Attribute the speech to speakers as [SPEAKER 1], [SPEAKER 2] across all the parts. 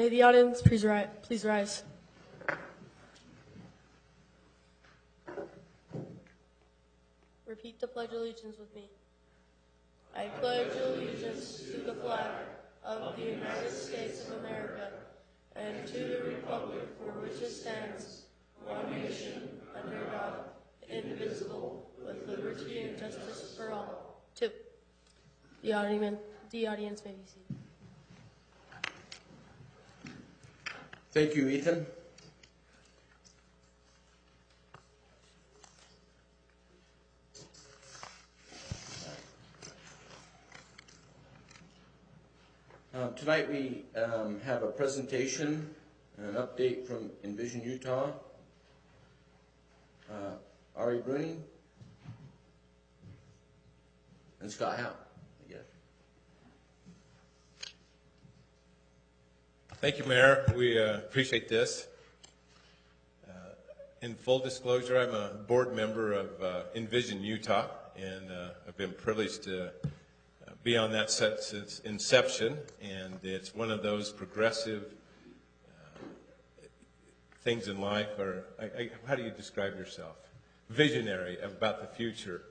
[SPEAKER 1] May the audience please rise. Repeat the Pledge of Allegiance with me. I pledge allegiance to the flag of the United States of America and to the republic for which it stands, one nation, under God, indivisible, with liberty and justice for all. 2. The audience may be seated.
[SPEAKER 2] Thank you, Ethan. Tonight we have a presentation and an update from Envision Utah. Ari Bruning and Scott Howe, I guess.
[SPEAKER 3] Thank you, Mayor. We appreciate this. In full disclosure, I'm a board member of Envision Utah, and I've been privileged to be on that set since inception, and it's one of those progressive things in life, or how do you describe yourself? Visionary about the future.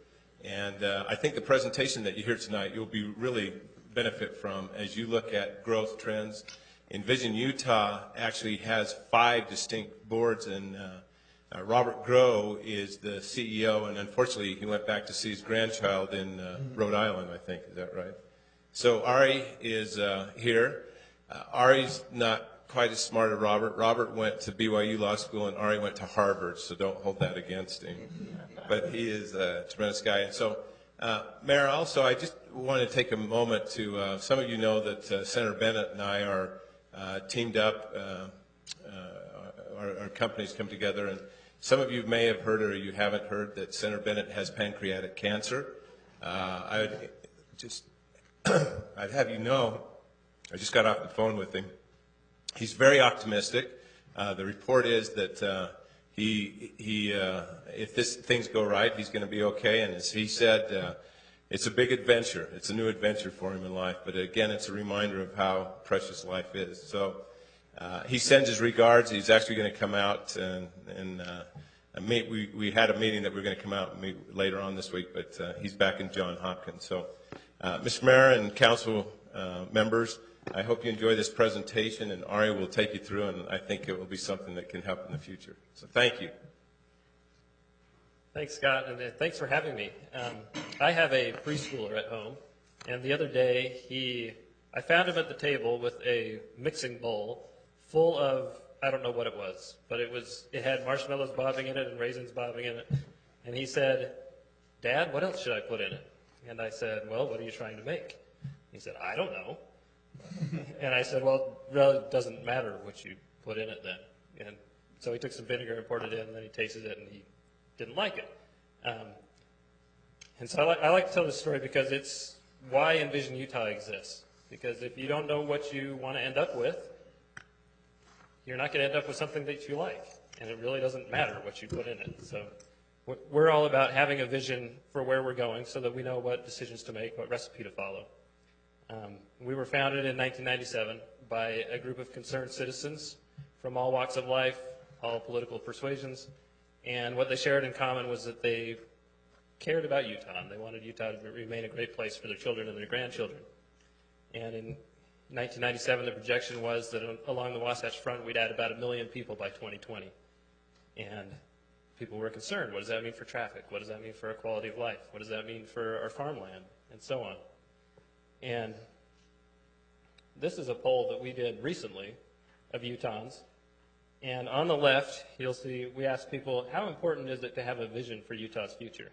[SPEAKER 3] And I think the presentation that you hear tonight, you'll be really benefit from as you look at growth trends. Envision Utah actually has 5 distinct boards, and Robert Groh is the CEO, and unfortunately he went back to see his grandchild in Rhode Island, I think. Is that right? So Ari is here. Ari's not quite as smart as Robert. Robert went to BYU Law School, and Ari went to Harvard, so don't hold that against him. But he is a tremendous guy. And so, Mayor, also, I just want to take a moment to, some of you know that Senator Bennett and I are teamed up. Our companies come together, and some of you may have heard or you haven't heard that Senator Bennett has pancreatic cancer. I'd have you know, I just got off the phone with him. He's very optimistic. The report is that if things go right, he's going to be okay. And as he said, it's a big adventure. It's a new adventure for him in life. But again, it's a reminder of how precious life is. So he sends his regards. He's actually going to come out and meet. We had a meeting that we were going to come out and meet later on this week, but he's back in Johns Hopkins. So, Mr. Mayor and council members, I hope you enjoy this presentation, and Ari will take you through, and I think it will be something that can help in the future. So thank you.
[SPEAKER 4] Thanks, Scott, and thanks for having me. I have a preschooler at home, and the other day I found him at the table with a mixing bowl full of, I don't know what it was, but it had marshmallows bobbing in it and raisins bobbing in it, and he said, "Dad, what else should I put in it?" And I said, "Well, what are you trying to make?" He said, "I don't know." And I said, "Well, it really doesn't matter what you put in it then." And so he took some vinegar and poured it in, and then he tasted it, and he didn't like it. And so I like to tell this story because it's why Envision Utah exists. Because if you don't know what you want to end up with, you're not going to end up with something that you like. And it really doesn't matter what you put in it. So we're all about having a vision for where we're going so that we know what decisions to make, what recipe to follow. We were founded in 1997 by a group of concerned citizens from all walks of life, all political persuasions, and what they shared in common was that they cared about Utah, and they wanted Utah to remain a great place for their children and their grandchildren. And in 1997, the projection was that along the Wasatch Front, we'd add about 1 million people by 2020. And people were concerned. What does that mean for traffic? What does that mean for our quality of life? What does that mean for our farmland? And so on. And this is a poll that we did recently of Utahns. And on the left, you'll see we asked people, how important is it to have a vision for Utah's future?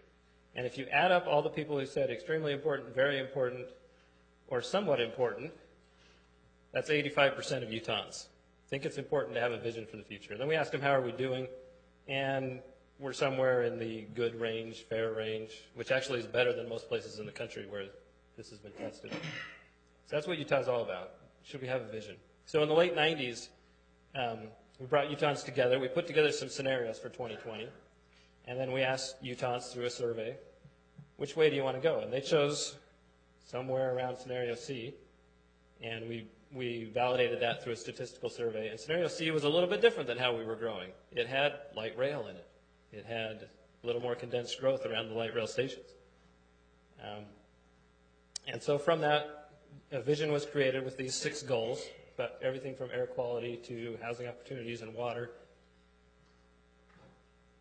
[SPEAKER 4] And if you add up all the people who said extremely important, very important, or somewhat important, that's 85% of Utahns think it's important to have a vision for the future. Then we asked them, how are we doing? And we're somewhere in the good range, fair range, which actually is better than most places in the country where this has been tested. So that's what Utah's all about. Should we have a vision? So in the late 90s, we brought Utahns together. We put together some scenarios for 2020. And then we asked Utahns through a survey, which way do you want to go? And they chose somewhere around scenario C. And we validated that through a statistical survey. And scenario C was a little bit different than how we were growing. It had light rail in it. It had a little more condensed growth around the light rail stations. And so from that, a vision was created with these 6 goals, about everything from air quality to housing opportunities and water.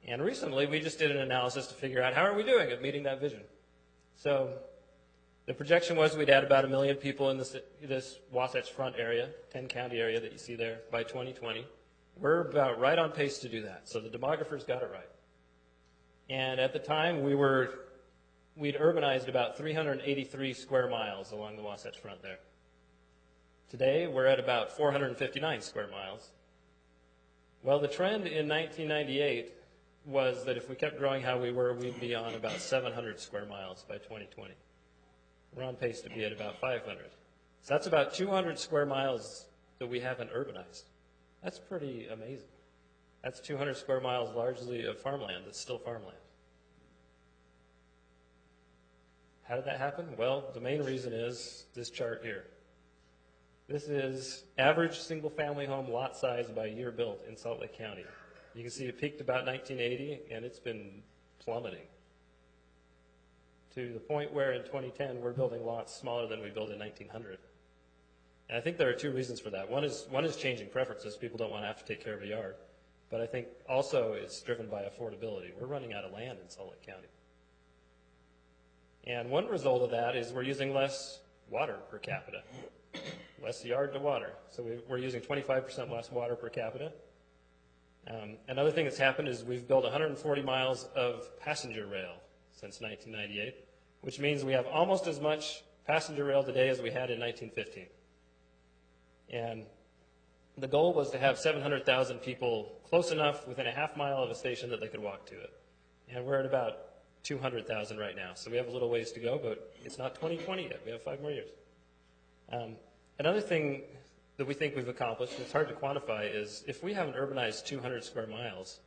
[SPEAKER 4] And recently, we just did an analysis to figure out how are we doing at meeting that vision. So the projection was we'd add about 1 million people in this Wasatch Front area, 10-county area that you see there, by 2020. We're about right on pace to do that. So the demographers got it right. And at the time, we'd urbanized about 383 square miles along the Wasatch Front there. Today, we're at about 459 square miles. Well, the trend in 1998 was that if we kept growing how we were, we'd be on about 700 square miles by 2020. We're on pace to be at about 500. So that's about 200 square miles that we haven't urbanized. That's pretty amazing. That's 200 square miles largely of farmland that's still farmland. How did that happen? Well, the main reason is this chart here. This is average single-family home lot size by year built in Salt Lake County. You can see it peaked about 1980, and it's been plummeting to the point where in 2010 we're building lots smaller than we built in 1900. And I think there are 2 reasons for that. One is changing preferences. People don't want to have to take care of a yard. But I think also it's driven by affordability. We're running out of land in Salt Lake County. And one result of that is we're using less water per capita, less yard to water. So we're using 25% less water per capita. Another thing that's happened is we've built 140 miles of passenger rail since 1998, which means we have almost as much passenger rail today as we had in 1915. And the goal was to have 700,000 people close enough within a half mile of a station that they could walk to it. And we're at about 200,000 right now. So we have a little ways to go, but it's not 2020 yet. We have 5 more years. Another thing that we think we've accomplished, and it's hard to quantify, is if we haven't urbanized 200 square miles,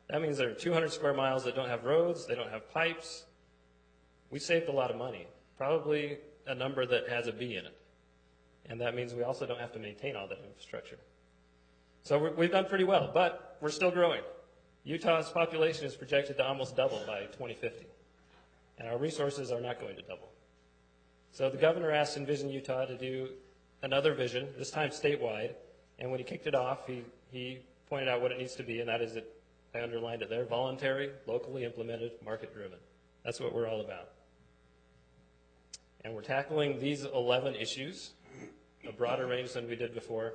[SPEAKER 4] that means there are 200 square miles that don't have roads, they don't have pipes. We saved a lot of money, probably a number that has a B in it. And that means we also don't have to maintain all that infrastructure. So we've done pretty well, but we're still growing. Utah's population is projected to almost double by 2050, and our resources are not going to double. So the governor asked Envision Utah to do another vision, this time statewide, and when he kicked it off, he pointed out what it needs to be, and that is, I underlined it there, voluntary, locally implemented, market-driven. That's what we're all about. And we're tackling these 11 issues, a broader range than we did before.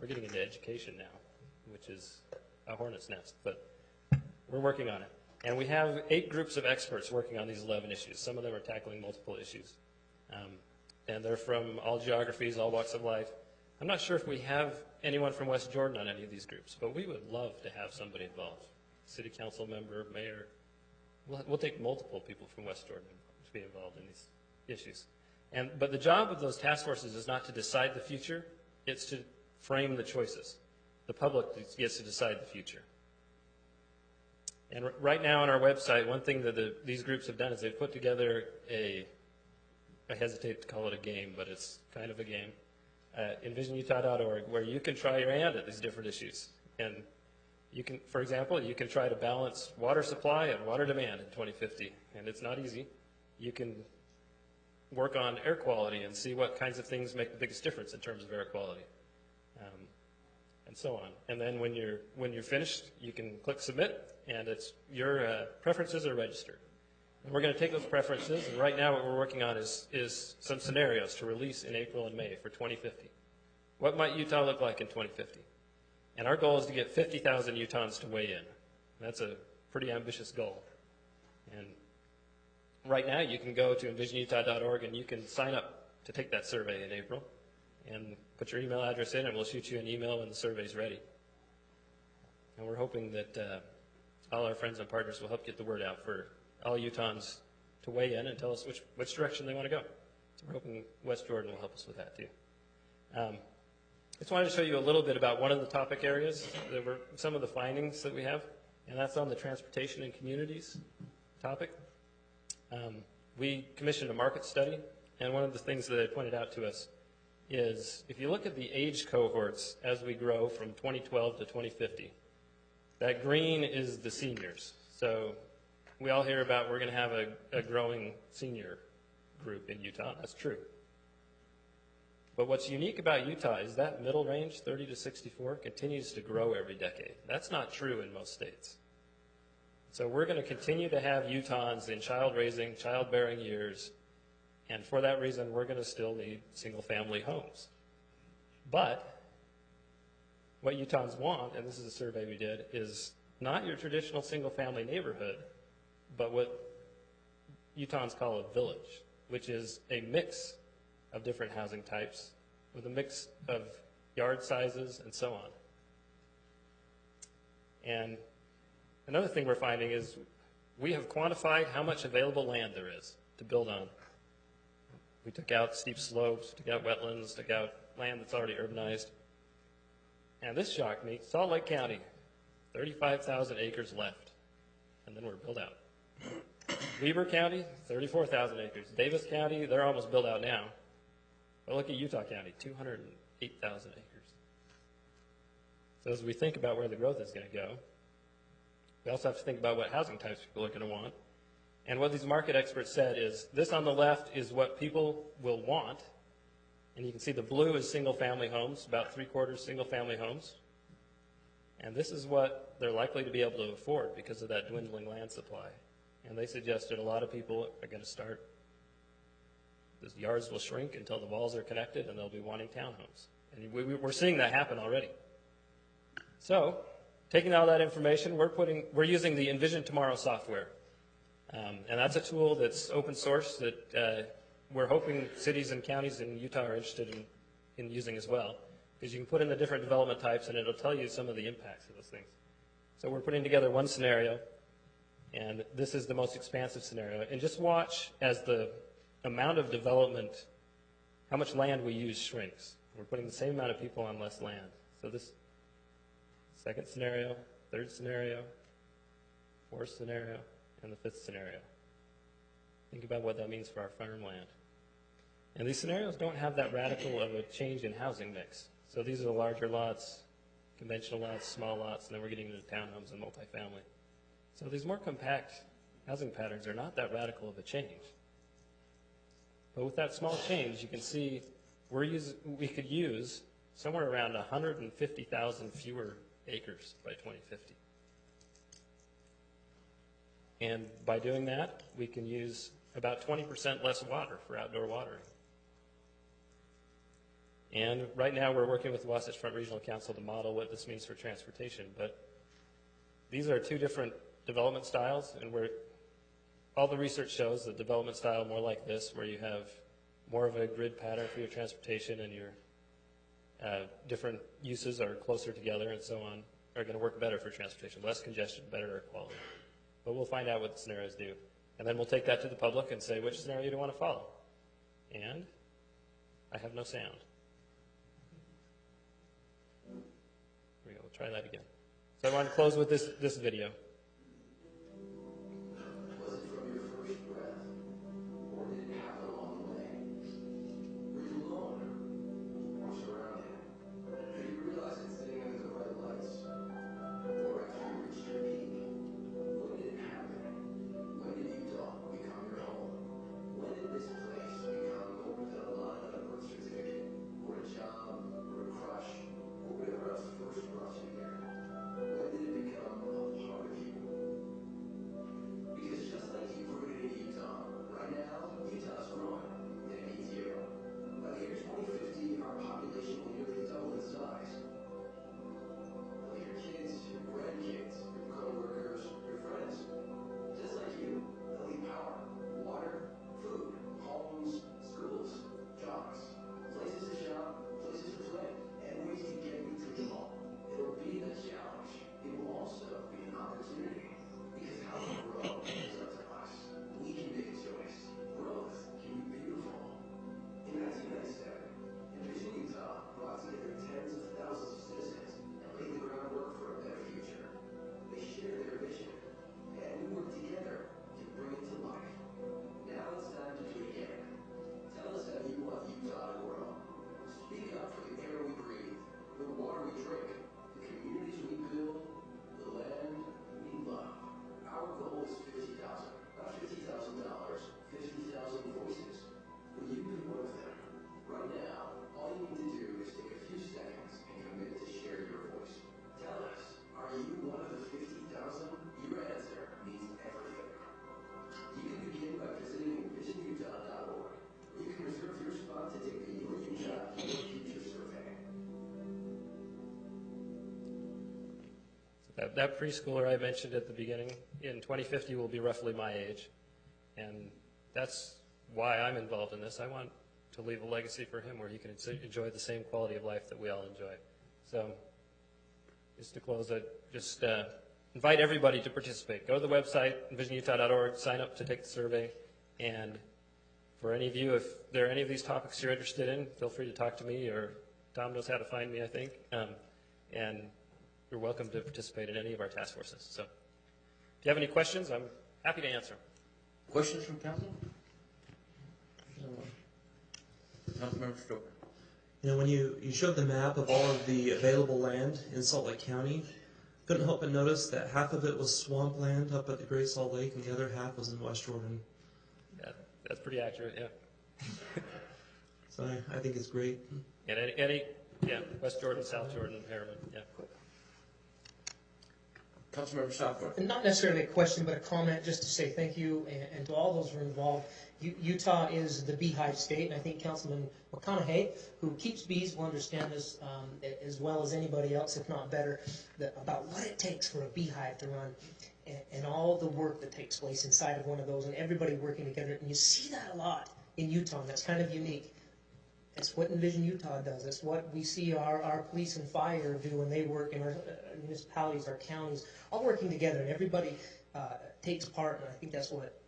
[SPEAKER 4] We're getting into education now, which is a hornet's nest, but we're working on it. And we have 8 groups of experts working on these 11 issues. Some of them are tackling multiple issues. And they're from all geographies, all walks of life. I'm not sure if we have anyone from West Jordan on any of these groups, but we would love to have somebody involved. City council member, mayor. We'll take multiple people from West Jordan to be involved in these issues. But the job of those task forces is not to decide the future, it's to frame the choices. The public gets to decide the future. And right now on our website, one thing that these groups have done is they've put together I hesitate to call it a game, but it's kind of a game, envisionutah.org, where you can try your hand at these different issues. And you can, for example, you can try to balance water supply and water demand in 2050, and it's not easy. You can work on air quality and see what kinds of things make the biggest difference in terms of air quality, and so on. And then when you're finished, you can click submit, and your preferences are registered. And we're going to take those preferences, and right now what we're working on is some scenarios to release in April and May for 2050. What might Utah look like in 2050? And our goal is to get 50,000 Utahns to weigh in. That's a pretty ambitious goal. And right now you can go to envisionutah.org and you can sign up to take that survey in April and put your email address in, and we'll shoot you an email when the survey's ready. And we're hoping that all our friends and partners will help get the word out for all Utahns to weigh in and tell us which direction they want to go. So we're hoping West Jordan will help us with that too. I just wanted to show you a little bit about one of the topic areas. There were some of the findings that we have, and that's on the transportation and communities topic. We commissioned a market study, and one of the things that they pointed out to us is if you look at the age cohorts as we grow from 2012 to 2050, that green is the seniors. So we all hear about we're going to have a growing senior group in Utah. That's true. But what's unique about Utah is that middle range, 30 to 64, continues to grow every decade. That's not true in most states. So we're going to continue to have Utahns in child-raising, child-bearing years, and for that reason, we're going to still need single-family homes. But what Utahns want, and this is a survey we did, is not your traditional single-family neighborhood, but what Utahns call a village, which is a mix of different housing types with a mix of yard sizes and so on. And another thing we're finding is we have quantified how much available land there is to build on. We took out steep slopes, took out wetlands, took out land that's already urbanized. And this shocked me. Salt Lake County, 35,000 acres left, and then we're built out. Weber County, 34,000 acres. Davis County, they're almost built out now. But look at Utah County, 208,000 acres. So as we think about where the growth is going to go, we also have to think about what housing types people are going to want. And what these market experts said is this on the left is what people will want. And you can see the blue is single-family homes, about 3/4 single-family homes. And this is what they're likely to be able to afford because of that dwindling land supply. And they suggested a lot of people are going to start, the yards will shrink until the walls are connected and they'll be wanting townhomes. And we're seeing that happen already. So, taking all that information, we're using the Envision Tomorrow software. And that's a tool that's open source that we're hoping cities and counties in Utah are interested in using as well. Because you can put in the different development types and it'll tell you some of the impacts of those things. So we're putting together one scenario, and this is the most expansive scenario. And just watch as the amount of development, how much land we use shrinks. We're putting the same amount of people on less land. So this second scenario, third scenario, fourth scenario, and the fifth scenario. Think about what that means for our farmland. And these scenarios don't have that radical of a change in housing mix. So these are the larger lots, conventional lots, small lots, and then we're getting into townhomes and multifamily. So these more compact housing patterns are not that radical of a change. But with that small change, you can see we could use somewhere around 150,000 fewer acres by 2050. And by doing that, we can use about 20% less water for outdoor watering. And right now we're working with Wasatch Front Regional Council to model what this means for transportation. But these are two different development styles, and all the research shows the development style more like this, where you have more of a grid pattern for your transportation and your different uses are closer together and so on, are going to work better for transportation. Less congestion, better air quality. But we'll find out what the scenarios do. And then we'll take that to the public and say, which scenario do you want to follow? And I have no sound. Here we go. We'll try that again. So I want to close with this video.
[SPEAKER 5] When did it become a part of you?
[SPEAKER 4] That preschooler I mentioned at the beginning, in 2050 will be roughly my age. And that's why I'm involved in this. I want to leave a legacy for him where he can enjoy the same quality of life that we all enjoy. So just to close, I just invite everybody to participate. Go to the website, envisionutah.org, sign up to take the survey. And for any of you, if there are any of these topics you're interested in, feel free to talk to me, or Tom knows how to find me, I think. And you're welcome to participate in any of our task forces. So if you have any questions, I'm happy to answer.
[SPEAKER 2] Questions from council? Councilmember Stoker.
[SPEAKER 5] You know, when you showed the map of all of the available land in Salt Lake County, couldn't help but notice that half of it was swampland up at the Great Salt Lake, and the other half was in West Jordan.
[SPEAKER 4] Yeah, that's pretty accurate, yeah.
[SPEAKER 5] So I think it's great.
[SPEAKER 4] And yeah, West Jordan, South Jordan, Harriman, yeah.
[SPEAKER 2] Councilmember Southworth.
[SPEAKER 6] And not necessarily a question, but a comment just to say thank you and to all those who are involved. Utah is the beehive state, and I think Councilman McConaughey, who keeps bees, will understand this as well as anybody else, if not better, about what it takes for a beehive to run and all the work that takes place inside of one of those and everybody working together. And you see that a lot in Utah, and that's kind of unique. It's what Envision Utah does. It's what we see our police and fire do when they work in our municipalities, our counties, all working together, and everybody takes part, and I think that's what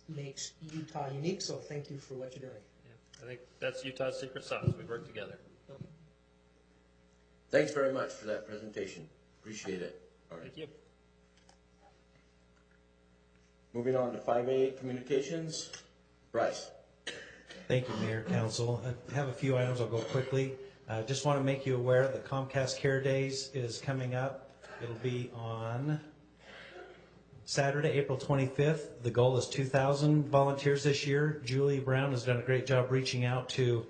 [SPEAKER 6] makes Utah unique, so thank you for what you're doing.
[SPEAKER 4] Yeah, I think that's Utah's secret sauce. We work together.
[SPEAKER 2] Thanks very much for that presentation. Appreciate it. All right.
[SPEAKER 4] Thank you.
[SPEAKER 2] Moving on to 5A, communications. Bryce.
[SPEAKER 7] Thank you, Mayor, Council. I have a few items. I'll go quickly. Just want to make you aware that Comcast Care Days is coming up. It'll be on Saturday, April 25th. The goal is 2,000 volunteers this year. Julie Brown has done a great job reaching out to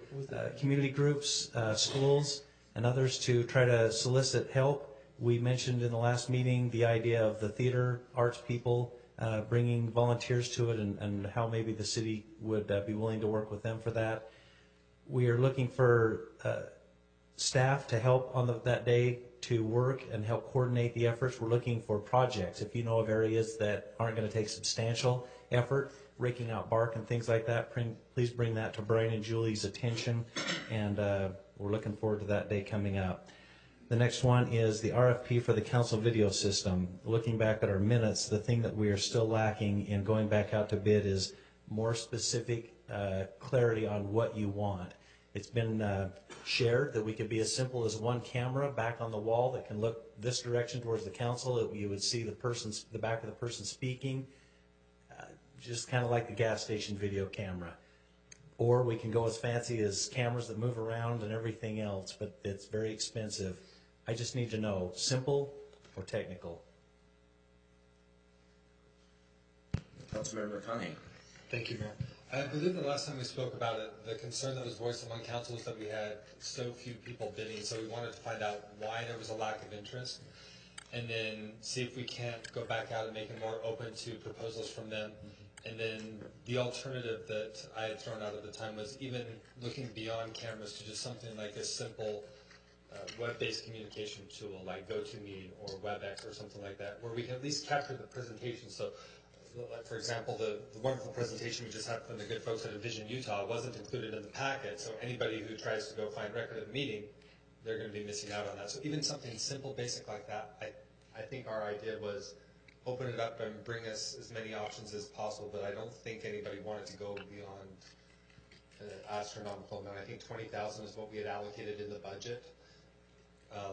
[SPEAKER 7] community groups, schools, and others to try to solicit help. We mentioned in the last meeting the idea of the theater arts people bringing volunteers to it, and how maybe the city would be willing to work with them for that. We are looking for staff to help on that day to work and help coordinate the efforts. We're looking for projects. If you know of areas that aren't going to take substantial effort, raking out bark and things like that, please bring that to Brian and Julie's attention, and we're looking forward to that day coming up. The next one is the RFP for the council video system. Looking back at our minutes, the thing that we are still lacking in going back out to bid is more specific clarity on what you want. It's been shared that we could be as simple as one camera back on the wall that can look this direction towards the council. You would see the back of the person speaking, just kind of like the gas station video camera. Or we can go as fancy as cameras that move around and everything else, but it's very expensive. I just need to know, simple or technical?
[SPEAKER 2] Councilmember McConaughey.
[SPEAKER 8] Thank you, Mayor. I believe the last time we spoke about it, the concern that was voiced among council was that we had so few people bidding, so we wanted to find out why there was a lack of interest, and then see if we can't go back out and make it more open to proposals from them. And then the alternative that I had thrown out at the time was even looking beyond cameras to just something like a simple web-based communication tool like GoToMeet or WebEx or something like that, where we can at least capture the presentation. So, like for example, the wonderful presentation we just had from the good folks at Envision Utah wasn't included in the packet, so anybody who tries to go find record of the meeting, they're going to be missing out on that. So even something simple, basic like that, I think our idea was open it up and bring us as many options as possible, but I don't think anybody wanted to go beyond an astronomical amount. I think 20,000 is what we had allocated in the budget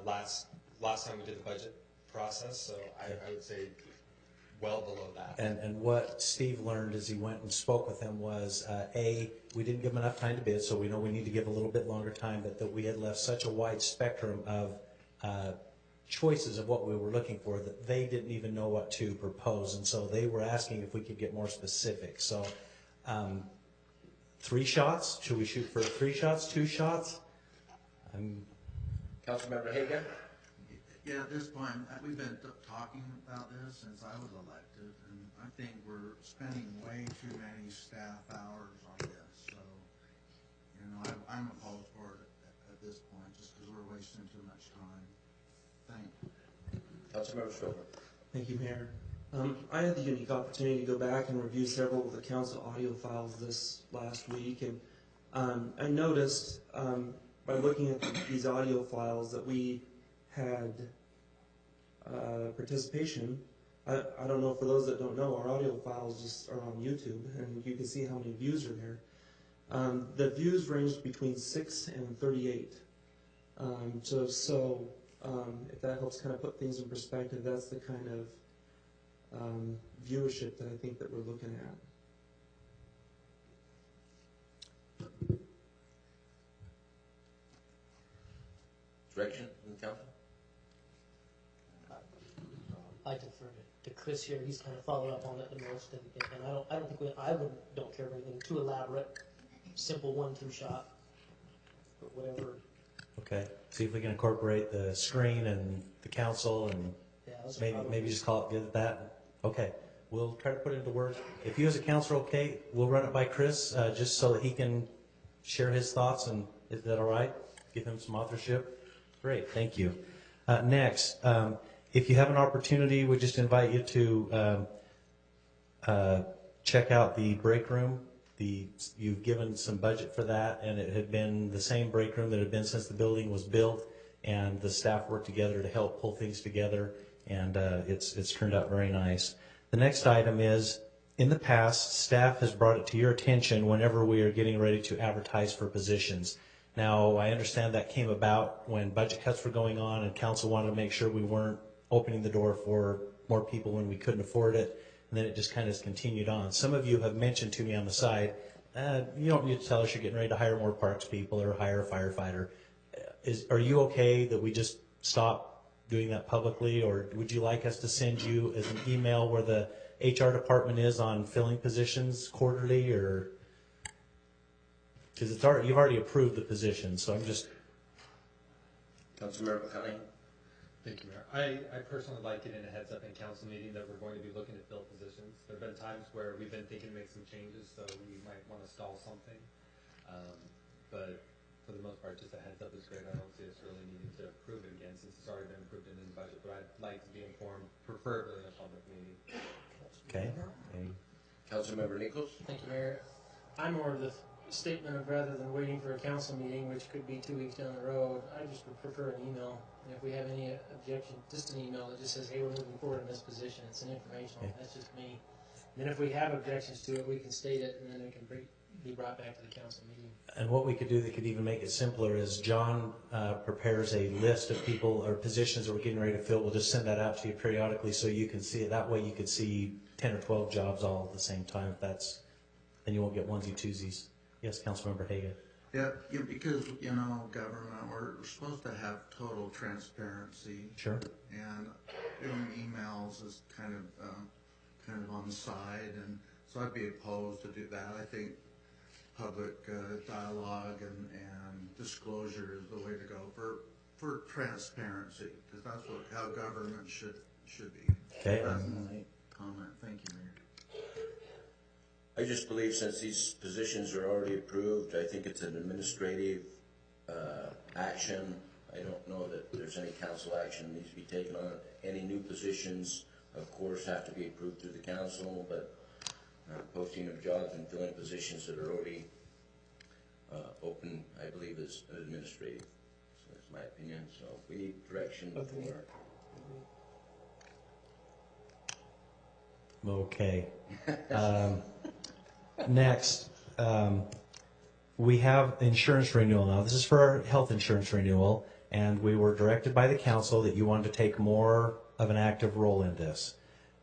[SPEAKER 8] last time we did the budget process, so I would say well below that.
[SPEAKER 7] And what Steve learned as he went and spoke with him was, we didn't give him enough time to bid, so we know we need to give a little bit longer time, but that we had left such a wide spectrum of choices of what we were looking for that they didn't even know what to propose, and so they were asking if we could get more specific. So 3 shots? Should we shoot for 3 shots, 2 shots?
[SPEAKER 2] Councilmember Hagan.
[SPEAKER 9] Yeah, at this point, we've been talking about this since I was elected, and I think we're spending way too many staff hours on this. So, you know, I'm opposed for it at this point, just because we're wasting too much time. Thank you.
[SPEAKER 2] Councilmember Stover.
[SPEAKER 5] Thank you, Mayor. I had the unique opportunity to go back and review several of the council audio files this last week, and I noticed by looking at these audio files that we had participation. I don't know, for those that don't know, our audio files just are on YouTube, and you can see how many views are there. The views ranged between 6 and 38. If that helps kind of put things in perspective, that's the kind of viewership that I think that we're looking at.
[SPEAKER 2] Direction from the council?
[SPEAKER 6] I defer to Chris here. He's kind of followed up on it the most, and I don't think don't care for anything too elaborate. Simple 1-2 shot, but whatever.
[SPEAKER 7] Okay, see if we can incorporate the screen and the council and
[SPEAKER 6] Yeah,
[SPEAKER 7] maybe just call it good at that. Okay, we'll try to put it into words. If you as a council are okay, we'll run it by Chris, just so that he can share his thoughts, and is that all right? Give him some authorship. Great, thank you. Next, if you have an opportunity, we just invite you to check out the break room. You've given some budget for that, and it had been the same break room that had been since the building was built, and the staff worked together to help pull things together, and it's turned out very nice. The next item is, in the past, staff has brought it to your attention whenever we are getting ready to advertise for positions. Now, I understand that came about when budget cuts were going on, and council wanted to make sure we weren't opening the door for more people when we couldn't afford it. And then it just kind of continued on. Some of you have mentioned to me on the side, you don't need to tell us you're getting ready to hire more parks people or hire a firefighter. Are you okay that we just stop doing that publicly, or would you like us to send you as an email where the HR department is on filling positions quarterly, or because you've already approved the position, so I'm just.
[SPEAKER 2] Councilmember McCunningham.
[SPEAKER 8] Thank you, Mayor. I personally like getting a heads up in council meeting that we're going to be looking to fill positions. There have been times where we've been thinking to make some changes, so we might want to stall something. But for the most part, just a heads up is great. I don't see us really needing to approve it again since it's already been approved in the budget, but I'd like to be informed, preferably in a public meeting.
[SPEAKER 7] Okay.
[SPEAKER 2] Councilmember Nichols.
[SPEAKER 6] Thank you, Mayor. I'm more of the statement of, rather than waiting for a council meeting, which could be 2 weeks down the road, I just would prefer an email. And if we have any objection, just an email that just says, hey, we're moving forward in this position. It's an informational.
[SPEAKER 7] Okay.
[SPEAKER 6] That's just me. And then if we have objections to it, we can state it, and then it can be brought back to the council meeting.
[SPEAKER 7] And what we could do that could even make it simpler is John prepares a list of people or positions that we're getting ready to fill. We'll just send that out to you periodically so you can see it. That way you could see 10 or 12 jobs all at the same time. Then you won't get onesie-twosies. Yes, Councilmember Hagan.
[SPEAKER 9] Yeah, because, government, we're supposed to have total transparency.
[SPEAKER 7] Sure.
[SPEAKER 9] And doing emails is kind of on the side, and so I'd be opposed to do that. I think public dialogue and disclosure is the way to go for transparency, because that's how government should be.
[SPEAKER 7] Okay.
[SPEAKER 9] That's my comment. Thank you, Mayor.
[SPEAKER 2] I just believe since these positions are already approved, I think it's an administrative action. I don't know that there's any council action that needs to be taken on. Any new positions, of course, have to be approved through the council, but posting of jobs and filling positions that are already open, I believe, is administrative. So that's my opinion. So we need direction for.
[SPEAKER 7] Okay. Next, we have insurance renewal now. This is for our health insurance renewal, and we were directed by the council that you wanted to take more of an active role in this.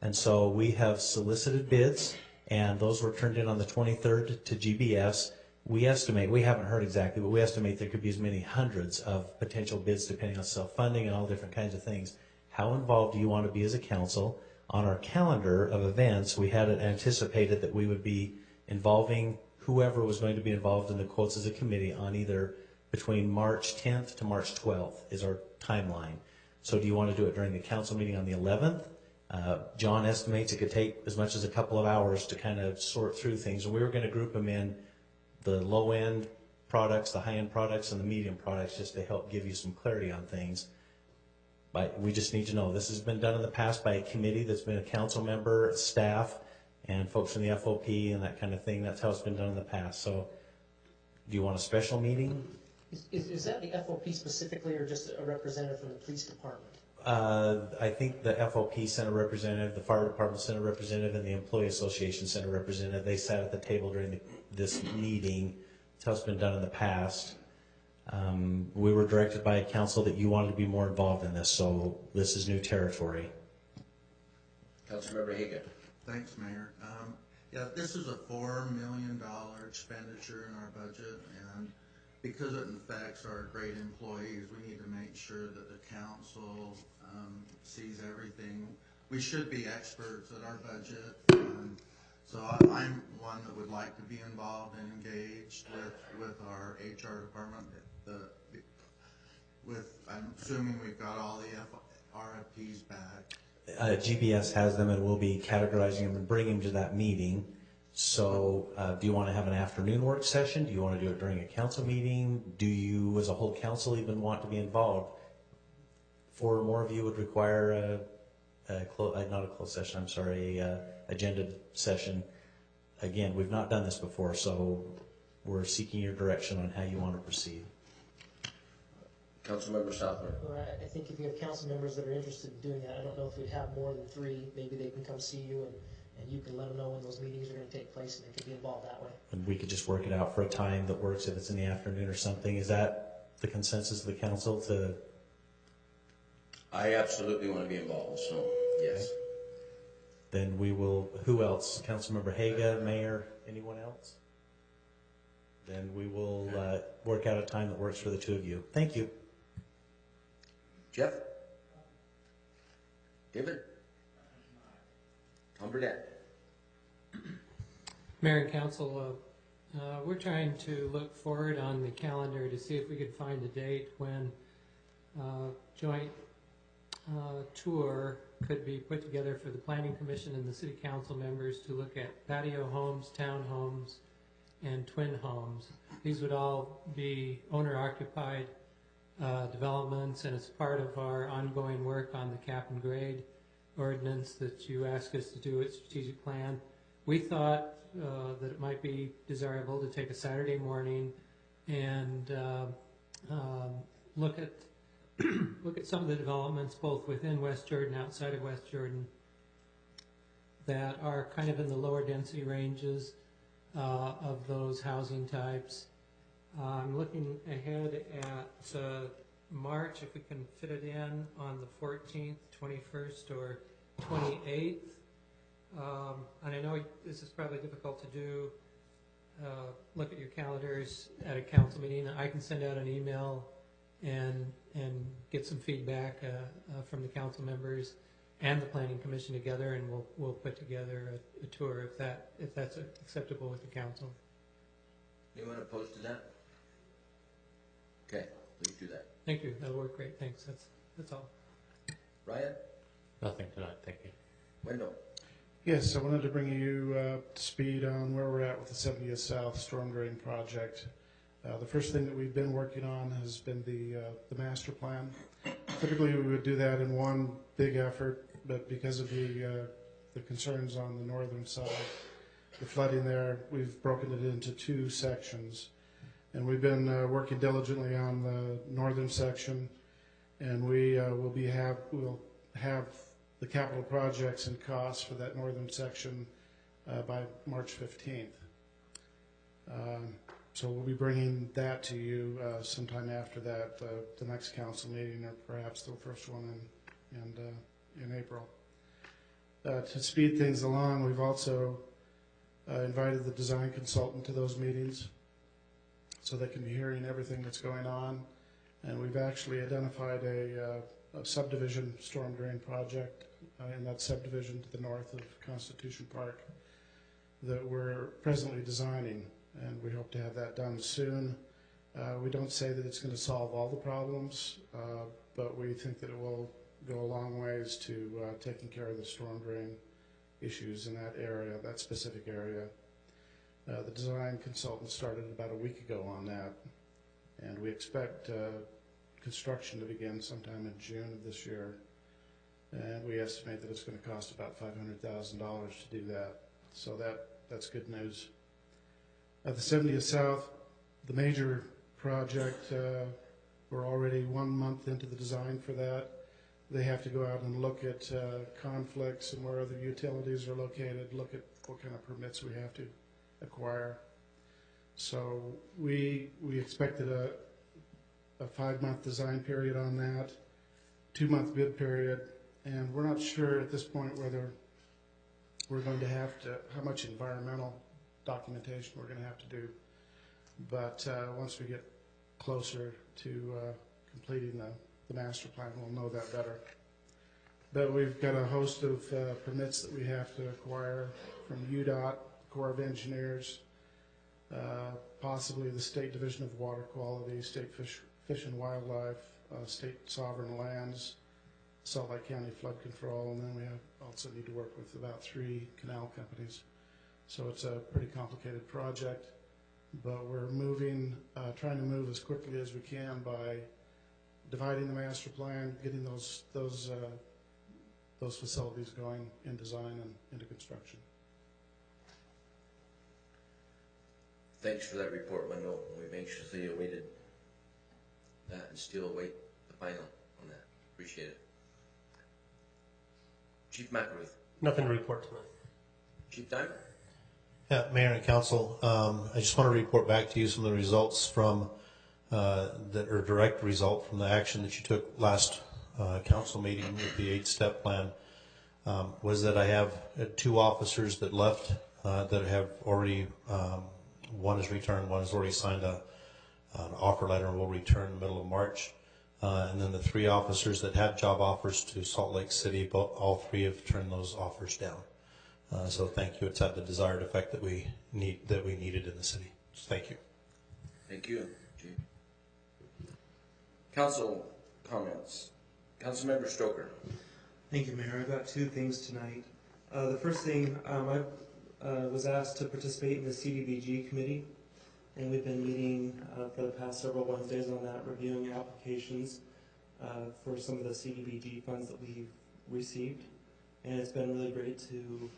[SPEAKER 7] And so we have solicited bids, and those were turned in on the 23rd to GBS. We estimate, we haven't heard exactly, but we estimate there could be as many hundreds of potential bids depending on self-funding and all different kinds of things. How involved do you want to be as a council? On our calendar of events, we had it anticipated that we would be involving whoever was going to be involved in the quotes as a committee on either between March 10th to March 12th is our timeline. So do you want to do it during the council meeting on the 11th? John estimates it could take as much as a couple of hours to kind of sort through things. And we were going to group them in the low-end products, the high-end products, and the medium products just to help give you some clarity on things. But we just need to know, this has been done in the past by a committee that's been a council member, staff, and folks from the FOP and that kind of thing. That's how it's been done in the past. So do you want a special meeting?
[SPEAKER 6] Is that the FOP specifically, or just a representative from the police department?
[SPEAKER 7] I think the FOP sent a representative, the fire department sent a representative, and the employee association sent a representative. They sat at the table during this meeting. That's how it's been done in the past. We were directed by council that you wanted to be more involved in this, so this is new territory.
[SPEAKER 2] Councilmember Hagan.
[SPEAKER 9] Thanks, Mayor. Yeah, this is a $4 million expenditure in our budget, and because it affects our great employees, we need to make sure that the council sees everything. We should be experts at our budget, so I'm one that would like to be involved and engaged with our HR department. I'm assuming we've got all the RFPs back.
[SPEAKER 7] GBS has them, and we'll be categorizing them and bringing them to that meeting. So do you want to have an afternoon work session? Do you want to do it during a council meeting? Do you, as a whole council, even want to be involved? 4 or more of you would require not a closed session, I'm sorry, agenda session. Again, we've not done this before, so we're seeking your direction on how you want to proceed.
[SPEAKER 2] Councilmember Southworth.
[SPEAKER 6] Well, I think if you have council members that are interested in doing that, I don't know if we'd have more than 3. Maybe they can come see you, and you can let them know when those meetings are going to take place, and they can be involved that way.
[SPEAKER 7] And we could just work it out for a time that works if it's in the afternoon or something. Is that the consensus of the council to?
[SPEAKER 2] I absolutely want to be involved, so yes.
[SPEAKER 7] Then we will, who else? Councilmember Haga, Mayor, anyone else? Then we will work out a time that works for the 2 of you. Thank you.
[SPEAKER 2] Jeff? David? Tom Burnett?
[SPEAKER 10] Mayor and Council, we're trying to look forward on the calendar to see if we could find a date when joint tour could be put together for the Planning Commission and the City Council members to look at patio homes, townhomes, and twin homes. These would all be owner-occupied developments, and it's part of our ongoing work on the cap and grade ordinance that you asked us to do at strategic plan. We thought that it might be desirable to take a Saturday morning and look at some of the developments both within West Jordan, outside of West Jordan, that are kind of in the lower density ranges of those housing types. I'm looking ahead at March, if we can fit it in on the 14th, 21st, or 28th. And I know this is probably difficult to do. Look at your calendars at a council meeting. I can send out an email and get some feedback from the council members and the Planning Commission together, and we'll put together a tour if that's acceptable with the council.
[SPEAKER 2] Anyone opposed to that? Okay, please do that.
[SPEAKER 10] Thank you. That'll work great. Thanks. That's all.
[SPEAKER 2] Ryan?
[SPEAKER 4] Nothing tonight. Thank you.
[SPEAKER 2] Wendell?
[SPEAKER 11] Yes, I wanted to bring you up to speed on where we're at with the 70th South Storm Drain Project. The first thing that we've been working on has been the master plan. Typically, we would do that in one big effort, but because of the concerns on the northern side, the flooding there, we've broken it into 2 sections. And we've been working diligently on the northern section, and we'll have the capital projects and costs for that northern section by March 15th. So we'll be bringing that to you sometime after that, the next council meeting, or perhaps the first one in April. To speed things along, we've also invited the design consultant to those meetings so they can be hearing everything that's going on. And we've actually identified a subdivision storm drain project in that subdivision to the north of Constitution Park that we're presently designing, and we hope to have that done soon. We don't say that it's going to solve all the problems, but we think that it will go a long ways to taking care of the storm drain issues in that area, that specific area. The design consultant started about a week ago on that, and we expect construction to begin sometime in June of this year. And we estimate that it's going to cost about $500,000 to do that. So that's good news. At the 70th South, the major project, we're already 1 month into the design for that. They have to go out and look at conflicts and where other utilities are located, look at what kind of permits we have to acquire. So we expected a 5-month design period on that, 2-month bid period, and we're not sure at this point whether we're going to have to, how much environmental documentation we're going to have to do. But once we get closer to completing the master plan, we'll know that better. But we've got a host of permits that we have to acquire from UDOT, Corps of Engineers, possibly the State Division of Water Quality, State Fish and Wildlife, State Sovereign Lands, Salt Lake County Flood Control, and then we also need to work with about 3 canal companies. So it's a pretty complicated project, but we're moving, trying to move as quickly as we can by dividing the master plan, getting those facilities going in design and into construction.
[SPEAKER 2] Thanks for that report, Wendell. We've anxiously awaited that and still await the final on that. Appreciate it. Chief McAruth.
[SPEAKER 12] Nothing to report tonight.
[SPEAKER 2] Chief Diamond.
[SPEAKER 12] Yeah, Mayor and Council, I just want to report back to you some of the results from that are direct result from the action that you took last council meeting with the 8-step plan. Was that I have 2 officers that left that have already, one is returned, one has already signed an offer letter and will return in the middle of March. And then the 3 officers that had job offers to Salt Lake City, all 3 have turned those offers down. So thank you. It's had the desired effect that we needed in the city. So thank you.
[SPEAKER 2] Thank you, Chief. Council comments. Councilmember Stoker.
[SPEAKER 5] Thank you, Mayor. I've got 2 things tonight. The first thing, I was asked to participate in the CDBG committee, and we've been meeting for the past several Wednesdays on that, reviewing applications for some of the CDBG funds that we've received. And it's been really great to,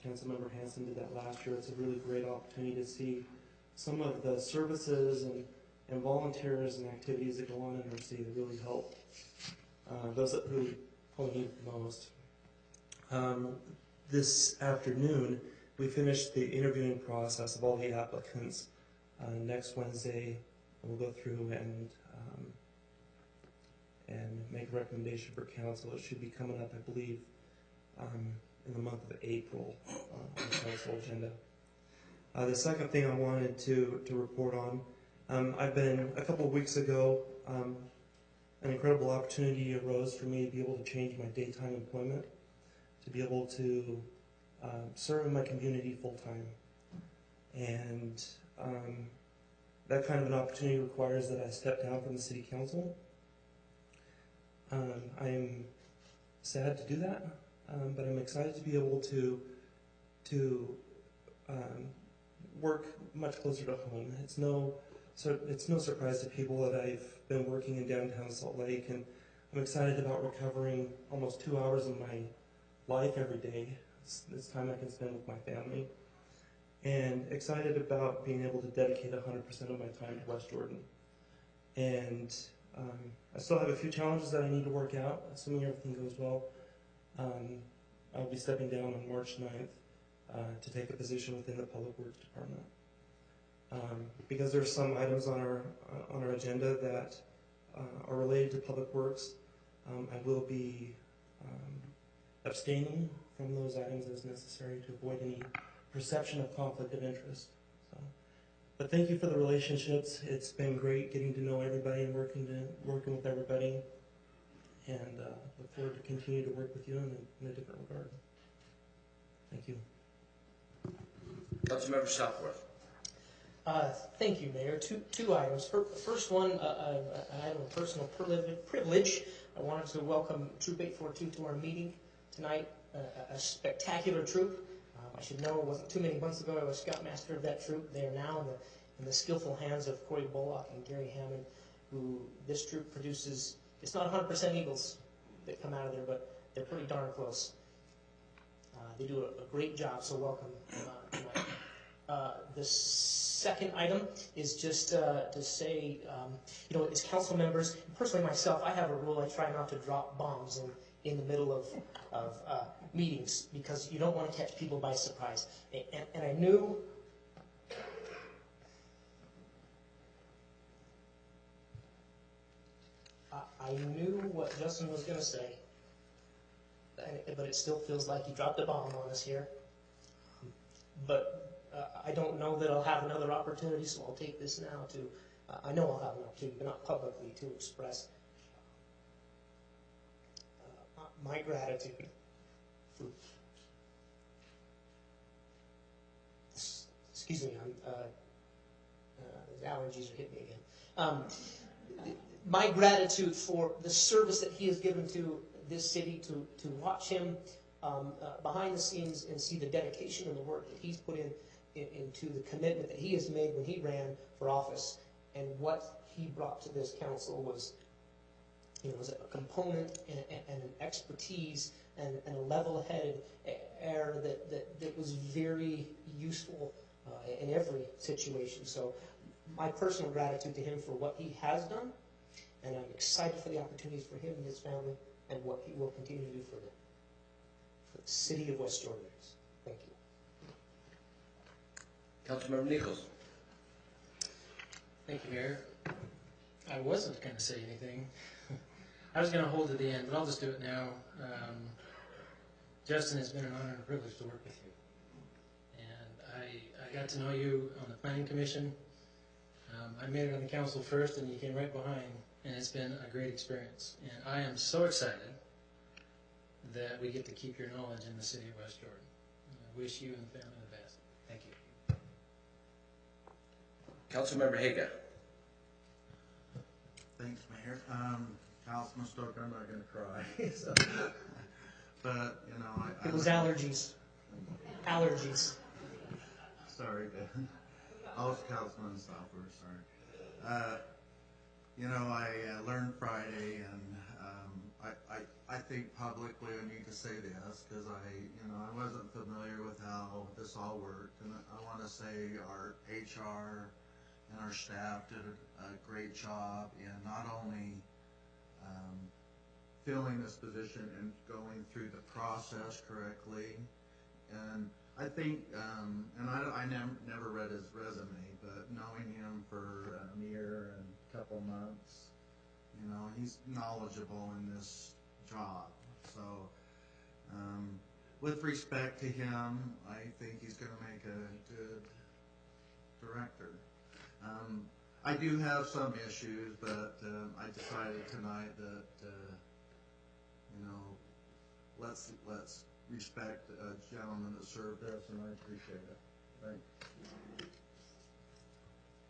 [SPEAKER 5] Councilmember Hanson did that last year. It's a really great opportunity to see some of the services and volunteers and activities that go on in our city that really help those that really probably need it the most. This afternoon, we finished the interviewing process of all the applicants. Next Wednesday, we'll go through and make a recommendation for council. It should be coming up, I believe, in the month of April on the council agenda. The second thing I wanted to report on, a couple of weeks ago, an incredible opportunity arose for me to be able to change my daytime employment, to be able to serve in my community full-time. And that kind of an opportunity requires that I step down from the city council. I'm sad to do that, but I'm excited to be able to work much closer to home. It's no surprise to people that I've been working in downtown Salt Lake, and I'm excited about recovering almost 2 hours of my life every day. It's time I can spend with my family, and excited about being able to dedicate 100% of my time to West Jordan. And I still have a few challenges that I need to work out, assuming everything goes well. I'll be stepping down on March 9th to take a position within the Public Works Department. Because there are some items on our agenda that are related to Public Works, I will be abstaining from those items as necessary to avoid any perception of conflict of interest. But thank you for the relationships. It's been great getting to know everybody and working with everybody, and look forward to continue to work with you in a different regard. Thank you.
[SPEAKER 2] Councilmember Southworth.
[SPEAKER 6] Thank you, Mayor. Two items. First one, an item of personal privilege. I wanted to welcome Troop 842 to our meeting tonight. A spectacular troop. I should know it wasn't too many months ago I was scoutmaster of that troop. They are now in the skillful hands of Corey Bullock and Gary Hammond, who this troop produces, it's not 100% Eagles that come out of there, but they're pretty darn close. They do a great job, so welcome tonight. The second item is just to say, as council members, personally myself, I have a rule. I try not to drop bombs in the middle of meetings because you don't want to catch people by surprise. And I knew what Justin was going to say, but it still feels like he dropped a bomb on us here. But I don't know that I'll have another opportunity, so I'll take this now to, I know I'll have an opportunity, but not publicly, to express my gratitude for, excuse me, the allergies are hitting me again. My gratitude for the service that he has given to this city, to watch him behind the scenes and see the dedication and the work that he's put into the commitment that he has made when he ran for office, and what he brought to this council was a component and an expertise and a level-headed air that was very useful in every situation. So my personal gratitude to him for what he has done, and I'm excited for the opportunities for him and his family and what he will continue to do for the city of West Jordan. Thank you.
[SPEAKER 2] Councilmember Nichols.
[SPEAKER 13] Thank you, Mayor. I wasn't going to say anything. I was going to hold it to the end, but I'll just do it now. Justin, it's been an honor and a privilege to work with you. And I got to know you on the Planning Commission. I made it on the council first, and you came right behind, and it's been a great experience. And I am so excited that we get to keep your knowledge in the city of West Jordan. And I wish you and the family the best. Thank you.
[SPEAKER 2] Councilmember Haga.
[SPEAKER 9] Thanks, Mayor. Councilman Stoker, I'm not going to cry. So, but,
[SPEAKER 6] it was allergies. Allergies.
[SPEAKER 9] Sorry, Ben. Oh, Councilman Stopper, sorry. I learned Friday, and I think publicly I need to say this because I wasn't familiar with how this all worked, and I want to say our HR and our staff did a great job in not only filling this position and going through the process correctly, and I think, and I never read his resume, but knowing him for a year and a couple months, he's knowledgeable in this job. So, with respect to him, I think he's going to make a good director. I do have some issues, but I decided tonight that, let's respect a gentleman that served us, and I appreciate it.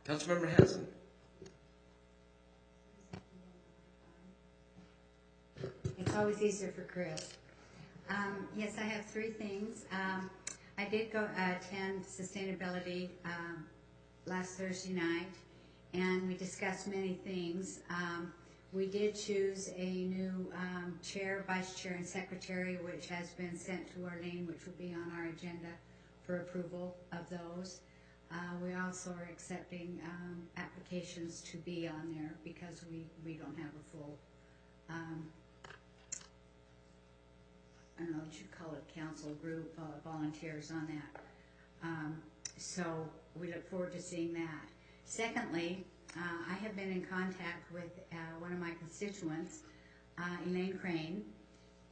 [SPEAKER 9] Thanks.
[SPEAKER 2] Councilmember Hanson.
[SPEAKER 14] It's always easier for Chris. Yes, I have three things. I did go attend sustainability last Thursday night, and we discussed many things. We did choose a new chair, vice chair, and secretary, which has been sent to Arlene, which will be on our agenda for approval of those. We also are accepting applications to be on there because we don't have a full, I don't know what you'd call it, council group, volunteers on that. So we look forward to seeing that. Secondly, I have been in contact with one of my constituents, Elaine Crane,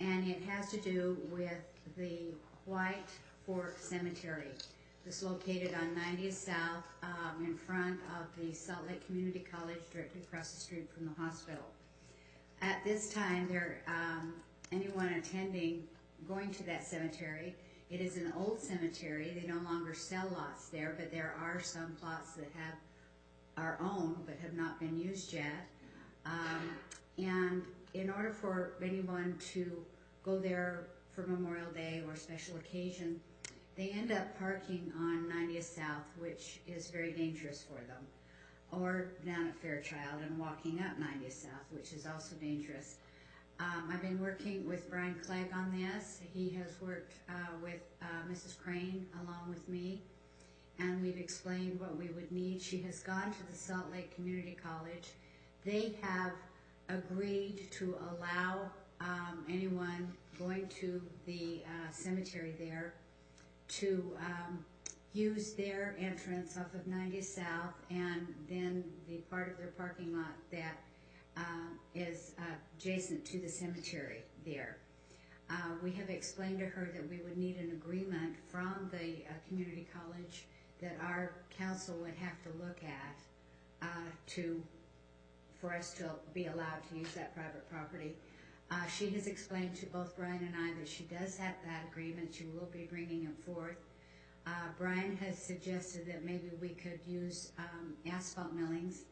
[SPEAKER 14] and it has to do with the White Fork Cemetery. It's located on 90th South in front of the Salt Lake Community College, directly across the street from the hospital. At this time, anyone attending going to that cemetery, it is an old cemetery. They no longer sell lots there, but there are some plots that have our own but have not been used yet. And in order for anyone to go there for Memorial Day or special occasion, they end up parking on 90th South, which is very dangerous for them. or down at Fairchild and walking up 90th South, which is also dangerous. I've been working with Brian Clegg on this. He has worked with Mrs. Crane along with me, and we've explained what we would need. She has gone to the Salt Lake Community College. They have agreed to allow anyone going to the cemetery there to use their entrance off of 90 South, and then the part of their parking lot that is adjacent to the cemetery there. We have explained to her that we would need an agreement from the community college that our council would have to look at for us to be allowed to use that private property. She has explained to both Brian and I that she does have that agreement. She will be bringing it forth. Brian has suggested that maybe we could use asphalt millings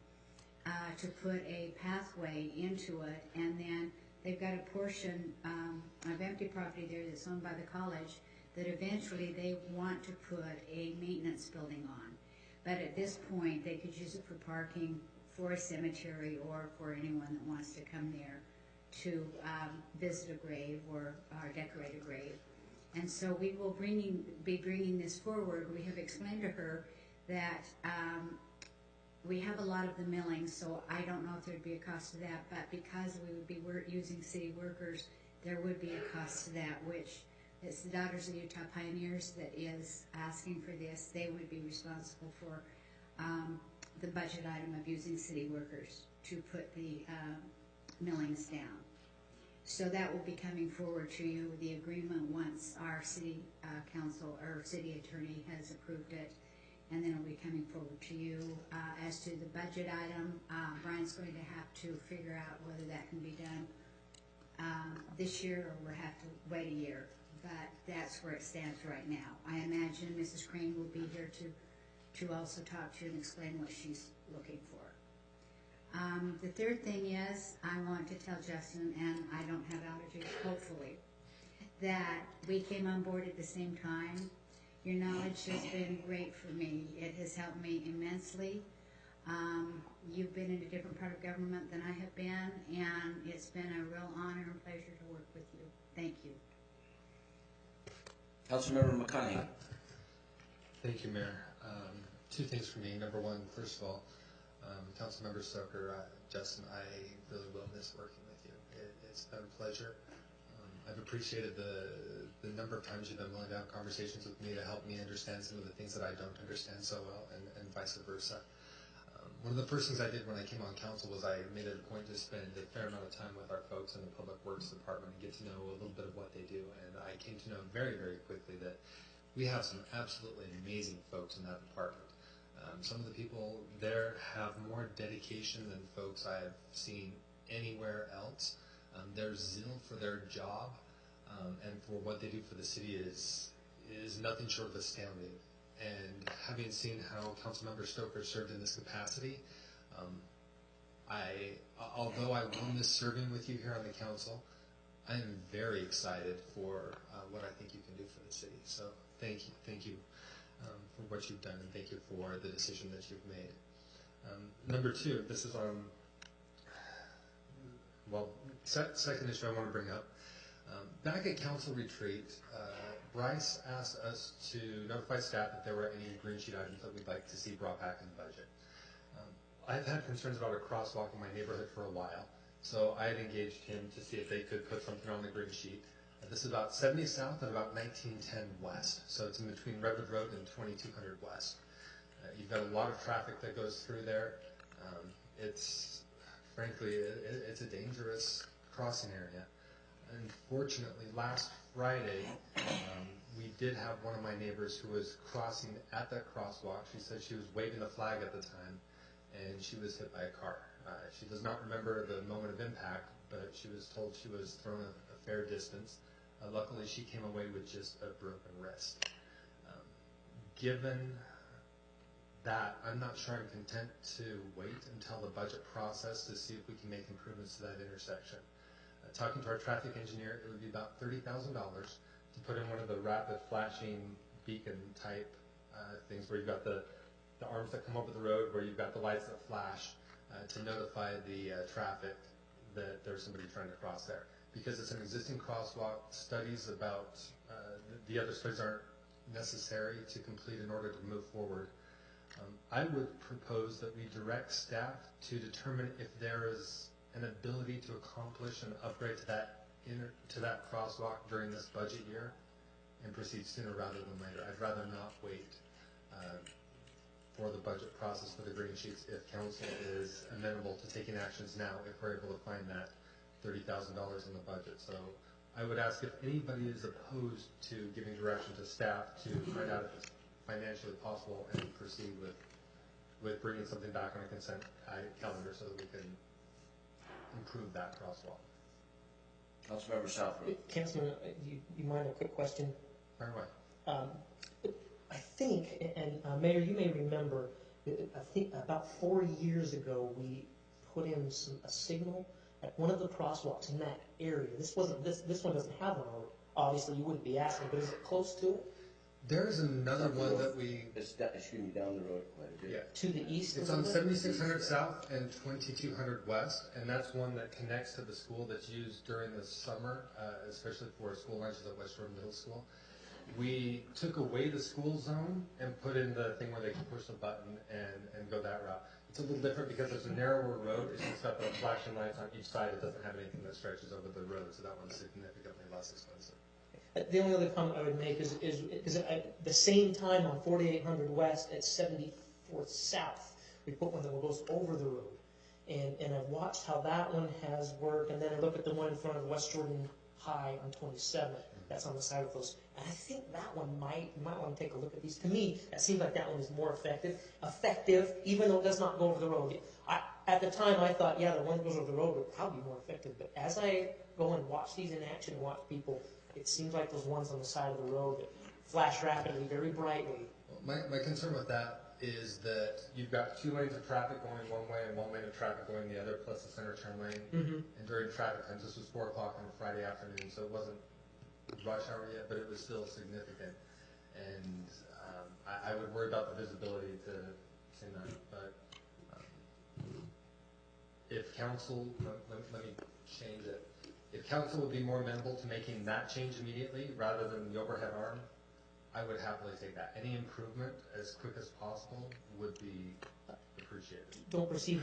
[SPEAKER 14] to put a pathway into it, and then they've got a portion of empty property there that's owned by the college that eventually they want to put a maintenance building on. But at this point, they could use it for parking, for a cemetery, or for anyone that wants to come there to visit a grave or decorate a grave. And so we will be bringing this forward. We have explained to her that we have a lot of the millings, so I don't know if there would be a cost to that, but because we would be using city workers, there would be a cost to that, which it's the Daughters of Utah Pioneers that is asking for this. They would be responsible for the budget item of using city workers to put the millings down. So that will be coming forward to you, the agreement, once our city council or city attorney has approved it, and then it'll be coming forward to you. As to the budget item, Brian's going to have to figure out whether that can be done this year or we'll have to wait a year, but that's where it stands right now. I imagine Mrs. Crane will be here to also talk to you and explain what she's looking for. The third thing is, I want to tell Justin, and I don't have allergies, hopefully, that we came on board at the same time. Your knowledge has been great for me. It has helped me immensely. You've been in a different part of government than I have been, and it's been a real honor and pleasure to work with you. Thank you.
[SPEAKER 2] Councilmember McConaughey.
[SPEAKER 8] Thank you, Mayor. Two things for me. Number one, first of all, Councilmember Stoker, Justin, I really will miss working with you. It's been a pleasure. I've appreciated the number of times you've been willing to have conversations with me to help me understand some of the things that I don't understand so well, and vice versa. One of the first things I did when I came on council was I made it a point to spend a fair amount of time with our folks in the Public Works Department and get to know a little bit of what they do. And I came to know very, very quickly that we have some absolutely amazing folks in that department. Some of the people there have more dedication than folks I have seen anywhere else. Their zeal for their job and for what they do for the city is nothing short of astounding. And having seen how Councilmember Stoker served in this capacity, although I will miss serving with you here on the council, I am very excited for what I think you can do for the city. So thank you for what you've done, and thank you for the decision that you've made. Number two, this is second issue I want to bring up. Back at council retreat, Bryce asked us to notify staff if there were any green sheet items that we'd like to see brought back in the budget. I've had concerns about a crosswalk in my neighborhood for a while, so I had engaged him to see if they could put something on the green sheet. This is about 70 South and about 1910 West, so it's in between Redwood Road and 2200 West. You've got a lot of traffic that goes through there. Frankly, it's a dangerous crossing area. Unfortunately, last Friday, we did have one of my neighbors who was crossing at that crosswalk. She said she was waving the flag at the time, and she was hit by a car. She does not remember the moment of impact, but she was told she was thrown a fair distance. Luckily, she came away with just a broken wrist. Given that, I'm not sure I'm content to wait until the budget process to see if we can make improvements to that intersection. Talking to our traffic engineer, it would be about $30,000 to put in one of the rapid flashing beacon type things where you've got the the arms that come over the road where you've got the lights that flash to notify the traffic that there's somebody trying to cross there. Because it's an existing crosswalk, studies about, the other studies aren't necessary to complete in order to move forward. I would propose that we direct staff to determine if there is an ability to accomplish an upgrade to that crosswalk during this budget year and proceed sooner rather than later. I'd rather not wait for the budget process for the green sheets if council is amenable to taking actions now if we're able to find that $30,000 in the budget. So I would ask if anybody is opposed to giving direction to staff to find out if it's financially possible and proceed with bringing something back on a consent calendar so that we can improve that crosswalk.
[SPEAKER 2] Councilmember Southwood.
[SPEAKER 6] Councilman, you mind a quick question?
[SPEAKER 8] Fire away.
[SPEAKER 6] I think, and Mayor, you may remember, I think about 4 years ago, we put in a signal at one of the crosswalks in that area. This one doesn't have one. Obviously, you wouldn't be asking, but is it close to it?
[SPEAKER 8] There's another one that
[SPEAKER 2] It's down the road quite a bit.
[SPEAKER 8] Yeah.
[SPEAKER 6] To the east.
[SPEAKER 8] It's on 7600 South and 2200 West, and that's one that connects to the school that's used during the summer, especially for school lunches at West Shore Middle School. We took away the school zone and put in the thing where they can push the button and go that route. It's a little different because it's a narrower road. It's just got the flashing lights on each side. It doesn't have anything that stretches over the road, so that one's significantly less expensive.
[SPEAKER 6] The only other comment I would make is at the same time on 4800 West at 74th South, we put one that goes over the road. And I've watched how that one has worked, and then I look at the one in front of West Jordan High on 27th. That's on the side of those. And I think that one you might want to take a look at these. To me, it seems like that one is more effective, even though it does not go over the road. At the time, I thought, yeah, the one that goes over the road would probably be more effective. But as I go and watch these in action and watch people, it seems like those ones on the side of the road that flash rapidly, very brightly.
[SPEAKER 8] My concern with that is that you've got 2 lanes of traffic going one way and 1 lane of traffic going the other, plus the center turn lane.
[SPEAKER 6] Mm-hmm.
[SPEAKER 8] And during traffic times, this was 4 o'clock on a Friday afternoon, so it wasn't rush hour yet, but it was still significant. And I would worry about the visibility to that. But if council, let me change it. If council would be more amenable to making that change immediately rather than the overhead arm, I would happily take that. Any improvement as quick as possible would be appreciated.
[SPEAKER 6] Don't perceive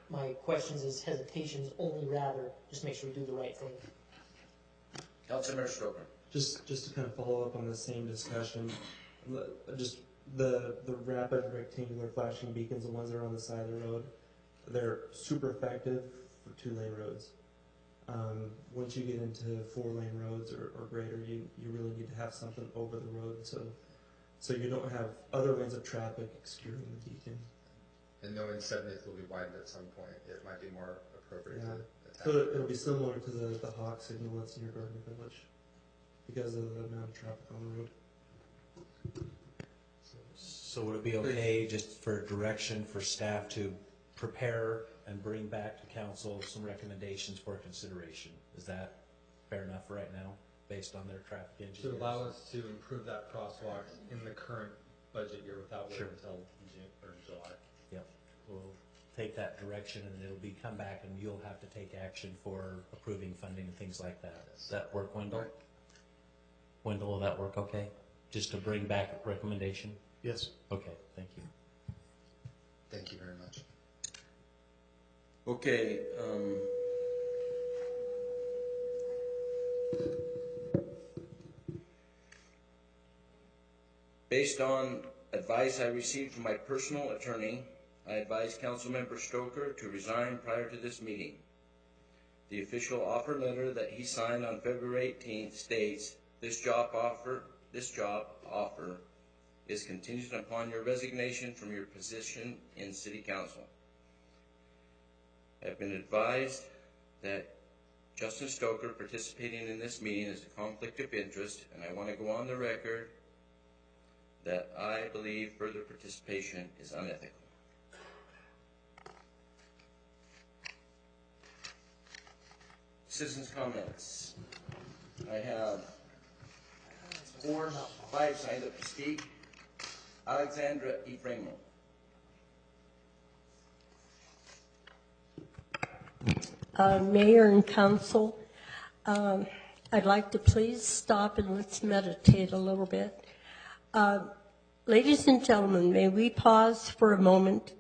[SPEAKER 6] my questions as hesitations, only rather just make sure we do the right thing.
[SPEAKER 2] Councilmember Stoker.
[SPEAKER 5] Just to kind of follow up on the same discussion, just the rapid rectangular flashing beacons, the ones that are on the side of the road, they're super effective for 2-lane roads. Once you get into 4-lane roads or greater, you really need to have something over the road so you don't have other lanes of traffic obscuring the beacon.
[SPEAKER 8] And knowing 70th will be widened at some point, it might be more appropriate to attack.
[SPEAKER 5] So it'll be similar to the Hawk signal that's in your Gardner Village because of the amount of traffic on the road.
[SPEAKER 7] So would it be okay just for direction for staff to prepare and bring back to council some recommendations for consideration? Is that fair enough right now, based on their traffic engineers?
[SPEAKER 8] To allow us to improve that crosswalk in the current budget year without waiting until June or July.
[SPEAKER 7] Yep. We'll take that direction and it'll be come back and you'll have to take action for approving funding and things like that. Does that work, Wendell? Wendell, will that work okay? Just to bring back a recommendation?
[SPEAKER 11] Yes.
[SPEAKER 7] Okay, thank you.
[SPEAKER 8] Thank you very much.
[SPEAKER 2] Okay, based on advice I received from my personal attorney, I advise Councilmember Stoker to resign prior to this meeting. The official offer letter that he signed on February 18th states, this job offer is contingent upon your resignation from your position in City Council. I have been advised that Justin Stoker participating in this meeting is a conflict of interest, and I want to go on the record that I believe further participation is unethical. Citizens' comments. I have 5 signed up to speak. Alexandra Ephraimo.
[SPEAKER 15] Mayor and Council. I'd like to please stop and let's meditate a little bit. Ladies and gentlemen, may we pause for a moment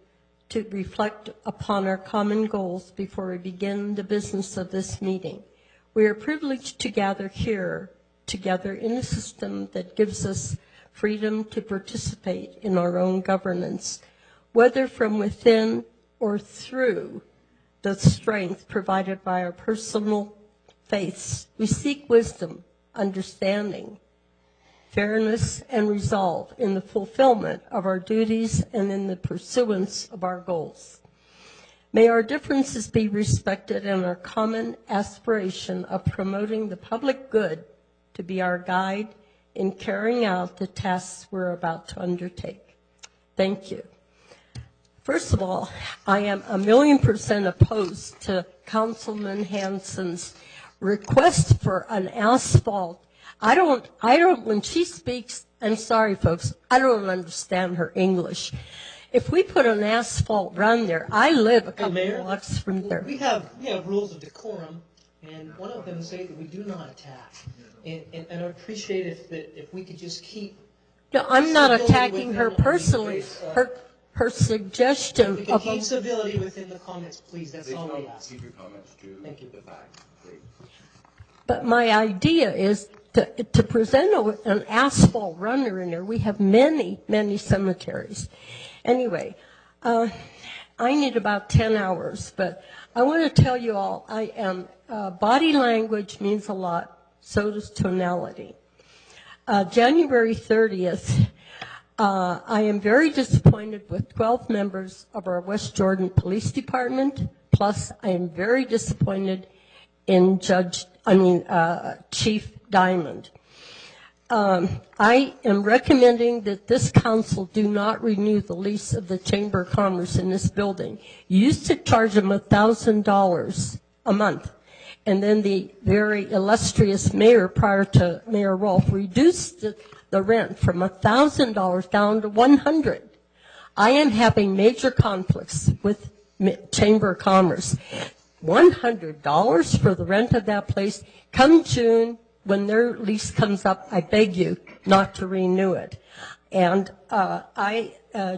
[SPEAKER 15] to reflect upon our common goals before we begin the business of this meeting. We are privileged to gather here together in a system that gives us freedom to participate in our own governance, whether from within or through the strength provided by our personal faiths. We seek wisdom, understanding, fairness, and resolve in the fulfillment of our duties and in the pursuance of our goals. May our differences be respected and our common aspiration of promoting the public good to be our guide in carrying out the tasks we're about to undertake. Thank you. First of all, I am 1,000,000% opposed to Councilman Hansen's request for an asphalt. I don't, when she speaks, I'm sorry folks, I don't understand her English. If we put an asphalt run there, I live a couple blocks from there.
[SPEAKER 6] We have rules of decorum, and one of them say that we do not attack. And I appreciate if we could just keep.
[SPEAKER 15] No, I'm not attacking her personally. Her suggestion
[SPEAKER 6] if we can keep civility within the comments, please. That's all we ask.
[SPEAKER 2] Keep your comments to
[SPEAKER 6] Thank you.
[SPEAKER 2] the fact.
[SPEAKER 15] But my idea is to present an asphalt runner in there. We have many, many cemeteries. Anyway, I need about 10 hours, but I want to tell you all, I am, body language means a lot, so does tonality. January 30th, I am very disappointed with 12 members of our West Jordan Police Department, plus I am very disappointed in Chief Diamond. I am recommending that this council do not renew the lease of the Chamber of Commerce in this building. You used to charge them $1,000 a month, and then the very illustrious mayor prior to Mayor Rolfe reduced the rent from $1,000 down to $100. I am having major conflicts with Chamber of Commerce. $100 for the rent of that place. Come June, when their lease comes up, I beg you not to renew it. And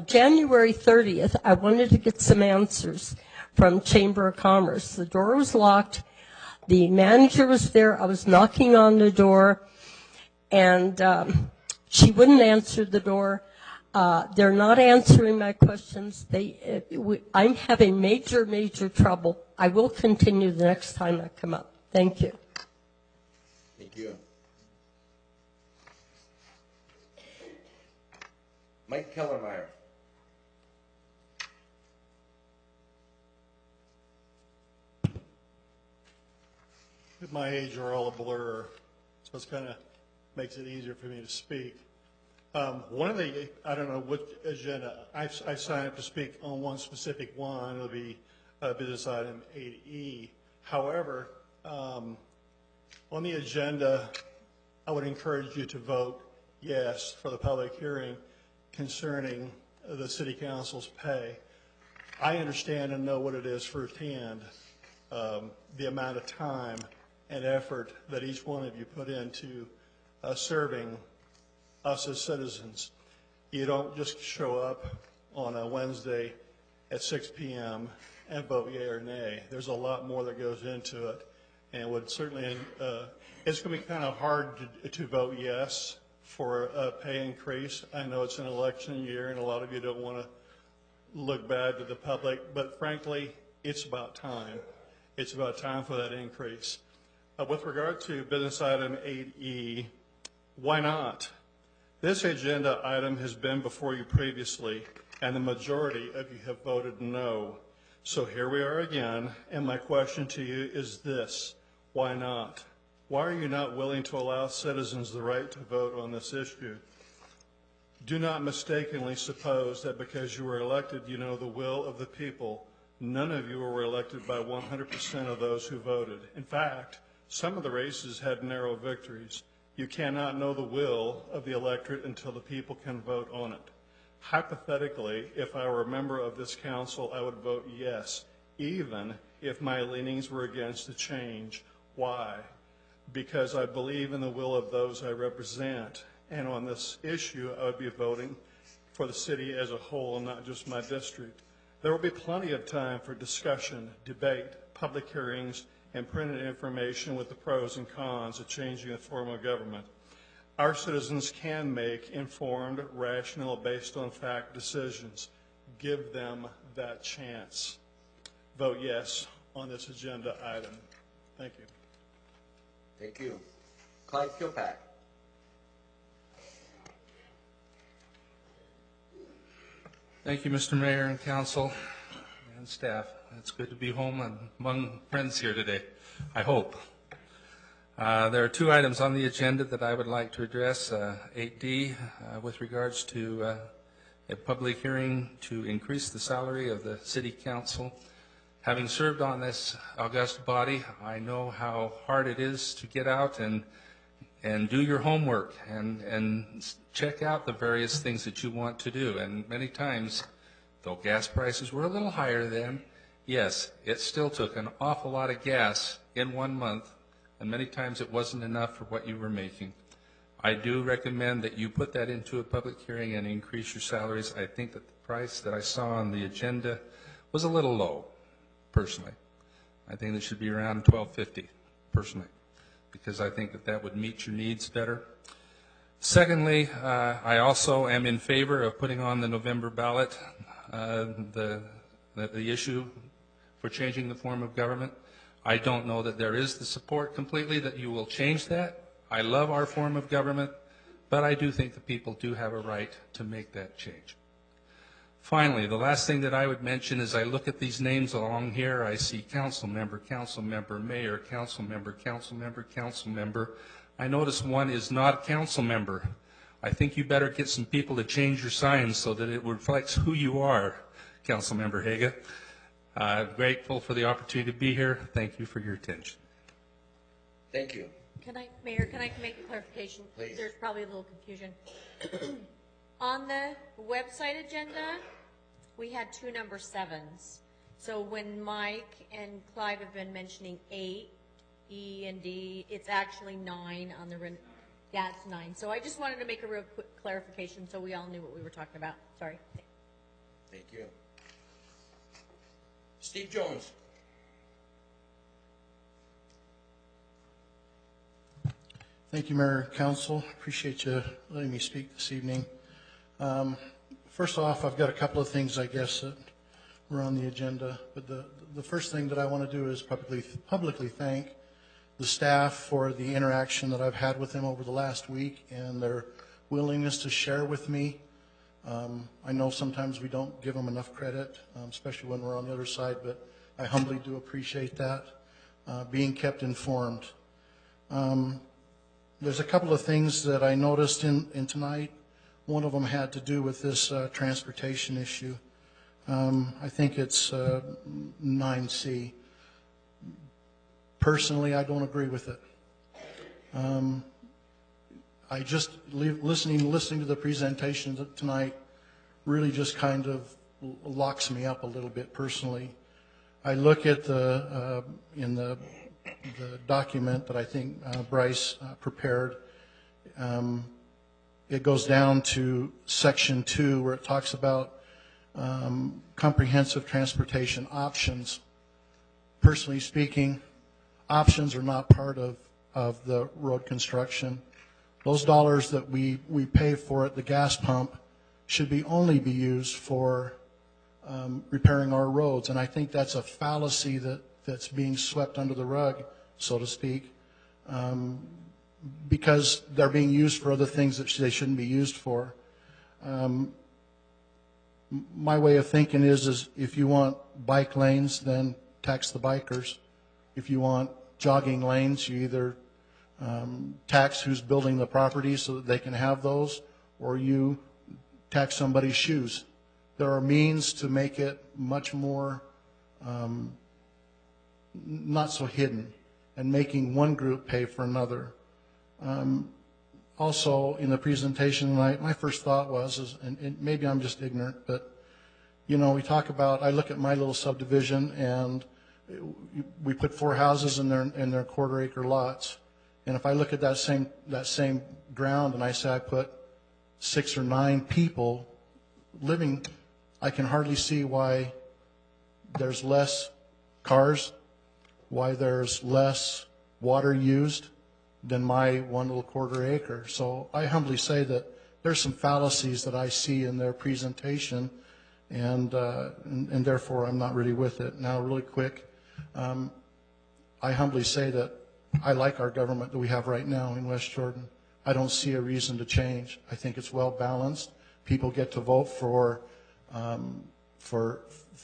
[SPEAKER 15] January 30th, I wanted to get some answers from Chamber of Commerce. The door was locked. The manager was there. I was knocking on the door, and she wouldn't answer the door. They're not answering my questions. I'm having major, major trouble. I will continue the next time I come up. Thank you.
[SPEAKER 2] Thank you. Mike Kellermeyer.
[SPEAKER 16] At my age, are all a blur, so it's kind of makes it easier for me to speak. One of the, I don't know which agenda, I signed up to speak on one specific one. It'll be business item 8E. However, on the agenda, I would encourage you to vote yes for the public hearing concerning the city council's pay. I understand and know what it is firsthand, the amount of time and effort that each one of you put into serving us as citizens. You don't just show up on a Wednesday at 6 p.m. and vote yea or nay. There's a lot more that goes into it, and would certainly, it's going to be kind of hard to vote yes for a pay increase. I know it's an election year, and a lot of you don't want to look bad to the public, but frankly, it's about time. It's about time for that increase. With regard to business item 8E, why not? This agenda item has been before you previously, and the majority of you have voted no. So here we are again, and my question to you is this: why not? Why are you not willing to allow citizens the right to vote on this issue? Do not mistakenly suppose that because you were elected, you know the will of the people. None of you were elected by 100% of those who voted. In fact, some of the races had narrow victories. You cannot know the will of the electorate until the people can vote on it. Hypothetically, if I were a member of this council, I would vote yes, even if my leanings were against the change. Why? Because I believe in the will of those I represent, and on this issue I would be voting for the city as a whole, not just my district. There will be plenty of time for discussion, debate, public hearings, and printed information with the pros and cons of changing the form of government. Our citizens can make informed, rational, based on fact decisions. Give them that chance. Vote yes on this agenda item. Thank you.
[SPEAKER 2] Thank you. Clyde Kilpack.
[SPEAKER 17] Thank you, Mr. Mayor and Council and staff. It's good to be home and among friends here today, I hope. There are two items on the agenda that I would like to address. 8D with regards to a public hearing to increase the salary of the City Council. Having served on this august body, I know how hard it is to get out and do your homework and check out the various things that you want to do. And many times, though gas prices were a little higher then, yes, it still took an awful lot of gas in 1 month, and many times it wasn't enough for what you were making. I do recommend that you put that into a public hearing and increase your salaries. I think that the price that I saw on the agenda was a little low, personally. I think it should be around $12.50, personally, because I think that that would meet your needs better. Secondly, I also am in favor of putting on the November ballot the issue for changing the form of government. I don't know that there is the support completely that you will change that. I love our form of government, but I do think the people do have a right to make that change. Finally, the last thing that I would mention is I look at these names along here, I see council member, mayor, council member. I notice one is not a council member. I think you better get some people to change your signs so that it reflects who you are, Council Member Haga. I'm grateful for the opportunity to be here. Thank you for your attention.
[SPEAKER 2] Thank you.
[SPEAKER 18] Mayor, can I make a clarification?
[SPEAKER 2] Please.
[SPEAKER 18] There's probably a little confusion. On the website agenda, we had 2 number 7s. So when Mike and Clive have been mentioning 8, E and D, it's actually 9 on the, yeah, it's 9. So I just wanted to make a real quick clarification so we all knew what we were talking about. Sorry.
[SPEAKER 2] Thank you. Steve Jones.
[SPEAKER 11] Thank you, Mayor and Council. Appreciate you letting me speak this evening. First off, I've got a couple of things, I guess, that were on the agenda. But the first thing that I want to do is publicly thank the staff for the interaction that I've had with them over the last week and their willingness to share with me. I know sometimes we don't give them enough credit, especially when we're on the other side, but I humbly do appreciate that, being kept informed. There's a couple of things that I noticed in tonight. One of them had to do with this transportation issue. I think it's 9C. Personally, I don't agree with it. I just listening to the presentation tonight really just kind of locks me up a little bit personally. I look at in the document that I think Bryce prepared. It goes down to section 2 where it talks about comprehensive transportation options. Personally speaking, options are not part of the road construction. Those dollars that we pay for at the gas pump should only be used for repairing our roads. And I think that's a fallacy that's being swept under the rug, so to speak, because they're being used for other things that they shouldn't be used for. My way of thinking is if you want bike lanes, then tax the bikers. If you want jogging lanes, you either tax who's building the property so that they can have those, or you tax somebody's shoes. There are means to make it much more not so hidden and making one group pay for another. Also, in the presentation tonight, my first thought was, and maybe I'm just ignorant, but
[SPEAKER 16] You know, we talk about, I look at my little subdivision, and we put 4 houses in their quarter-acre lots. And if I look at that same ground and I say I put 6 or 9 people living, I can hardly see why there's less cars, why there's less water used than my one little quarter acre. So I humbly say that there's some fallacies that I see in their presentation, and therefore I'm not really with it. Now, really quick, I humbly say that I like our government that we have right now in West Jordan. I don't see a reason to change. I think it's well balanced. People get to vote for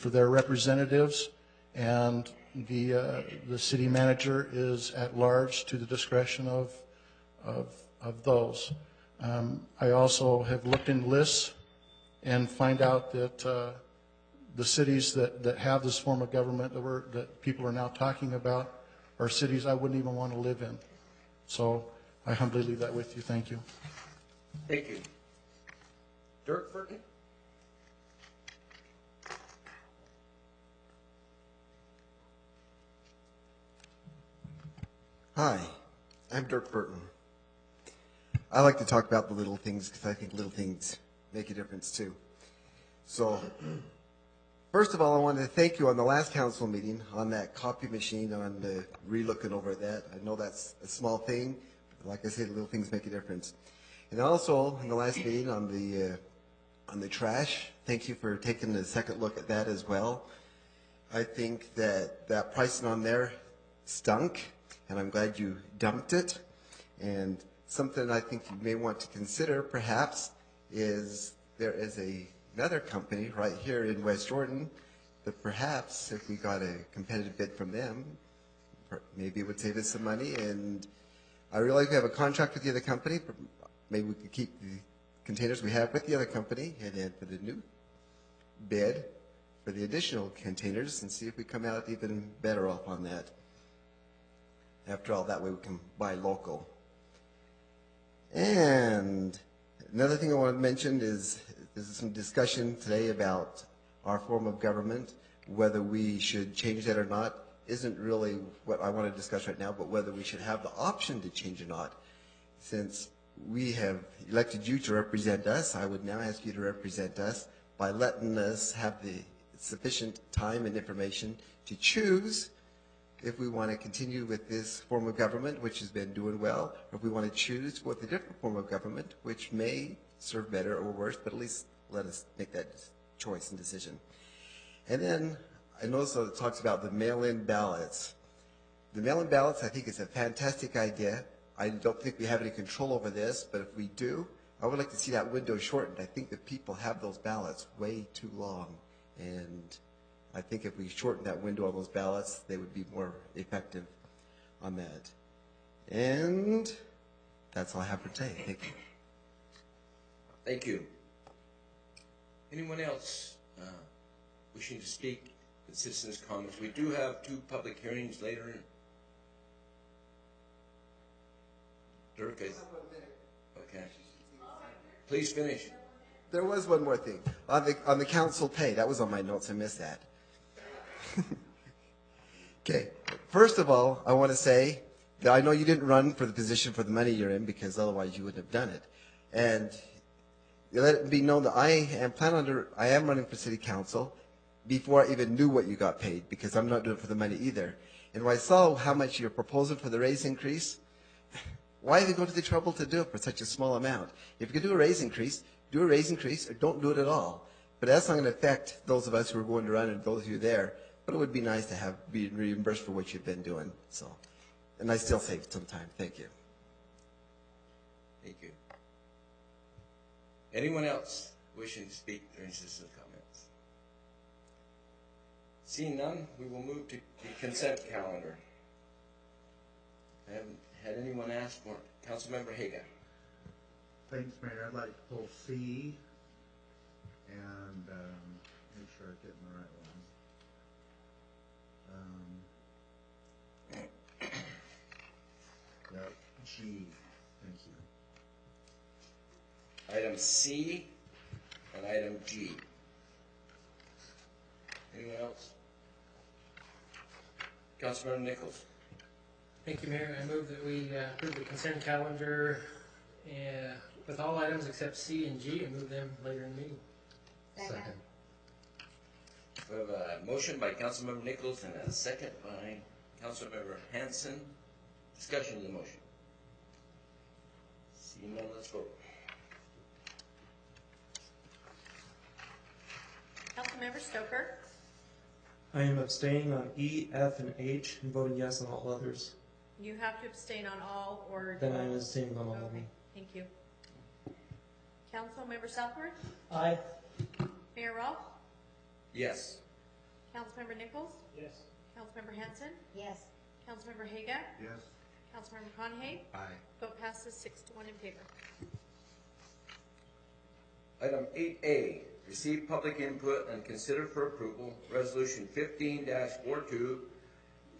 [SPEAKER 16] their representatives, and the city manager is at large to the discretion of those. I also have looked in lists and find out that the cities that have this form of government that people are now talking about are cities I wouldn't even want to live in. So I humbly leave that with you. Thank you.
[SPEAKER 2] Thank you. Dirk Burton?
[SPEAKER 19] Hi, I'm Dirk Burton. I like to talk about the little things because I think little things make a difference too. So, first of all, I wanted to thank you on the last council meeting on that copy machine, on the re-looking over that. I know that's a small thing, but like I said, little things make a difference. And also, in the last meeting on the trash, thank you for taking a second look at that as well. I think that pricing on there stunk, and I'm glad you dumped it. And something I think you may want to consider, perhaps, is there is another company right here in West Jordan that perhaps, if we got a competitive bid from them, maybe it would save us some money. And I realize we have a contract with the other company, but maybe we could keep the containers we have with the other company, and then for the new bid for the additional containers, and see if we come out even better off on that. After all, that way we can buy local. And another thing I want to mention is there's some discussion today about our form of government. Whether we should change that or not isn't really what I want to discuss right now, but whether we should have the option to change or not. Since we have elected you to represent us, I would now ask you to represent us by letting us have the sufficient time and information to choose if we want to continue with this form of government, which has been doing well, or if we want to choose to go with a different form of government, which may serve better or worse, but at least let us make that choice and decision. And then I noticed that it talks about the mail-in ballots. The mail-in ballots, I think, is a fantastic idea. I don't think we have any control over this, but if we do, I would like to see that window shortened. I think that people have those ballots way too long, and I think if we shorten that window on those ballots, they would be more effective on that. And that's all I have for today. Thank you.
[SPEAKER 2] Thank you. Anyone else wishing to speak with citizens' comments? We do have 2 public hearings later in. Dirk, okay. Please finish.
[SPEAKER 19] There was one more thing. On the council pay, that was on my notes, I missed that. Okay, first of all, I want to say that I know you didn't run for the position for the money you're in, because otherwise you wouldn't have done it. And let it be known that I am running for city council before I even knew what you got paid, because I'm not doing it for the money either. And when I saw how much you're proposing for the raise increase, why even go to the trouble to do it for such a small amount? If you can do a raise increase, or don't do it at all. But that's not going to affect those of us who are going to run and those of you there. But it would be nice to be reimbursed for what you've been doing. So, and I still save some time. Thank you.
[SPEAKER 2] Thank you. Anyone else wishing to speak during citizens' comments? Seeing none, we will move to the consent calendar. I haven't had anyone ask for it. Councilmember Haga.
[SPEAKER 9] Thanks, Mayor. I'd like to pull C and make sure I'm getting the right one. Yep, G. Thank you.
[SPEAKER 2] Item C and item G. Anyone else? Councilmember Nichols.
[SPEAKER 13] Thank you, Mayor. I move that we approve the consent calendar with all items except C and G and move them later in the meeting.
[SPEAKER 14] Second.
[SPEAKER 2] We have a motion by Councilmember Nichols and a second by Councilmember Hanson. Discussion of the motion. Seeing none, let's vote.
[SPEAKER 18] Councilmember Stoker,
[SPEAKER 5] I am abstaining on E, F, and H, and voting yes on all others.
[SPEAKER 18] you have to abstain on all, or...
[SPEAKER 5] Then I am abstaining on all of them.
[SPEAKER 18] Thank you. Councilmember Southworth,
[SPEAKER 6] Aye.
[SPEAKER 18] Mayor Rolfe,
[SPEAKER 2] Yes.
[SPEAKER 18] Councilmember Nichols,
[SPEAKER 6] Yes.
[SPEAKER 18] Councilmember Hanson,
[SPEAKER 14] Yes.
[SPEAKER 18] Councilmember Haga,
[SPEAKER 9] Yes.
[SPEAKER 18] Councilmember Conahey.
[SPEAKER 2] Aye.
[SPEAKER 18] Vote passes 6-1 in favor.
[SPEAKER 2] Item 8A, receive public input and consider for approval Resolution 15-42,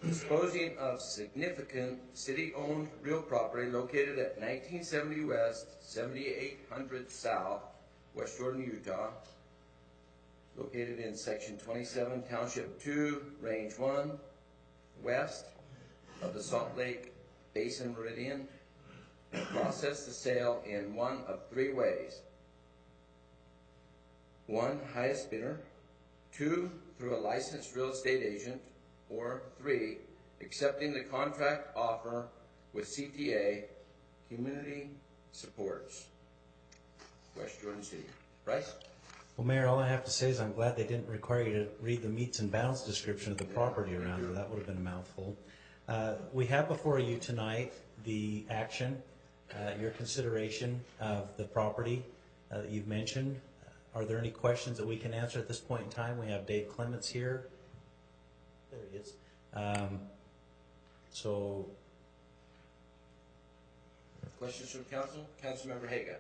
[SPEAKER 2] disposing of significant city-owned real property located at 1970 West, 7800 South, West Jordan, Utah, located in Section 27, Township 2, Range 1, west of the Salt Lake Basin Meridian, and process the sale in one of three ways. 1, highest bidder. 2, through a licensed real estate agent. Or 3, accepting the contract offer with CTA, Community Supports, West Jordan City. Bryce?
[SPEAKER 7] Well, Mayor, all I have to say is I'm glad they didn't require you to read the meets and bounds description of the property around there. That would have been a mouthful. We have before you tonight the action, your consideration of the property that you've mentioned. Are there any questions that we can answer at this point in time? We have Dave Clements here. There he is.
[SPEAKER 2] Questions from council? Councilmember Haga.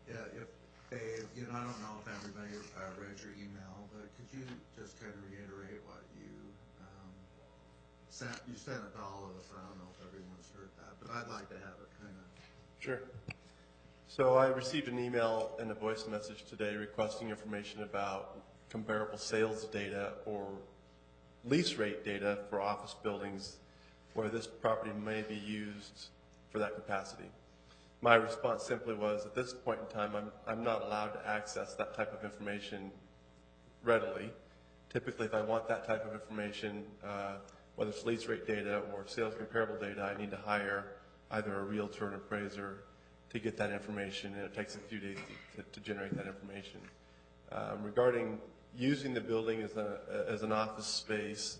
[SPEAKER 9] Yeah, if Dave, I don't know if everybody read your email, but could you just kind of reiterate what you sent? You sent it to all of us. I don't know if everyone's heard that, but I'd like to have it kind of.
[SPEAKER 20] Sure. So I received an email and a voice message today requesting information about comparable sales data or lease rate data for office buildings where this property may be used for that capacity. My response simply was, at this point in time, I'm not allowed to access that type of information readily. Typically, if I want that type of information, whether it's lease rate data or sales comparable data, I need to hire either a realtor or an appraiser to get that information, and it takes a few days to generate that information. Regarding using the building as an office space,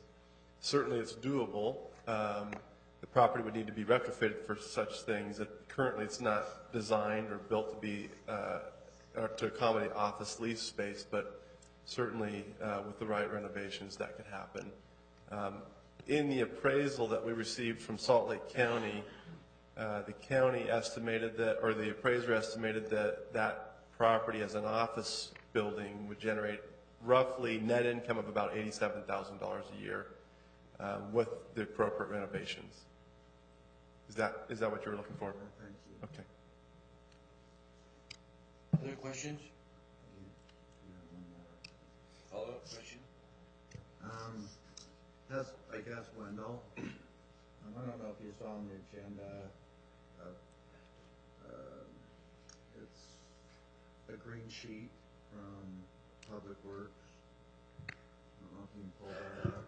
[SPEAKER 20] certainly it's doable. The property would need to be retrofitted for such things. Currently, it's not designed or built to be to accommodate office lease space, but certainly with the right renovations, that could happen. In the appraisal that we received from Salt Lake County, the county estimated that, or the appraiser estimated that that property as an office building would generate roughly net income of about $87,000 a year with the appropriate renovations. Is that what you were looking for?
[SPEAKER 9] Thank you.
[SPEAKER 20] Okay.
[SPEAKER 2] Other questions? Follow-up question?
[SPEAKER 9] I guess, Wendell, I don't know if you saw on the agenda, it's a green sheet from Public Works. I don't know if you can pull that up.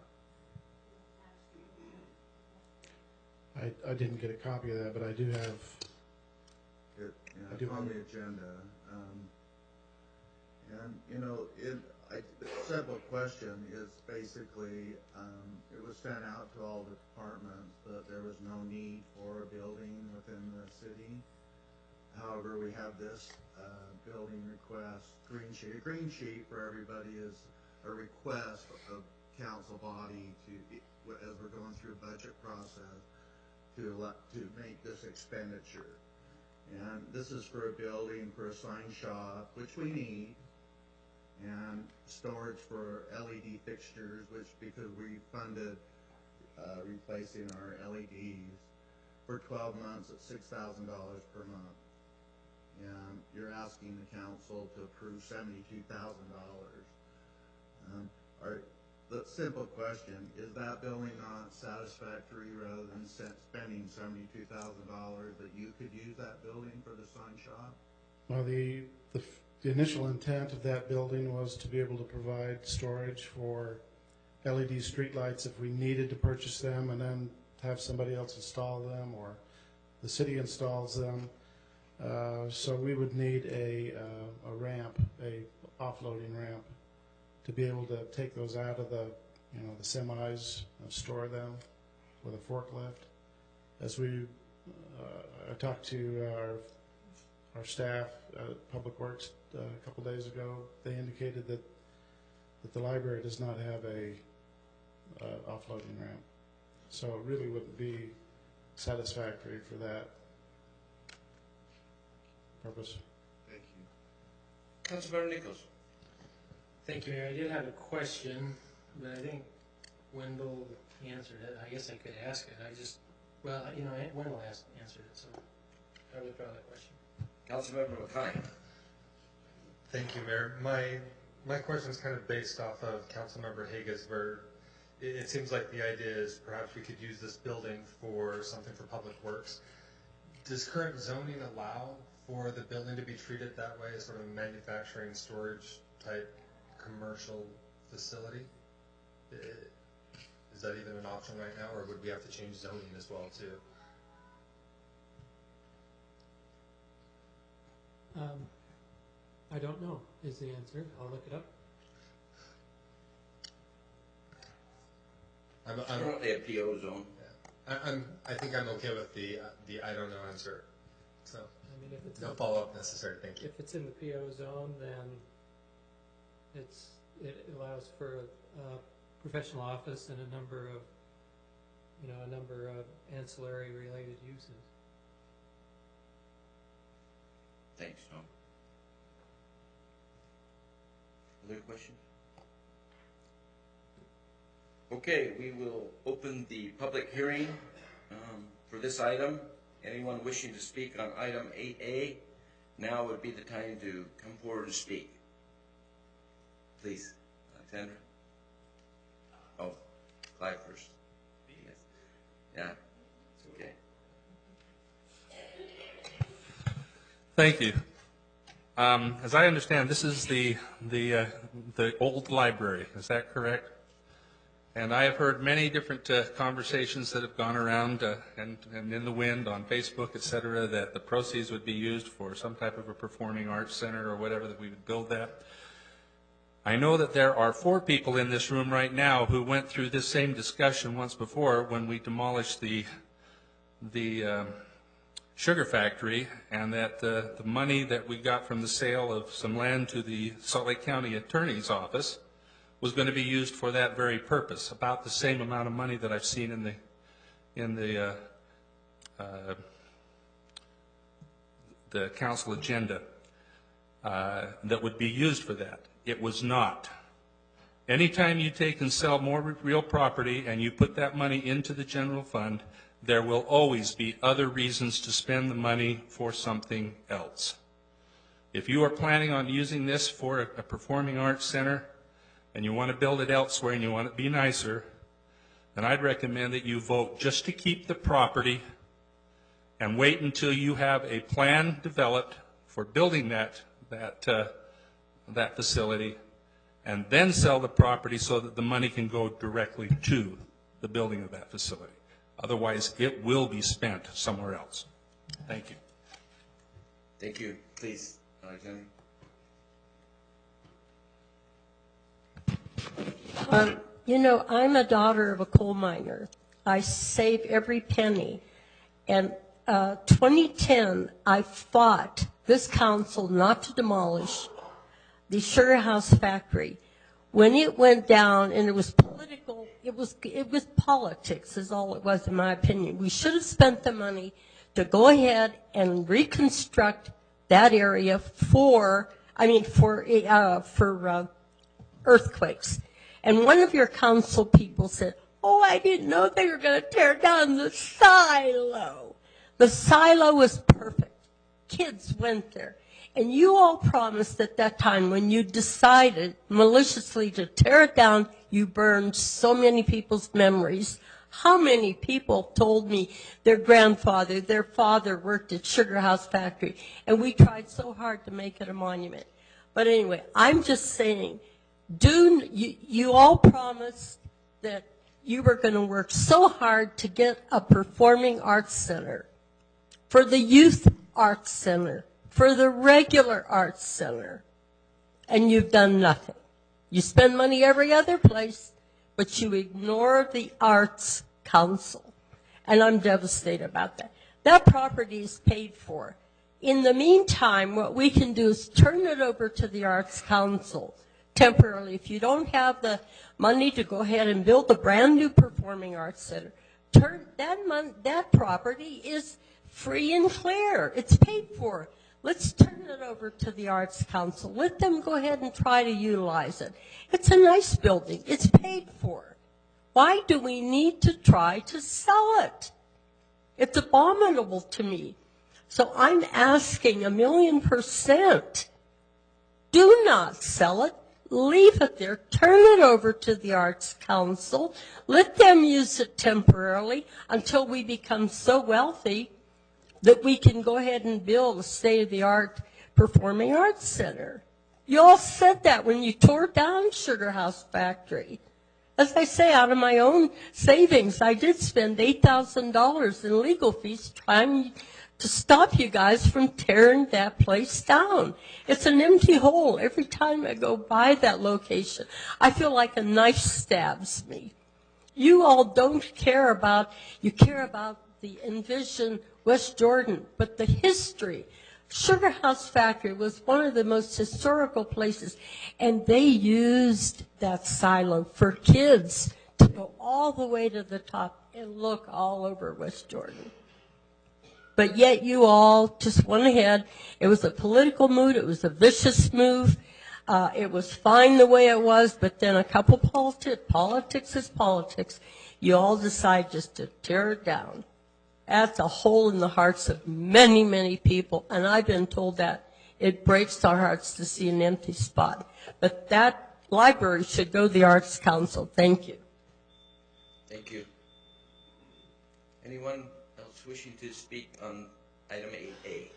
[SPEAKER 11] I didn't get a copy of that, but I do have.
[SPEAKER 9] It's on the agenda. The simple question is basically, it was sent out to all the departments that there was no need for a building within the city. However, we have this building request green sheet. A green sheet for everybody is a request of council body as we're going through a budget process, to make this expenditure. And this is for a building for a sign shop, which we need, and storage for LED fixtures, which because we funded replacing our LEDs for 12 months at $6,000 per month. And you're asking the council to approve $72,000. the simple question, is that building not satisfactory rather than spending $72,000 that you could use that building for the sign shop?
[SPEAKER 11] Well, the initial intent of that building was to be able to provide storage for LED streetlights if we needed to purchase them, and then have somebody else install them, or the city installs them. So we would need a ramp, a offloading ramp, to be able to take those out of the semis, store them with a forklift. As I talked to our staff, Public Works, a couple days ago, they indicated that the library does not have a offloading ramp, so it really wouldn't be satisfactory for that purpose.
[SPEAKER 9] Thank you.
[SPEAKER 2] Councilmember Nichols.
[SPEAKER 13] Thank you, Mayor. I did have a question, but I think Wendell answered it. I guess I could ask it. Wendell answered it, so I withdraw that question.
[SPEAKER 2] Councilmember McConnell.
[SPEAKER 8] Thank you, Mayor. My question is kind of based off of Councilmember Hage's, where it seems like the idea is perhaps we could use this building for something for Public Works. Does current zoning allow for the building to be treated that way as sort of a manufacturing storage type commercial facility? Is that even an option right now, or would we have to change zoning as well too?
[SPEAKER 10] I don't know is the answer. I'll look it up.
[SPEAKER 2] It's currently a PO zone.
[SPEAKER 8] Yeah. I think I'm okay with the I don't know answer. So
[SPEAKER 10] I mean, if it's
[SPEAKER 8] no follow-up necessary. Thank you.
[SPEAKER 10] If it's in the PO zone, then it allows for a professional office and a number of ancillary related uses.
[SPEAKER 2] Thanks, Tom. Other questions? Okay, we will open the public hearing for this item. Anyone wishing to speak on item 8A, now would be the time to come forward and speak. Please, Alexandra. Oh, Clive first. Yes. Yeah, it's okay.
[SPEAKER 17] Thank you. As I understand, this is the old library. Is that correct? And I have heard many different conversations that have gone around and in the wind on Facebook, et cetera, that the proceeds would be used for some type of a performing arts center or whatever, that we would build that. I know that there are 4 people in this room right now who went through this same discussion once before when we demolished the sugar factory, and that the money that we got from the sale of some land to the Salt Lake County Attorney's Office was going to be used for that very purpose, about the same amount of money that I've seen in the council agenda that would be used for that. It was not. Anytime you take and sell more real property and you put that money into the general fund, there will always be other reasons to spend the money for something else. If you are planning on using this for a performing arts center and you want to build it elsewhere and you want it to be nicer, then I'd recommend that you vote just to keep the property and wait until you have a plan developed for building that facility, and then sell the property so that the money can go directly to the building of that facility. Otherwise, it will be spent somewhere else. Thank you.
[SPEAKER 2] Thank you. Please, Alexander.
[SPEAKER 15] I'm a daughter of a coal miner. I save every penny. And 2010, I fought this council not to demolish the Sugar House factory. When it went down, and it was political, it was politics is all it was, in my opinion. We should have spent the money to go ahead and reconstruct that area for earthquakes. And one of your council people said, "Oh, I didn't know they were going to tear down the silo." The silo was perfect. Kids went there. And you all promised at that time, when you decided maliciously to tear it down, you burned so many people's memories. How many people told me their grandfather, their father worked at Sugar House Factory, and we tried so hard to make it a monument. But anyway, I'm just saying, you all promised that you were going to work so hard to get a performing arts center, for the youth arts center, for the regular arts center, and you've done nothing. You spend money every other place, but you ignore the Arts Council, and I'm devastated about that. That property is paid for. In the meantime, what we can do is turn it over to the Arts Council temporarily. If you don't have the money to go ahead and build a brand new performing arts center, that property is free and clear. It's paid for. Let's turn it over to the Arts Council. Let them go ahead and try to utilize it. It's a nice building. It's paid for. Why do we need to try to sell it? It's abominable to me. So I'm asking 1,000,000%. Do not sell it. Leave it there. Turn it over to the Arts Council. Let them use it temporarily until we become so wealthy that we can go ahead and build a state-of-the-art performing arts center. You all said that when you tore down Sugar House Factory. As I say, out of my own savings, I did spend $8,000 in legal fees trying to stop you guys from tearing that place down. It's an empty hole. Every time I go by that location, I feel like a knife stabs me. You all don't care about, you care about the Envision West Jordan, but the history. Sugar House Factory was one of the most historical places, and they used that silo for kids to go all the way to the top and look all over West Jordan. But yet you all just went ahead. It was a political move. It was a vicious move. It was fine the way it was, but then a couple politics is politics. You all decide just to tear it down. That's a hole in the hearts of many, many people, and I've been told that it breaks our hearts to see an empty spot. But that library should go to the Arts Council. Thank you.
[SPEAKER 2] Thank you. Anyone else wishing to speak on item 8A?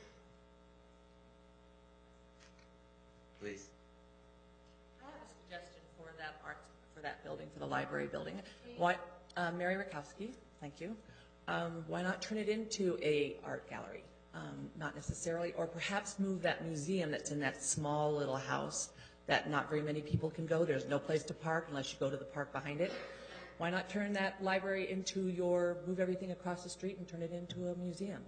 [SPEAKER 2] Please.
[SPEAKER 21] I have a suggestion for that building, for the library building. Why, Mary Rakowski, thank you. Why not turn it into a art gallery? Not necessarily, or perhaps move that museum that's in that small little house that not very many people can go. There's no place to park unless you go to the park behind it. Why not turn that library into move everything across the street and turn it into a museum?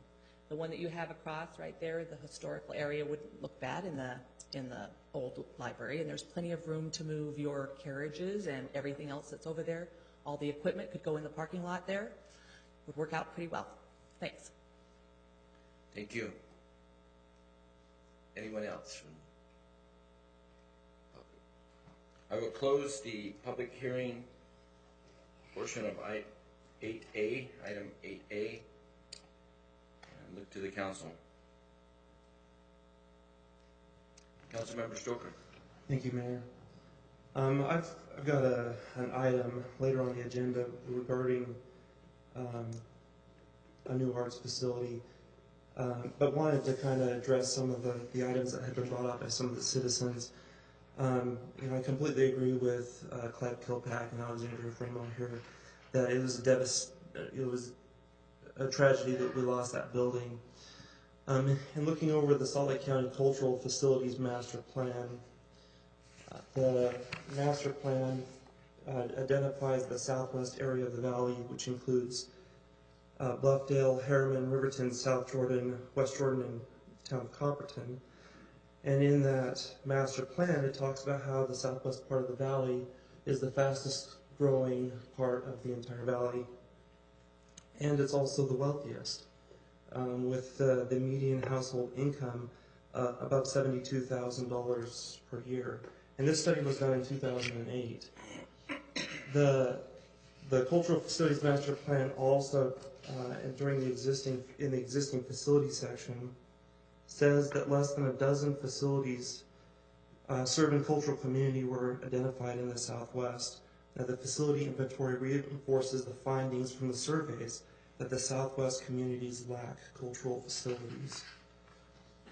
[SPEAKER 21] The one that you have across right there, the historical area, wouldn't look bad in the old library, and there's plenty of room to move your carriages and everything else that's over there. All the equipment could go in the parking lot there. Would work out pretty well. Thanks.
[SPEAKER 2] Thank you. Anyone else? I will close the public hearing portion of 8A, item 8A, and look to the council. Councilmember Stoker.
[SPEAKER 5] Thank you, Mayor. I've got an item later on the agenda regarding a new arts facility, but wanted to kind of address some of the items that had been brought up by some of the citizens. I completely agree with Clive Kilpack and Alexandria Fremont here that it was a tragedy that we lost that building. And looking over the Salt Lake County Cultural Facilities Master Plan, the master plan identifies the southwest area of the valley, which includes Bluffdale, Harriman, Riverton, South Jordan, West Jordan, and the town of Copperton. And in that master plan, it talks about how the southwest part of the valley is the fastest growing part of the entire valley. And it's also the wealthiest, with the median household income about $72,000 per year. And this study was done in 2008. The Cultural Facilities Master Plan also, in the existing facility section, says that less than a dozen facilities serving cultural community were identified in the Southwest. Now, the facility inventory reinforces the findings from the surveys that the Southwest communities lack cultural facilities.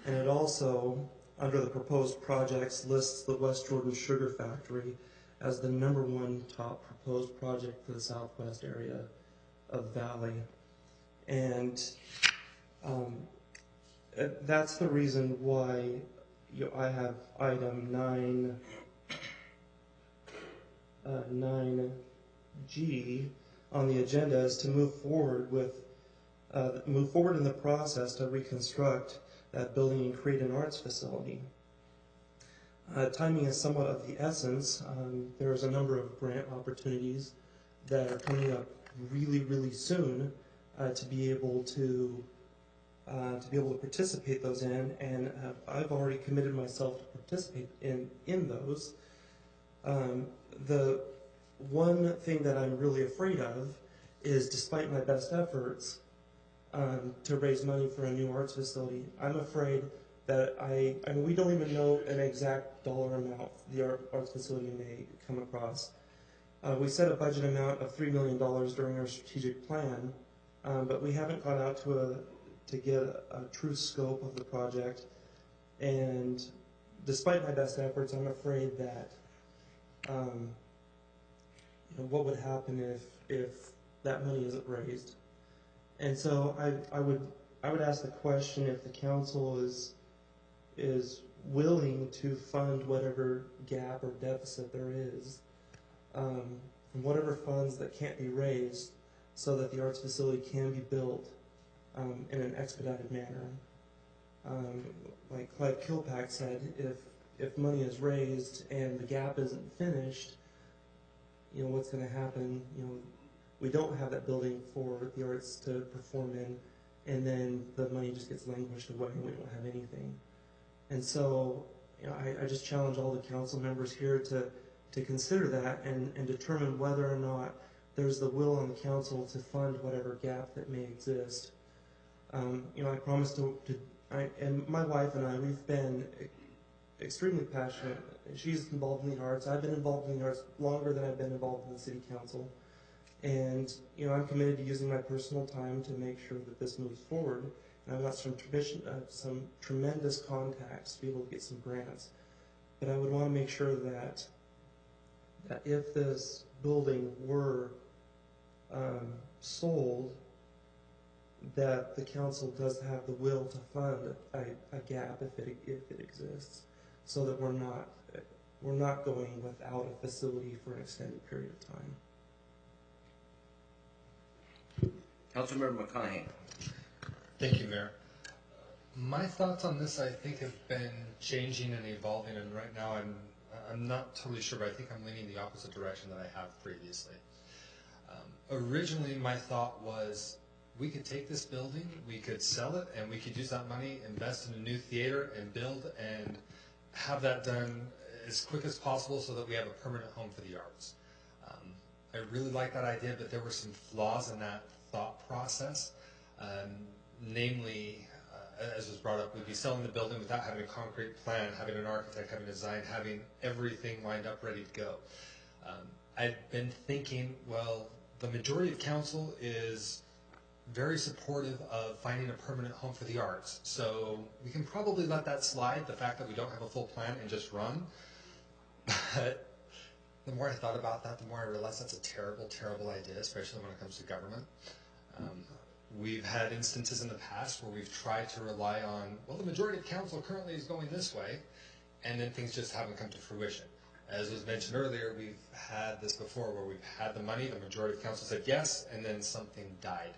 [SPEAKER 5] And it also, under the proposed projects, lists the West Jordan Sugar Factory as the #1 top proposed project for the Southwest area of the Valley. And that's the reason why I have item 9G on the agenda is to move forward in the process to reconstruct that building and create an arts facility. Timing is somewhat of the essence. There's a number of grant opportunities that are coming up really soon to be able to participate those in, and I've already committed myself to participate in those. The one thing that I'm really afraid of is, despite my best efforts to raise money for a new arts facility, I'm afraid that we don't even know an exact dollar amount the arts facility may come across. We set a budget amount of $3 million during our strategic plan, but we haven't gone out to get a true scope of the project. And despite my best efforts, I'm afraid that what would happen if that money isn't raised. And so I would ask the question if the council is willing to fund whatever gap or deficit there is from whatever funds that can't be raised, so that the arts facility can be built in an expedited manner. Like Clive Kilpack said, if money is raised and the gap isn't finished, what's going to happen? We don't have that building for the arts to perform in, and then the money just gets languished away and we don't have anything. And so, I just challenge all the council members here to consider that and determine whether or not there's the will on the council to fund whatever gap that may exist. I promise and my wife and I, we've been extremely passionate. She's involved in the arts. I've been involved in the arts longer than I've been involved in the city council. And, I'm committed to using my personal time to make sure that this moves forward. And I've got some tremendous contacts to be able to get some grants. But I would want to make sure that if this building were sold, that the council does have the will to fund a gap if it exists, so that we're not going without a facility for an extended period of time.
[SPEAKER 2] Councilmember McConaughey.
[SPEAKER 8] Thank you, Mayor. My thoughts on this, I think, have been changing and evolving, and right now I'm not totally sure, but I think I'm leaning the opposite direction that I have previously. Originally, my thought was we could take this building, we could sell it, and we could use that money, invest in a new theater, and build and have that done as quick as possible so that we have a permanent home for the arts. I really like that idea, but there were some flaws in that thought process. Namely, as was brought up, we'd be selling the building without having a concrete plan, having an architect, having a design, having everything lined up, ready to go. I've been thinking, well, the majority of council is very supportive of finding a permanent home for the arts. So we can probably let that slide, the fact that we don't have a full plan, and just run. But the more I thought about that, the more I realized that's a terrible, terrible idea, especially when it comes to government. We've had instances in the past where we've tried to rely on, well, the majority of council currently is going this way, and then things just haven't come to fruition. As was mentioned earlier, we've had this before where we've had the money, the majority of council said yes, and then something died.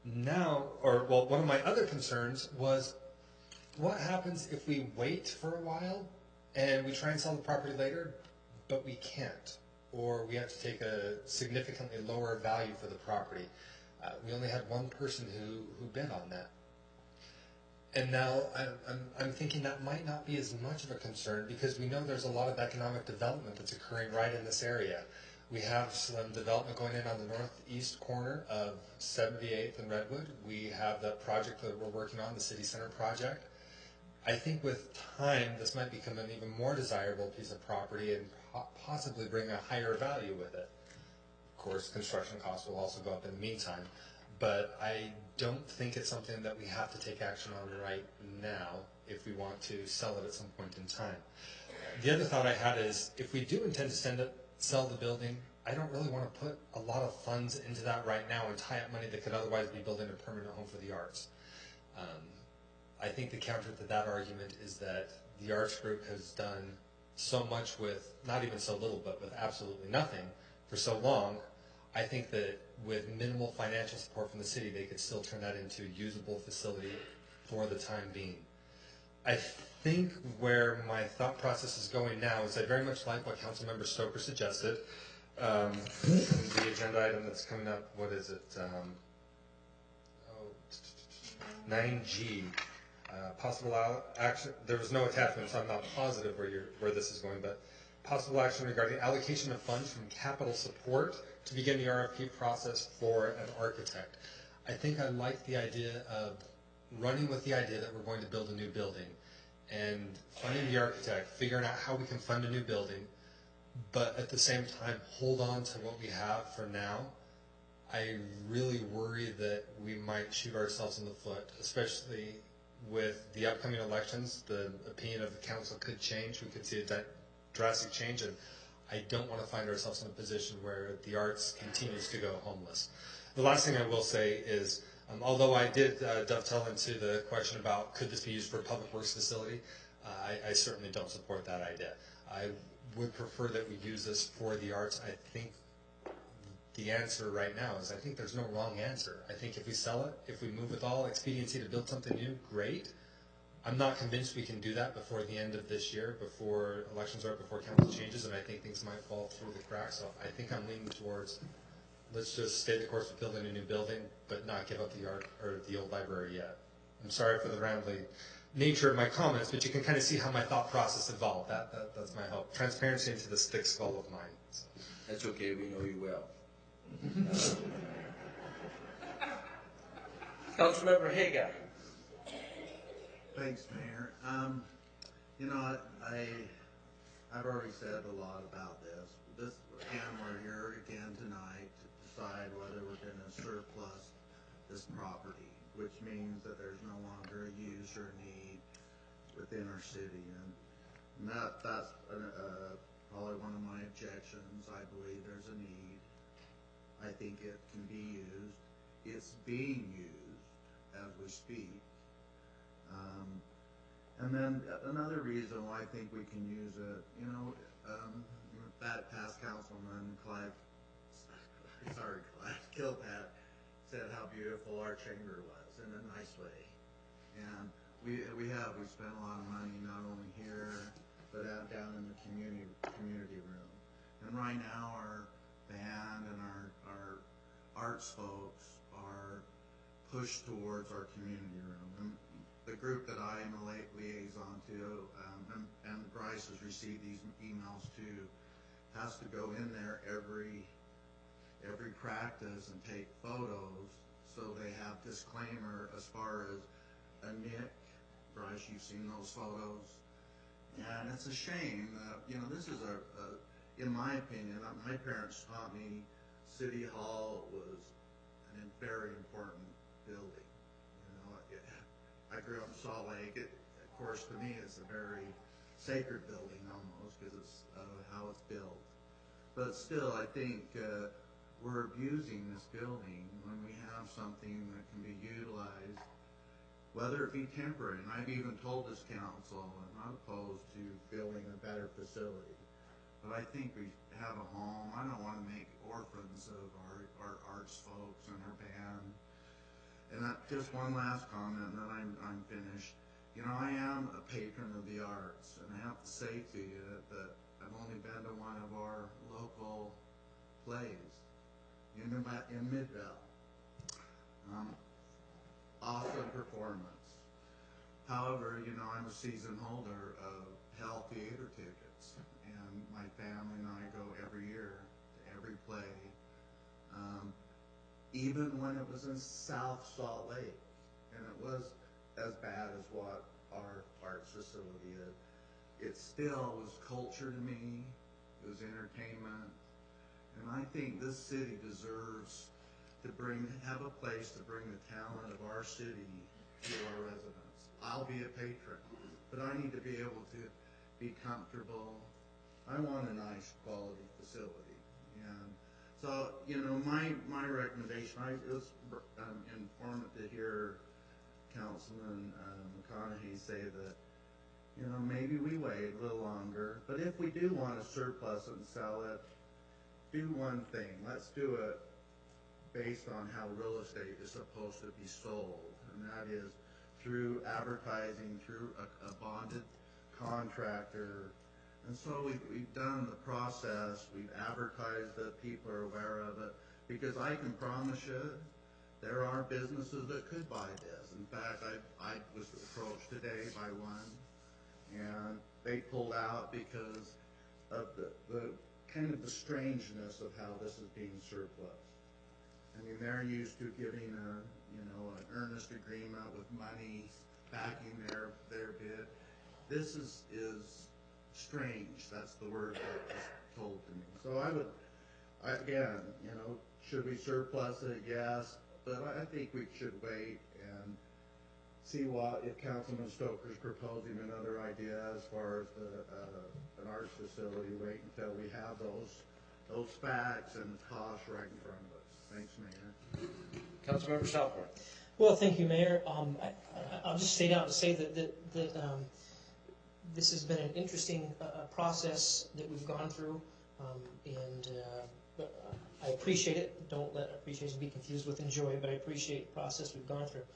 [SPEAKER 8] One of my other concerns was, what happens if we wait for a while and we try and sell the property later, but we can't, or we have to take a significantly lower value for the property? We only had one person who bid on that. And now I'm thinking that might not be as much of a concern, because we know there's a lot of economic development that's occurring right in this area. We have some development going in on the northeast corner of 78th and Redwood. We have the project that we're working on, the City Center project. I think with time, this might become an even more desirable piece of property and possibly bring a higher value with it. Of course, construction costs will also go up in the meantime, but I don't think it's something that we have to take action on right now if we want to sell it at some point in time. The other thought I had is, if we do intend to sell the building, I don't really want to put a lot of funds into that right now and tie up money that could otherwise be building a permanent home for the arts. I think the counter to that argument is that the arts group has done so much with, not even so little, but with absolutely nothing for so long. I think that with minimal financial support from the city, they could still turn that into a usable facility for the time being. I think where my thought process is going now is I very much like what Councilmember Stoker suggested. The agenda item that's coming up, what is it? 9G. Possible action. There was no attachment, so I'm not positive where this is going, but possible action regarding allocation of funds from capital support to begin the RFP process for an architect. I think I like the idea of running with the idea that we're going to build a new building and funding the architect, figuring out how we can fund a new building, but at the same time hold on to what we have for now. I really worry that we might shoot ourselves in the foot, especially with the upcoming elections. The opinion of the council could change. We could see that drastic change, and I don't want to find ourselves in a position where the arts continues to go homeless. The last thing I will say is, although I did dovetail into the question about could this be used for a public works facility, I certainly don't support that idea. I would prefer that we use this for the arts. I think the answer right now is I think there's no wrong answer. I think if we sell it, if we move with all expediency to build something new, great. I'm not convinced we can do that before the end of this year, before elections are, before council changes, and I think things might fall through the cracks. So I think I'm leaning towards let's just stay the course of building a new building, but not give up the art or the old library yet. I'm sorry for the rambling nature of my comments, but you can kind of see how my thought process evolved. That's my hope. Transparency into this thick skull of mine. So.
[SPEAKER 2] That's okay. We know you well. Councilmember Haga.
[SPEAKER 9] Thanks, Mayor. You know, I've already said a lot about this. Again, we're here again tonight to decide whether we're going to surplus this property, which means that there's no longer a use or need within our city, and that's probably one of my objections. I believe there's a need. I think it can be used. It's being used as we speak. And then another reason why I think we can use it, you know, that past councilman, Clive Kilpat, said how beautiful our chamber was in a nice way. And we spent a lot of money not only here, but out down in the community room. And right now our band and our arts folks are pushed towards our community room. And the group that I am a liaison to, and Bryce has received these emails too, has to go in there every practice and take photos, so they have disclaimer as far as a nick. Bryce, you've seen those photos, and it's a shame that, you know, this is in my opinion, my parents taught me City Hall was a very important building. You know, I grew up in Salt Lake. Of course, to me, it's a very sacred building almost because it's how it's built. But still, I think we're abusing this building when we have something that can be utilized, whether it be temporary. And I've even told this council I'm not opposed to building a better facility. But I think we have a home. I don't want to make orphans of our arts folks and our band. And just one last comment, and then I'm finished. You know, I am a patron of the arts, and I have to say to you that I've only been to one of our local plays in Midvale. Awesome performance. However, you know, I'm a season holder of Hell Theater tickets, and my family and I go every year to every play. Even when it was in South Salt Lake, and it was as bad as what our arts facility is, it still was culture to me, it was entertainment, and I think this city deserves to have a place to bring the talent of our city to our residents. I'll be a patron, but I need to be able to be comfortable. I want a nice quality facility. And so, my recommendation, it was informative to hear Councilman McConaughey say that, maybe we wait a little longer, but if we do want to surplus it and sell it, do one thing. Let's do it based on how real estate is supposed to be sold, and that is through advertising, through a bonded contractor. And so we've done the process, we've advertised it, people are aware of it, because I can promise you, there are businesses that could buy this. In fact, I was approached today by one, and they pulled out because of the kind of the strangeness of how this is being surplus. I mean, they're used to giving an earnest agreement with money backing their bid. This is strange. That's the word that was told to me. So again, should we surplus it? Yes, but I think we should wait and see if Councilman Stoker's proposing another idea as far as an arts facility. Wait until we have those facts and the costs right in front of us. Thanks, Mayor.
[SPEAKER 2] Councilmember Southmore.
[SPEAKER 6] Well, thank you, Mayor. I'll just stay down to say that this has been an interesting process that we've gone through, and I appreciate it. Don't let appreciation be confused with enjoy, but I appreciate the process we've gone through.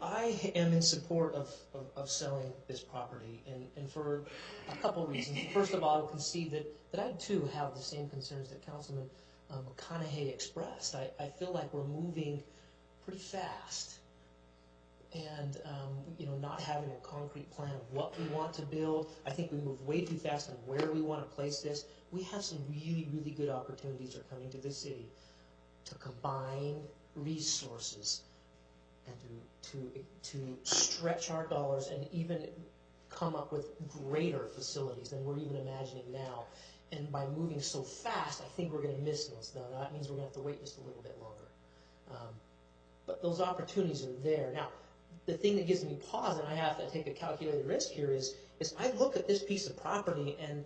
[SPEAKER 6] I am in support of selling this property, and for a couple of reasons. First of all, I will concede that I too have the same concerns that Councilman McConaughey expressed. I feel like we're moving pretty fast, and not having a concrete plan of what we want to build. I think we move way too fast on where we want to place this. We have some really, really good opportunities that are coming to this city to combine resources and to stretch our dollars and even come up with greater facilities than we're even imagining now. And by moving so fast, I think we're going to miss those. Now, that means we're going to have to wait just a little bit longer. But those opportunities are there. Now, the thing that gives me pause, and I have to take a calculated risk here, is I look at this piece of property, and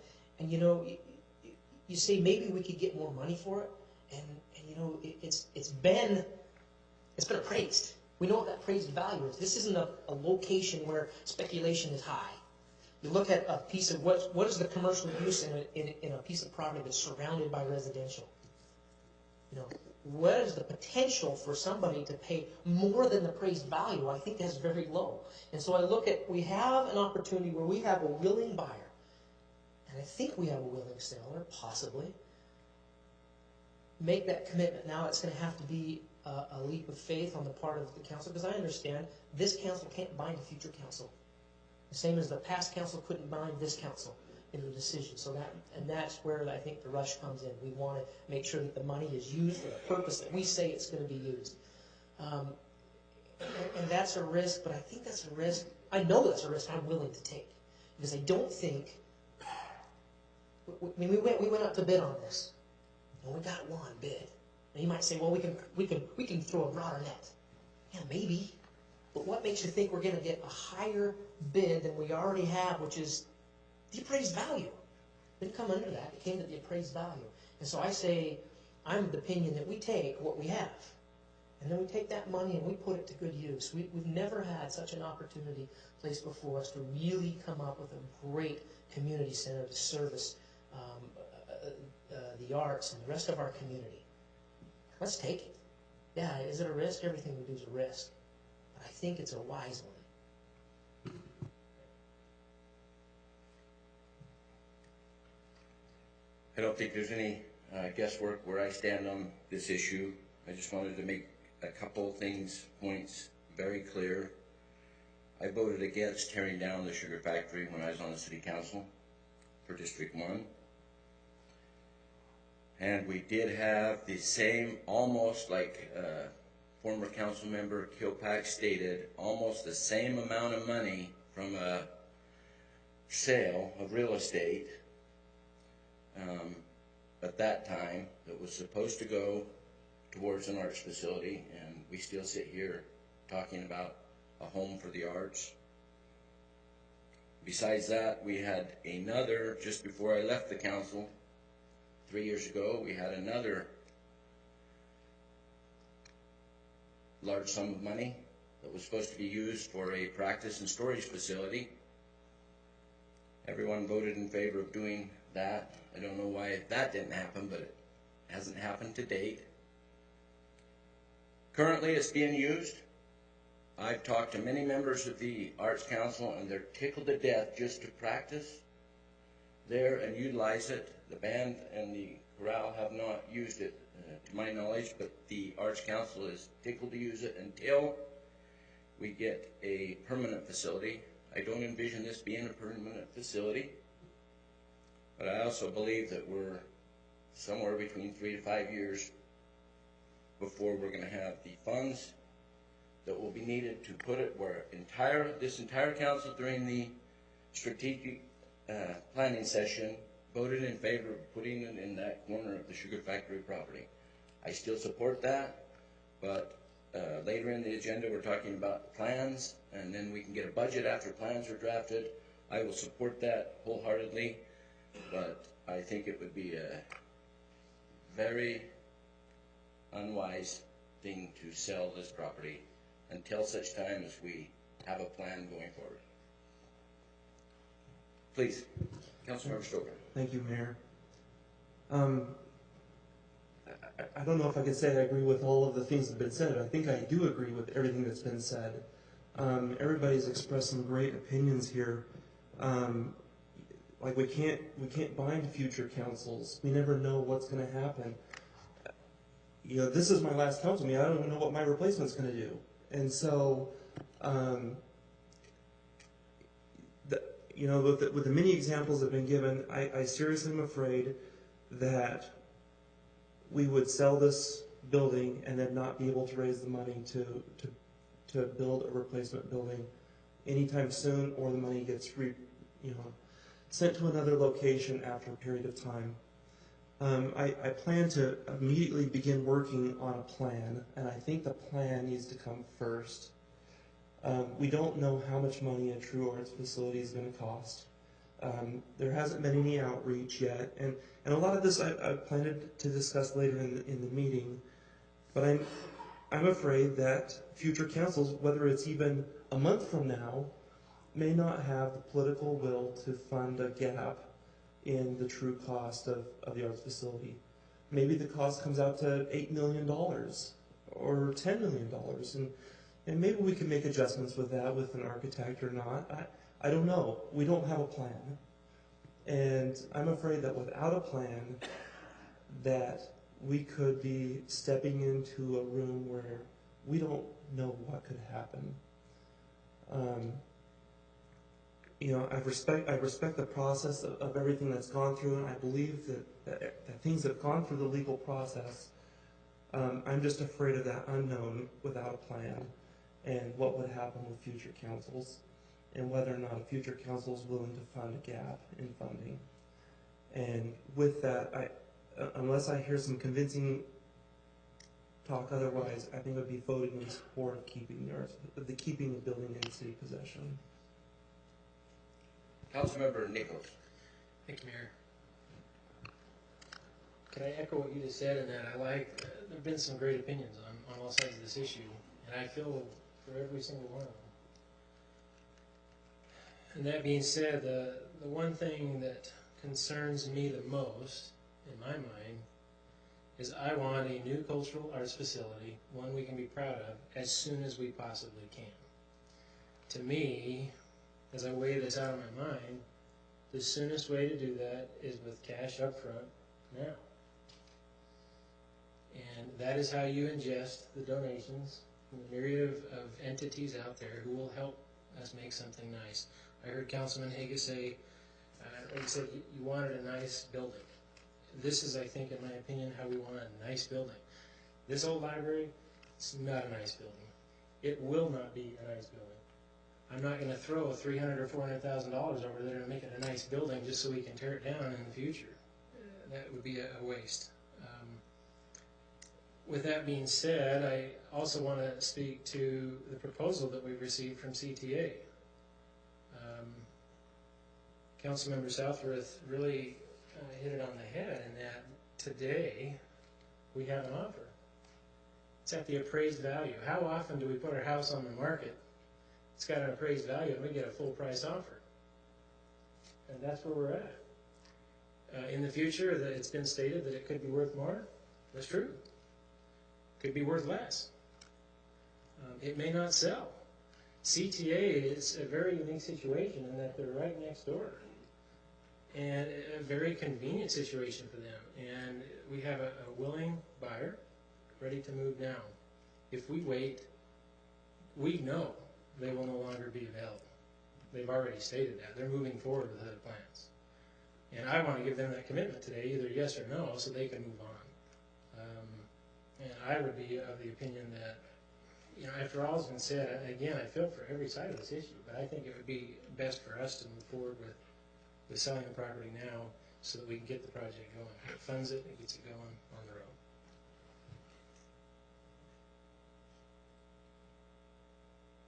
[SPEAKER 6] you say maybe we could get more money for it, and it's been appraised. We know what that appraised value is. This isn't a location where speculation is high. You look at a piece of what is the commercial use in a piece of property that's surrounded by residential. What is the potential for somebody to pay more than the appraised value? I think that's very low. And so I look at, we have an opportunity where we have a willing buyer, and I think we have a willing seller, possibly. Make that commitment. Now it's going to have to be a leap of faith on the part of the council, because I understand this council can't bind a future council. The same as the past council couldn't bind this council into a decision. So that's where I think the rush comes in. We want to make sure that the money is used for the purpose that we say it's going to be used. And that's a risk, but I think that's a risk. I know that's a risk I'm willing to take, because I don't think. We went up to bid on this, and we got one bid. And you might say, well, we can throw a broader net. Yeah, maybe. But what makes you think we're going to get a higher bid than we already have, which is the appraised value? It didn't come under that. It came to the appraised value. And so I say, I'm of the opinion that we take what we have, and then we take that money and we put it to good use. We've never had such an opportunity placed before us to really come up with a great community center to service the arts and the rest of our community. Let's take it. Yeah, is it a risk? Everything we do is a risk. But I think it's a wise one.
[SPEAKER 2] I don't think there's any guesswork where I stand on this issue. I just wanted to make a couple points very clear. I voted against tearing down the sugar factory when I was on the city council for District 1. And we did have the same, almost like former council member Kilpack stated, almost the same amount of money from a sale of real estate at that time that was supposed to go towards an arts facility, and we still sit here talking about a home for the arts. Besides that, we had another, just before I left the council, 3 years ago, we had another large sum of money that was supposed to be used for a practice and storage facility. Everyone voted in favor of doing that. I don't know why that didn't happen, but it hasn't happened to date. Currently, it's being used. I've talked to many members of the Arts Council, and they're tickled to death just to practice there and utilize it. The band and the chorale have not used it, to my knowledge, but the Arts Council is tickled to use it until we get a permanent facility. I don't envision this being a permanent facility, but I also believe that we're somewhere between 3 to 5 years before we're going to have the funds that will be needed to put it where this entire council during the strategic planning session voted in favor of putting it in that corner of the sugar factory property. I still support that, but later in the agenda we're talking about plans, and then we can get a budget after plans are drafted. I will support that wholeheartedly, but I think it would be a very unwise thing to sell this property until such time as we have a plan going forward. Please, Councilmember Stoker.
[SPEAKER 5] Thank you, Mayor. I don't know if I could say I agree with all of the things that have been said. I think I do agree with everything that's been said. Everybody's expressed some great opinions here. Like we can't bind future councils. We never know what's going to happen. You know, this is my last council meeting. I don't even know what my replacement's going to do. And so, with the many examples that have been given, I seriously am afraid that we would sell this building and then not be able to raise the money to build a replacement building anytime soon, or the money gets sent to another location after a period of time. I plan to immediately begin working on a plan, and I think the plan needs to come first. We don't know how much money a true arts facility is going to cost. There hasn't been any outreach yet, and a lot of this I planned to discuss later in the meeting, but I'm afraid that future councils, whether it's even a month from now, may not have the political will to fund a gap in the true cost of the arts facility. Maybe the cost comes out to $8 million or $10 million, and maybe we can make adjustments with that with an architect or not. I don't know. We don't have a plan. And I'm afraid that without a plan, that we could be stepping into a room where we don't know what could happen. I respect the process of everything that's gone through, and I believe that things have gone through the legal process. I'm just afraid of that unknown without a plan, and what would happen with future councils, and whether or not a future council is willing to fund a gap in funding. And with that, unless I hear some convincing talk otherwise, I think I would be voting in support of keeping the building in city possession.
[SPEAKER 2] Councilmember Nichols.
[SPEAKER 13] Thank you, Mayor. Can I echo what you just said in that there have been some great opinions on all sides of this issue, and I feel for every single one of them. And that being said, the one thing that concerns me the most, in my mind, is I want a new cultural arts facility, one we can be proud of, as soon as we possibly can. To me, as I weigh this out of my mind, the soonest way to do that is with cash up front now. And that is how you ingest the donations from the myriad of entities out there who will help us make something nice. I heard Councilman Haga say, like you said, you wanted a nice building. this is, I think, in my opinion, how we want a nice building. This old library, it's not a nice building. It will not be a nice building. I'm not going to throw $300,000 or $400,000 over there to make it a nice building just so we can tear it down in the future. That would be a waste. With that being said, I also want to speak to the proposal that we've received from CTA. Councilmember Southworth really hit it on the head in that today we have an offer. It's at the appraised value. How often do we put our house on the market? It's got an appraised value and we get a full price offer. And that's where we're at. In the future, it's been stated that it could be worth more. That's true. Could be worth less. It may not sell. CTA is a very unique situation in that they're right next door. And a very convenient situation for them. And we have a willing buyer ready to move now. If we wait, we know they will no longer be available. They've already stated that. They're moving forward with other plans. And I want to give them that commitment today, either yes or no, so they can move on. And I would be of the opinion that, you know, after all has been said, again, I feel for every side of this issue, but I think it would be best for us to move forward with selling the property now so that we can get the project going. It funds it, it gets it going on the road.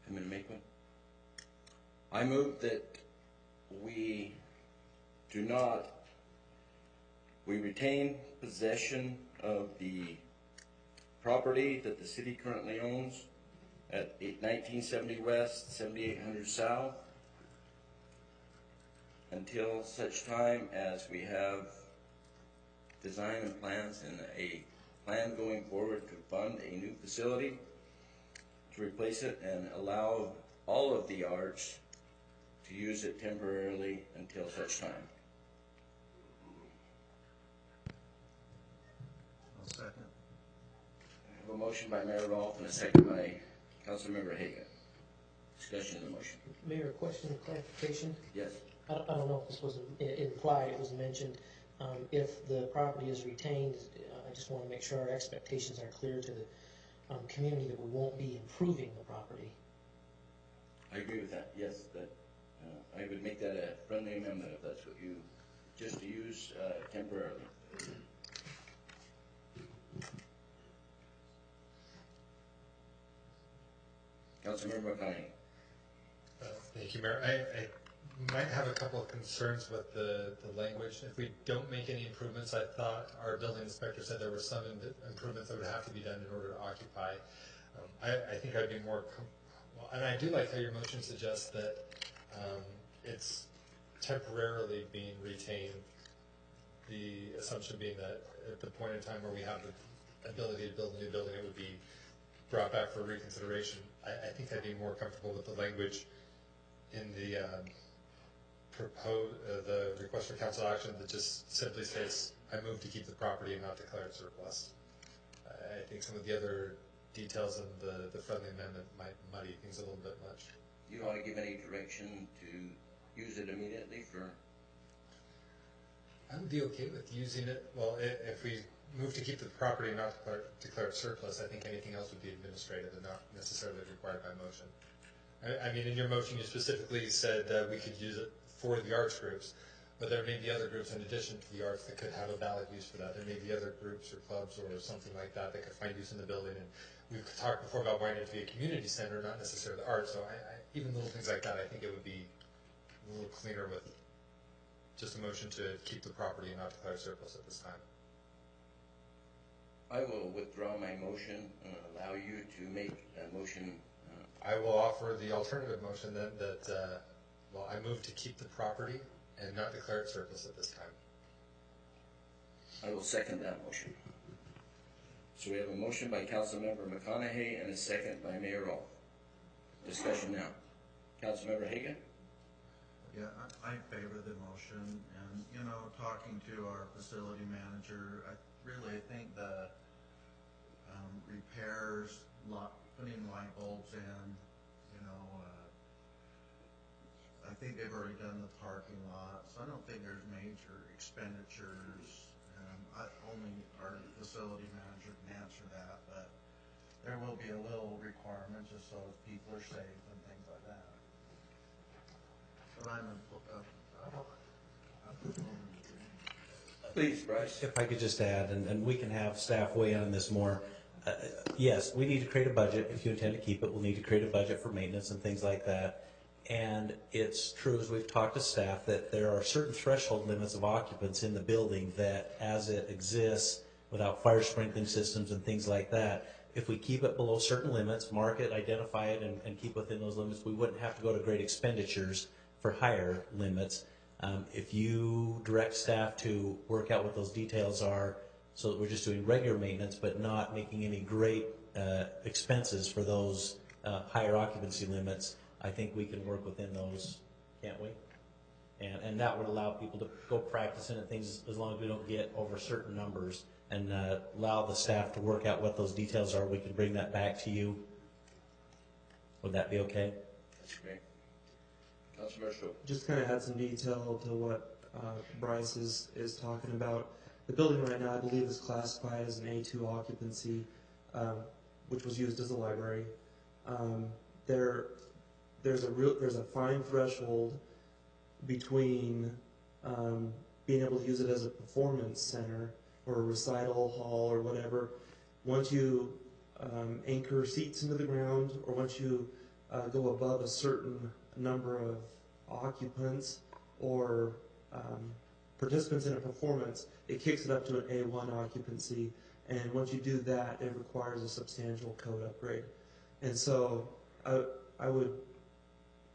[SPEAKER 2] I'm going to make one. I move that we retain possession of the property that the city currently owns at 1970 West, 7800 South, until such time as we have design and plans and a plan going forward to fund a new facility to replace it and allow all of the arts to use it temporarily until such time.
[SPEAKER 9] I'll second.
[SPEAKER 2] I have a motion by Mayor Rolfe and a second by Councilmember Hagan. Discussion of the motion.
[SPEAKER 6] Mayor, question, clarification?
[SPEAKER 2] Yes.
[SPEAKER 6] I don't know if this was implied, it was mentioned. If the property is retained, I just want to make sure our expectations are clear to the community that we won't be improving the property.
[SPEAKER 2] I agree with that, yes. That I would make that a friendly amendment if that's what you, just to use temporarily. Councilmember McConaughey.
[SPEAKER 8] Thank you, Mayor. I might have a couple of concerns with the language. If we don't make any improvements, I thought our building inspector said there were some improvements that would have to be done in order to occupy. I think I'd be more, well, and I do like how your motion suggests that it's temporarily being retained, the assumption being that at the point in time where we have the ability to build a new building, it would be brought back for reconsideration. I think I'd be more comfortable with the language in the the request for council action that just simply says, I move to keep the property and not declare it surplus. I think some of the other details in the friendly amendment might muddy things a little bit much.
[SPEAKER 2] You don't want to give any direction to use it immediately for?
[SPEAKER 8] I would be okay with using it. Well, if we move to keep the property and not declare it surplus, I think anything else would be administrative and not necessarily required by motion. I mean, in your motion, you specifically said we could use it for the arts groups, but there may be other groups in addition to the arts that could have a valid use for that. There may be other groups or clubs or something like that that could find use in the building. And we've talked before about wanting it to be a community center, not necessarily the arts. So even little things like that, I think it would be a little cleaner with just a motion to keep the property and not declare surplus at this time.
[SPEAKER 2] I will withdraw my motion and allow you to make a motion.
[SPEAKER 8] I will offer the alternative motion then that, well, I move to keep the property and not declare it surplus at this time.
[SPEAKER 2] I will second that motion. So we have a motion by Councilmember McConaughey and a second by Mayor Rolfe. Discussion now. Councilmember Hagan?
[SPEAKER 9] Yeah, I favor the motion, and, you know, talking to our facility manager, I really think the repairs, putting light bulbs in, you know, I think they've already done the parking lot, so I don't think there's major expenditures, and and only our facility manager can answer that, but there will be a little requirement just so people are safe and things like that. But
[SPEAKER 2] Please, Bryce.
[SPEAKER 7] If I could just add, and we can have staff weigh in on this more. Yes, we need to create a budget. If you intend to keep it, we'll need to create a budget for maintenance and things like that. And it's true, as we've talked to staff, that there are certain threshold limits of occupants in the building that, as it exists, without fire sprinkling systems and things like that, if we keep it below certain limits, mark it, identify it, and keep within those limits, we wouldn't have to go to great expenditures for higher limits. If you direct staff to work out what those details are, so that we're just doing regular maintenance, but not making any great expenses for those higher occupancy limits, I think we can work within those, can't we? And that would allow people to go practice in things as long as we don't get over certain numbers, and allow the staff to work out what those details are. We can bring that back to you. Would that be okay?
[SPEAKER 2] That's great. Councilmember Stoker.
[SPEAKER 5] Just kind of add some detail to what Bryce is talking about. The building right now, I believe, is classified as an A2 occupancy, which was used as a library. There's a fine threshold between being able to use it as a performance center or a recital hall or whatever. Once you anchor seats into the ground, or once you go above a certain number of occupants or participants in a performance, it kicks it up to an A1 occupancy. And once you do that, it requires a substantial code upgrade. And so I would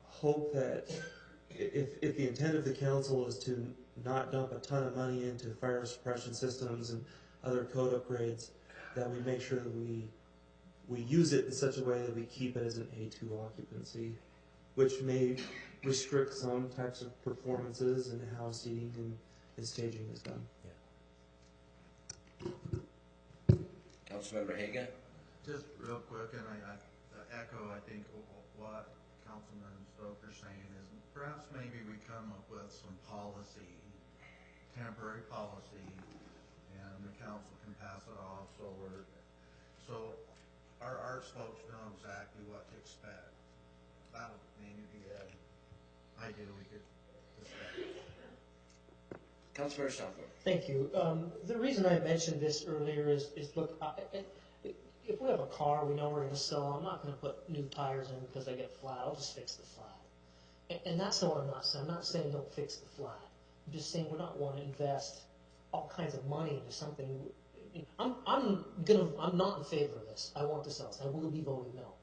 [SPEAKER 5] hope that if the intent of the council is to not dump a ton of money into fire suppression systems and other code upgrades, that we make sure that we use it in such a way that we keep it as an A2 occupancy, which may restrict some types of performances and how seating and staging is done.
[SPEAKER 2] Yeah. Councilmember Hagan?
[SPEAKER 9] Just real quick, and I echo, I think, what Councilman Stoker's saying is perhaps maybe we come up with some policy, temporary policy, and the council can pass it off so our arts folks know exactly what to expect. That would maybe be an idea we could discuss.
[SPEAKER 2] Councilmember Southwood.
[SPEAKER 6] Thank you. The reason I mentioned this earlier is look, if we have a car we know we're going to sell, I'm not going to put new tires in because they get flat. I'll just fix the flat. And that's not what I'm not saying. I'm not saying don't fix the flat. I'm just saying we're not want to invest all kinds of money into something. I'm not in favor of this. I want this else. I will be voting no.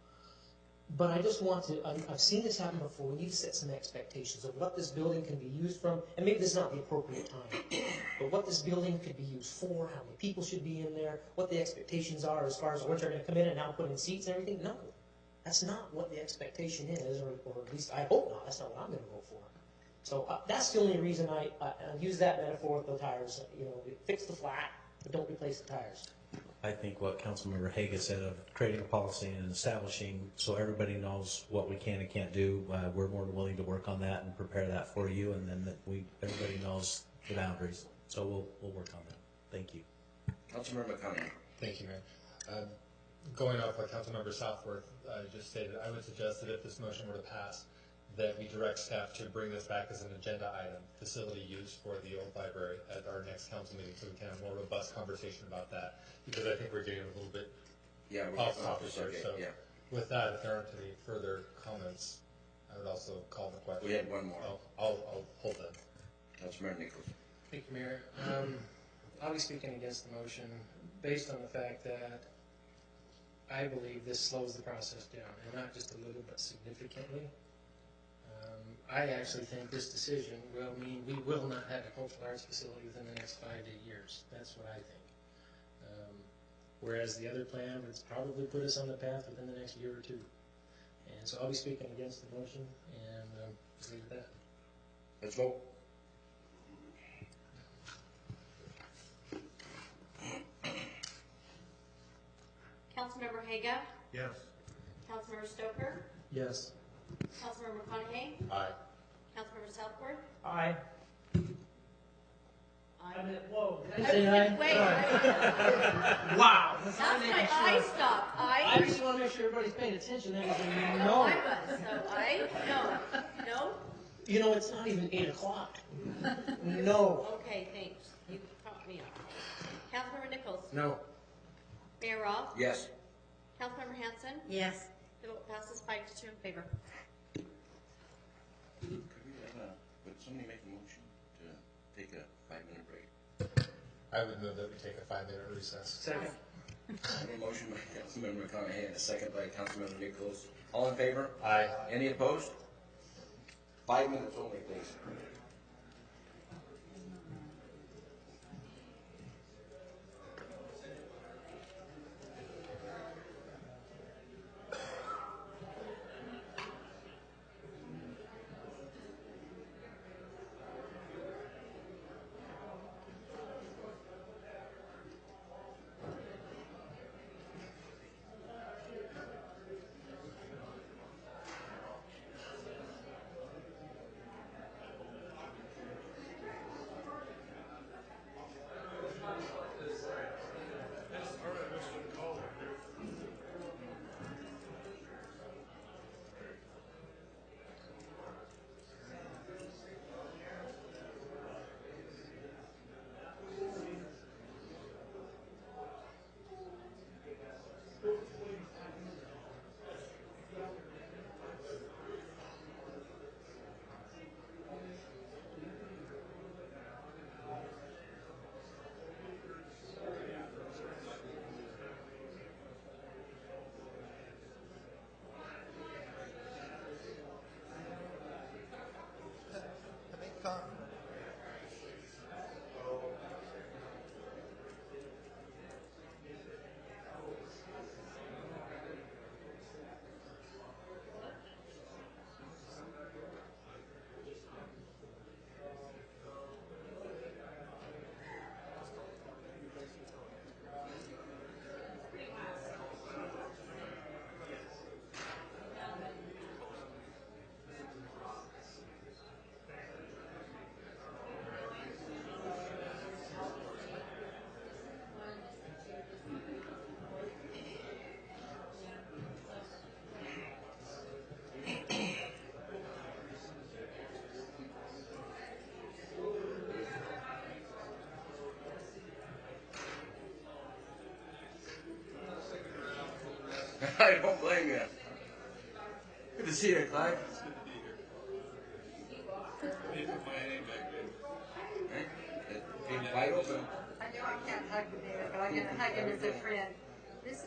[SPEAKER 6] But I just want to, I've seen this happen before. We need to set some expectations of what this building can be used from, and maybe this is not the appropriate time, but what this building could be used for, how many people should be in there, what the expectations are as far as when they're going to come in and now put in seats and everything. No, that's not what the expectation is, or at least I hope not. That's not what I'm going to vote for. So that's the only reason I use that metaphor with the tires. You know, fix the flat, but don't replace the tires.
[SPEAKER 7] I think what Councilmember Haga said of creating a policy and establishing so everybody knows what we can and can't do, we're more than willing to work on that and prepare that for you, and then that everybody knows the boundaries. So we'll work on that. Thank you.
[SPEAKER 2] Councilmember McConaughey.
[SPEAKER 8] Thank you, Mayor. Going off what Councilmember Southworth just stated, I would suggest that if this motion were to pass, that we direct staff to bring this back as an agenda item, facility use for the old library at our next council meeting, so we can have a more robust conversation about that, because I think we're getting a little bit off topic here. So with that, if there aren't any further comments, I would also call the question.
[SPEAKER 2] We had one more.
[SPEAKER 8] I'll hold that.
[SPEAKER 2] Councilmember Nichols.
[SPEAKER 13] Thank you, Mayor. I'll be speaking against the motion based on the fact that I believe this slows the process down, and not just a little, but significantly. I actually think this decision will mean we will not have a cultural arts facility within the next 5 to 8 years. That's what I think. Whereas the other plan would probably put us on the path within the next year or two. And so I'll be speaking against the motion, and just leave it at that.
[SPEAKER 2] Let's vote.
[SPEAKER 18] Councilmember Haga?
[SPEAKER 9] Yes.
[SPEAKER 18] Councilmember Stoker?
[SPEAKER 5] Yes.
[SPEAKER 18] Councilmember McConaughey?
[SPEAKER 8] Aye.
[SPEAKER 18] Councilmember Southworth?
[SPEAKER 6] Aye. I meant, whoa, did I say aye?
[SPEAKER 18] Wait.
[SPEAKER 6] Sorry. Wow.
[SPEAKER 18] That's my eye stop.
[SPEAKER 6] I just want to make sure everybody's paying attention. That was a
[SPEAKER 18] No,
[SPEAKER 6] no.
[SPEAKER 18] I was, so I, no.
[SPEAKER 6] You know, it's not even 8 o'clock. No.
[SPEAKER 18] Okay, thanks. You caught me up. Councilmember Nichols?
[SPEAKER 2] No.
[SPEAKER 18] Mayor Roth?
[SPEAKER 2] Yes.
[SPEAKER 18] Councilmember Hanson?
[SPEAKER 14] Yes.
[SPEAKER 18] The vote passes 5-2 in favor.
[SPEAKER 2] Could would somebody make a motion to take a 5-minute break?
[SPEAKER 8] I would move that we take a 5-minute recess.
[SPEAKER 6] Second.
[SPEAKER 2] I have a motion by Councilmember McConaughey and a second by Councilmember Nichols. All in favor?
[SPEAKER 8] Aye.
[SPEAKER 2] Any opposed? 5 minutes only, please. I don't blame you. Good to see you, Clive.
[SPEAKER 3] It's good to be here. Need to put my name back in.
[SPEAKER 2] Hey, wide open.
[SPEAKER 1] I know I can't hug the David, but I'm going to hug him as a friend. This is a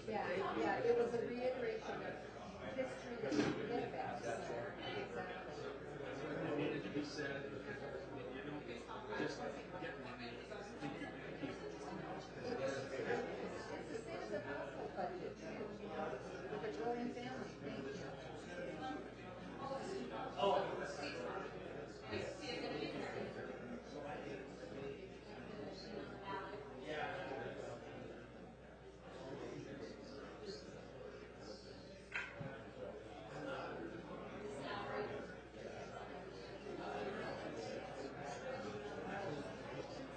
[SPEAKER 1] yeah, it was a reiteration of history that we forget about. So,
[SPEAKER 22] It needed to be said, because you don't just get money.
[SPEAKER 1] it's the same as a household budget too, you know, with a growing family. Thank you.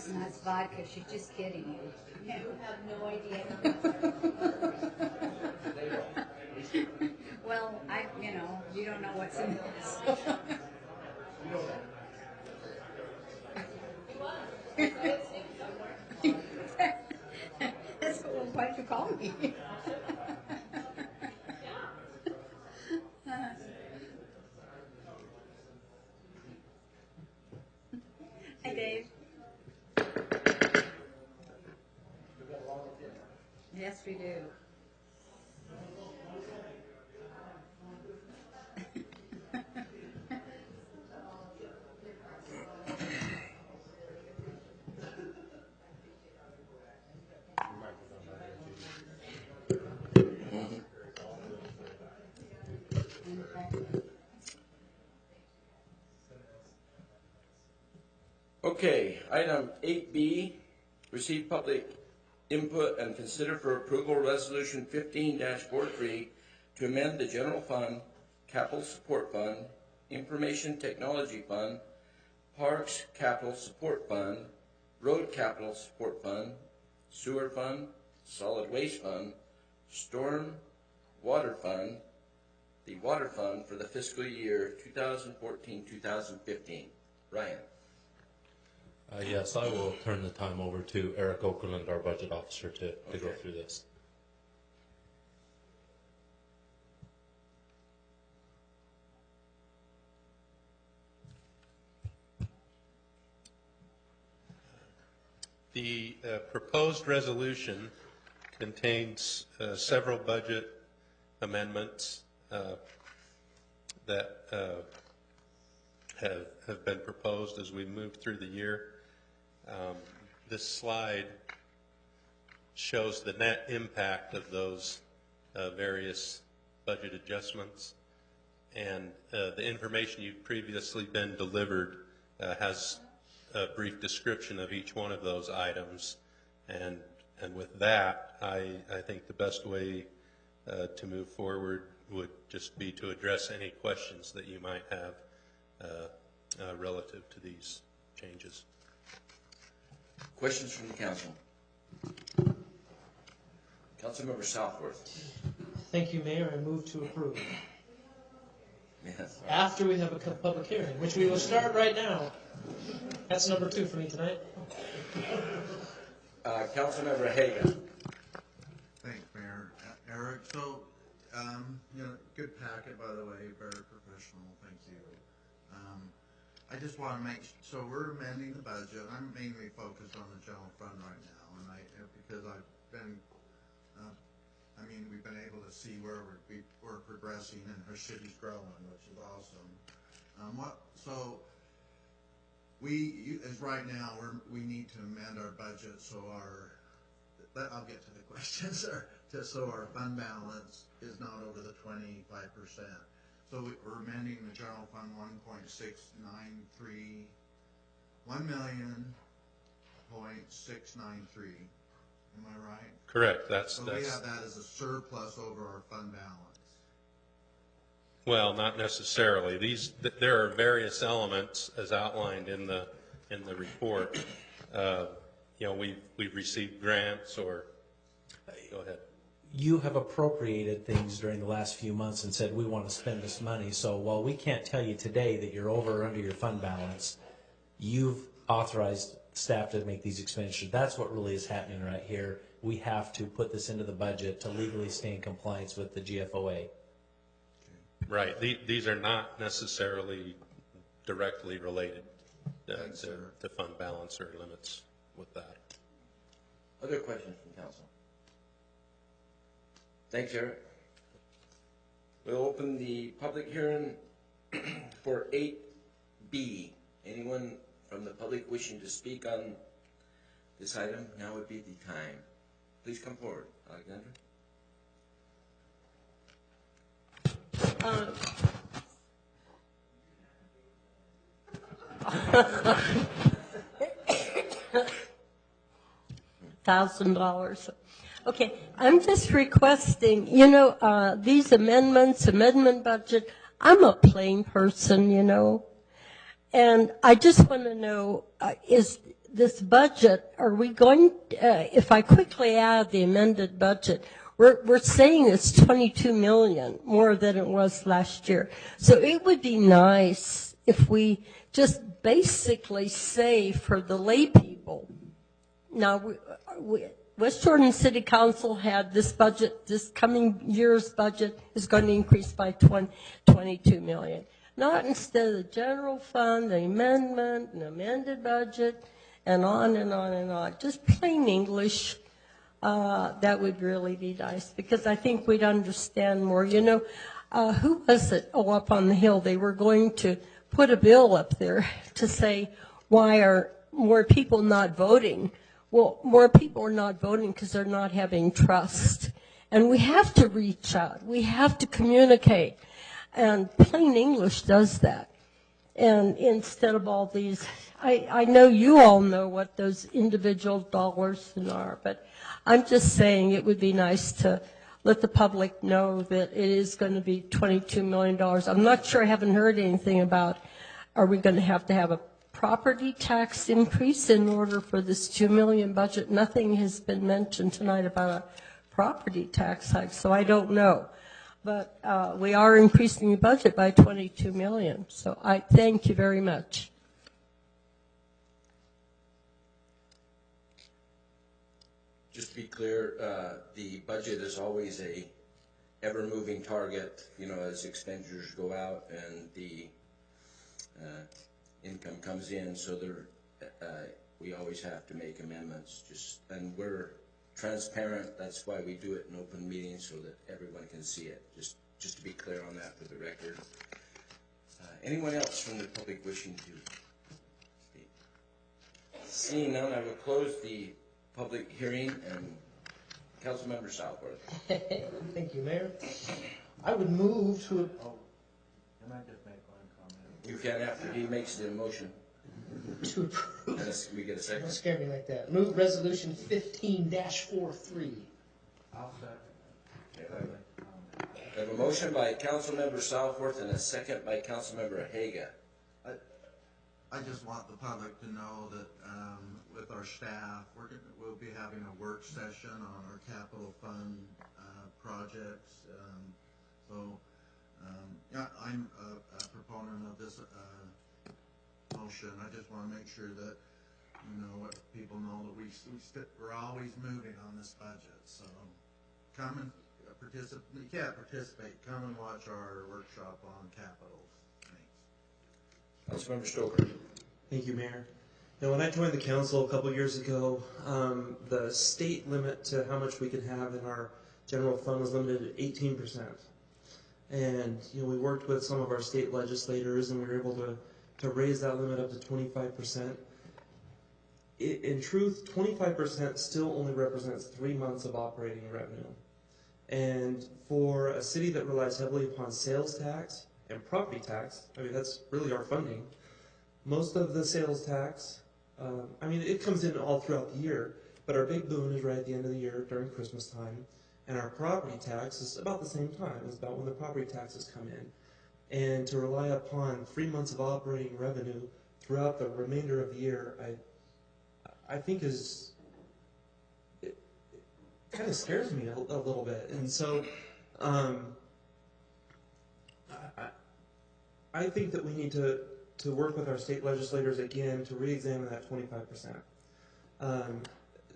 [SPEAKER 14] Listen, that's vodka. She's just kidding you.
[SPEAKER 18] You have no idea.
[SPEAKER 14] Well, you don't know what's in this. That's why'd you call me? Hi, Dave. Yes, we do.
[SPEAKER 2] Okay, item 8B, receive public input and consider for approval resolution 15-43 to amend the general fund, capital support fund, information technology fund, parks capital support fund, road capital support fund, sewer fund, solid waste fund, storm water fund, the water fund for the fiscal year 2014-2015. Ryan.
[SPEAKER 4] Yes, I will turn the time over to Eric Okerlund, our budget officer, to go through this.
[SPEAKER 12] The proposed resolution contains several budget amendments that have been proposed as we move through the year. This slide shows the net impact of those various budget adjustments, and the information you've previously been delivered has a brief description of each one of those items, and with that, I think the best way to move forward would just be to address any questions that you might have relative to these changes.
[SPEAKER 2] Questions from the council? Councilmember Southworth.
[SPEAKER 6] Thank you, Mayor. I move to approve.
[SPEAKER 2] Yes.
[SPEAKER 6] After we have a public hearing, which we will start right now. That's number 2 for me tonight.
[SPEAKER 2] Councilmember Hagan.
[SPEAKER 9] Thanks, Mayor. Eric, so, good packet, by the way, very professional, thank you. I just want to so we're amending the budget. I'm mainly focused on the general fund right now, and because I've been, we've been able to see where we're progressing and our city's growing, which is awesome. So as right now, we need to amend our budget so I'll get to the questions, so our fund balance is not over the 25%. So we're amending the general fund 1.693, 1,000,693. Am I right?
[SPEAKER 12] Correct.
[SPEAKER 9] So we have that as a surplus over our fund balance.
[SPEAKER 12] Well, not necessarily. There are various elements as outlined in the report. We've received grants or. Go ahead.
[SPEAKER 7] You have appropriated things during the last few months and said we want to spend this money. So while we can't tell you today that you're over or under your fund balance, you've authorized staff to make these expenditures. That's what really is happening right here. We have to put this into the budget to legally stay in compliance with the GFOA.
[SPEAKER 12] Right. These are not necessarily directly related to fund balance or limits with that.
[SPEAKER 2] Other questions from council? Thanks, Eric. We'll open the public hearing for 8B. Anyone from the public wishing to speak on this item, now would be the time. Please come forward, Alexandra.
[SPEAKER 15] $1,000. Okay, I'm just requesting, these amendment budget, I'm a plain person, and I just want to know, is this budget, are we going, if I quickly add the amended budget, we're saying it's 22 million more than it was last year. So it would be nice if we just basically say for the lay people. Now, West Jordan City Council had this budget, this coming year's budget is going to increase by 22 million. Not instead of the general fund, the amendment, an amended budget, and on and on and on. Just plain English, that would really be nice, because I think we'd understand more. You know, who was it? Oh, up on the hill, they were going to put a bill up there to say, why are more people not voting? Well, more people are not voting because they're not having trust. And we have to reach out. We have to communicate. And plain English does that. And instead of all these, I know you all know what those individual dollars are, but I'm just saying it would be nice to let the public know that it is going to be $22 million. I'm not sure, I haven't heard anything about, are we going to have a property tax increase in order for this $2 million budget? Nothing has been mentioned tonight about a property tax hike, so I don't know. But we are increasing the budget by $22 million, so I thank you very much.
[SPEAKER 2] Just to be clear, the budget is always a ever-moving target, you know, as expenditures go out and the income comes in, so we always have to make amendments. And we're transparent. That's why we do it in open meetings, so that everyone can see it. Just to be clear on that for the record. Anyone else from the public wishing to speak? Seeing none, I will close the public hearing, and Councilmember Southworth.
[SPEAKER 6] Thank you, Mayor. I would move to.
[SPEAKER 9] Oh, can I just make one comment?
[SPEAKER 2] You can after he makes the motion.
[SPEAKER 6] To approve.
[SPEAKER 2] And we get a second.
[SPEAKER 6] Don't scare me like that. Move resolution 15-43.
[SPEAKER 9] I'll second.
[SPEAKER 2] I have a motion by Councilmember Southworth and a second by Councilmember Haga.
[SPEAKER 9] I just want the public to know that with our staff, we'll be having a work session on our capital fund projects. Yeah, I'm a proponent of this motion. I just want to make sure that people know that we're always moving on this budget. So come and participate. You can't participate. Come and watch our workshop on capitals. Thanks.
[SPEAKER 2] Councilmember Stoker.
[SPEAKER 5] Thank you, Mayor. Now, when I joined the council a couple years ago, the state limit to how much we could have in our general fund was limited to 18%. And we worked with some of our state legislators, and we were able to raise that limit up to 25%. In truth, 25% still only represents 3 months of operating revenue. And for a city that relies heavily upon sales tax and property tax, I mean, that's really our funding. Most of the sales tax, it comes in all throughout the year, but our big boon is right at the end of the year during Christmas time. And our property tax is about the same time. It's about when the property taxes come in. And to rely upon 3 months of operating revenue throughout the remainder of the year, I think it kind of scares me a little bit. And so I think that we need to work with our state legislators again to re-examine that 25%,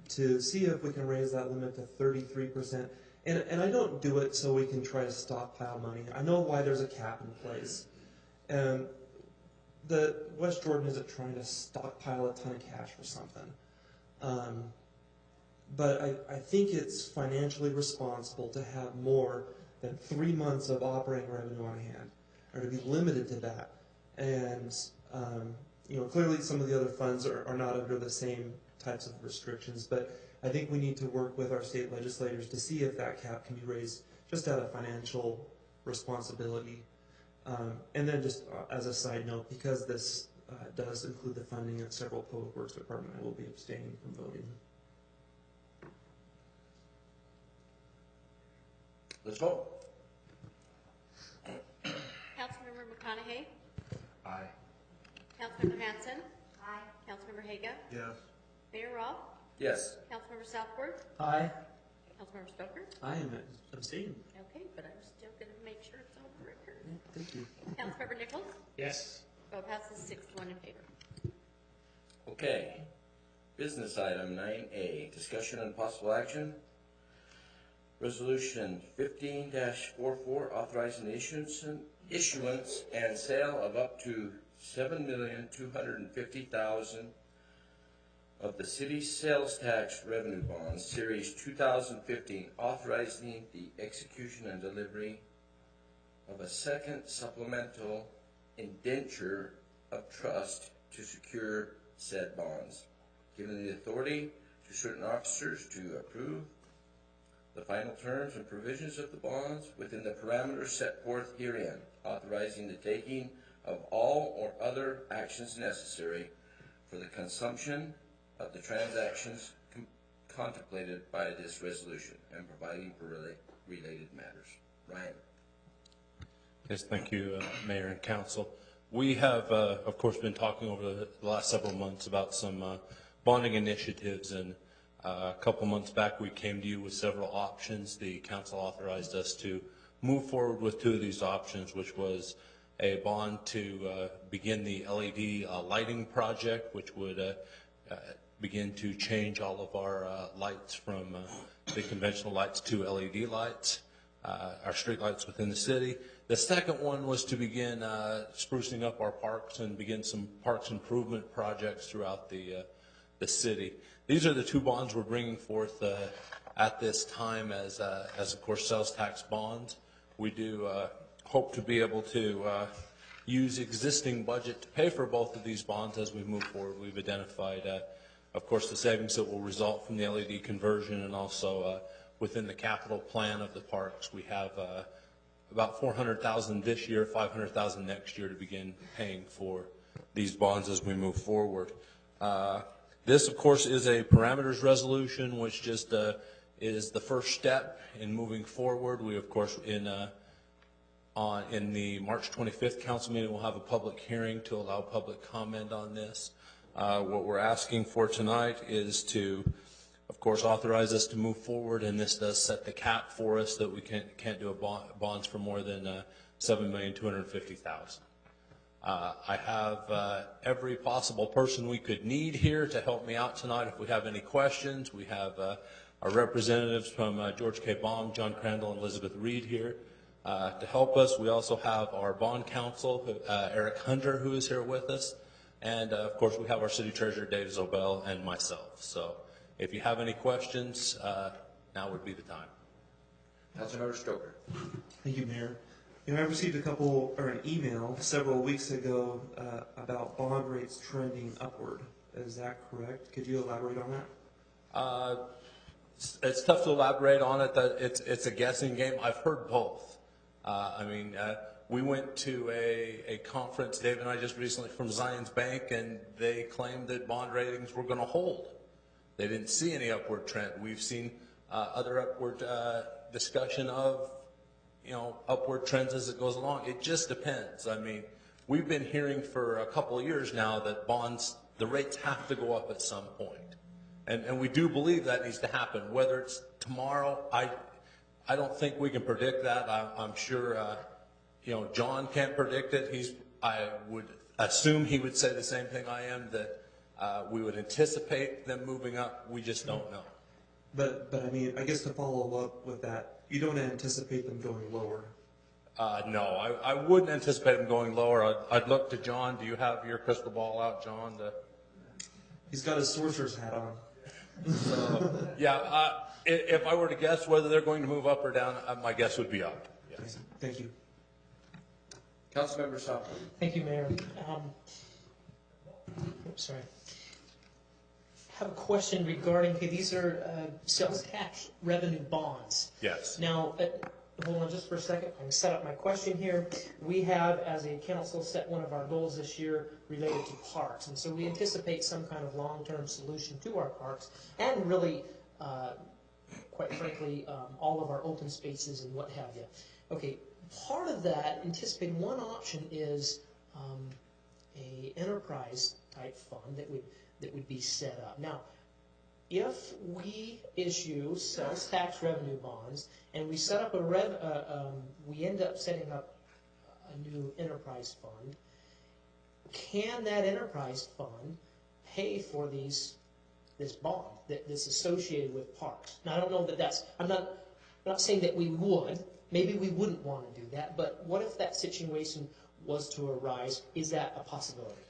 [SPEAKER 5] to see if we can raise that limit to 33%. And I don't do it so we can try to stockpile money. I know why there's a cap in place. And the West Jordan isn't trying to stockpile a ton of cash for something. But I think it's financially responsible to have more than 3 months of operating revenue on hand, or to be limited to that. And clearly some of the other funds are not under the same types of restrictions, but I think we need to work with our state legislators to see if that cap can be raised just out of financial responsibility. And then just as a side note, because this does include the funding of several public works department, I will be abstaining from voting.
[SPEAKER 2] Let's vote.
[SPEAKER 18] Councilmember McConaughey?
[SPEAKER 2] Aye.
[SPEAKER 18] Councilmember Hanson?
[SPEAKER 14] Aye.
[SPEAKER 18] Councilmember Haga?
[SPEAKER 9] Yes.
[SPEAKER 18] Mayor Roth?
[SPEAKER 2] Yes.
[SPEAKER 18] Councilmember Southworth?
[SPEAKER 6] Aye.
[SPEAKER 18] Councilmember Stoker?
[SPEAKER 5] I am abstaining.
[SPEAKER 18] Okay, but I'm still going to make sure it's on the record.
[SPEAKER 5] Thank you.
[SPEAKER 18] Councilmember Nichols?
[SPEAKER 6] Yes.
[SPEAKER 18] Vote passes 6-1 in favor.
[SPEAKER 2] Okay. Business item 9A, discussion and possible action. Resolution 15-44, authorizing the issuance and sale of up to $7,250,000 of the city's sales tax revenue bonds, Series 2015, authorizing the execution and delivery of a second supplemental indenture of trust to secure said bonds, giving the authority to certain officers to approve the final terms and provisions of the bonds within the parameters set forth herein, authorizing the taking of all or other actions necessary for the consumption of the transactions contemplated by this resolution and providing for related matters. Ryan.
[SPEAKER 4] Yes, thank you, Mayor and Council. We have, of course, been talking over the last several months about some bonding initiatives, and a couple months back we came to you with several options. The council authorized us to move forward with two of these options, which was a bond to begin the LED lighting project, which would begin to change all of our lights from the conventional lights to LED lights, our street lights within the city. The second one was to begin sprucing up our parks and begin some parks improvement projects throughout the city. These are the two bonds we're bringing forth at this time as of course sales tax bonds. We do hope to be able to use existing budget to pay for both of these bonds as we move forward. We've identified of course the savings that will result from the LED conversion, and also within the capital plan of the parks we have about $400,000 this year, $500,000 next year to begin paying for these bonds as we move forward. This, of course, is a parameters resolution, which just is the first step in moving forward. We, of course, in the March 25th council meeting, we'll have a public hearing to allow public comment on this. What we're asking for tonight is to, of course, authorize us to move forward, and this does set the cap for us that we can't do bonds for more than $7,250,000. I have every possible person we could need here to help me out tonight if we have any questions. We have our representatives from George K. Baum, John Crandall, and Elizabeth Reed here to help us. We also have our bond counsel, Eric Hunter, who is here with us. And, of course, we have our city treasurer, Dave Zobel, and myself. So if you have any questions, now would be the time.
[SPEAKER 2] Councilmember Stoker.
[SPEAKER 5] Thank you, Mayor. I received an email several weeks ago about bond rates trending upward. Is that correct? Could you elaborate on that?
[SPEAKER 4] It's tough to elaborate on it. It's a guessing game. I've heard both. We went to a conference, Dave and I just recently, from Zions Bank, and they claimed that bond ratings were going to hold. They didn't see any upward trend. We've seen other upward discussion of upward trends as it goes along. It just depends. We've been hearing for a couple of years now that bonds, the rates have to go up at some point. And we do believe that needs to happen. Whether it's tomorrow, I don't think we can predict that. I'm sure, John can't predict it. I would assume he would say the same thing I am, that we would anticipate them moving up. We just don't know.
[SPEAKER 5] But I guess to follow up with that, you don't anticipate them going lower?
[SPEAKER 4] No, I wouldn't anticipate them going lower. I'd look to John. Do you have your crystal ball out, John?
[SPEAKER 5] He's got his sorcerer's hat on.
[SPEAKER 4] So, yeah, if I were to guess whether they're going to move up or down, my guess would be up. Yes.
[SPEAKER 5] Thank you.
[SPEAKER 2] Councilmember Southwood.
[SPEAKER 6] Thank you, Mayor. Sorry. I have a question regarding, these are sales tax revenue bonds.
[SPEAKER 4] Yes.
[SPEAKER 6] Now, hold on just for a second. I'm going to set up my question here. We have, as a council, set one of our goals this year related to parks. And so we anticipate some kind of long-term solution to our parks and really, quite frankly, all of our open spaces and what have you. Okay, part of that, anticipating one option is a enterprise type fund that would be set up. Now, if we issue sales tax revenue bonds and we set up we end up setting up a new enterprise fund, can that enterprise fund pay for this bond that's associated with parks? Now, I don't know that I'm not saying that we would. Maybe we wouldn't want to do that, but what if that situation was to arise? Is that a possibility?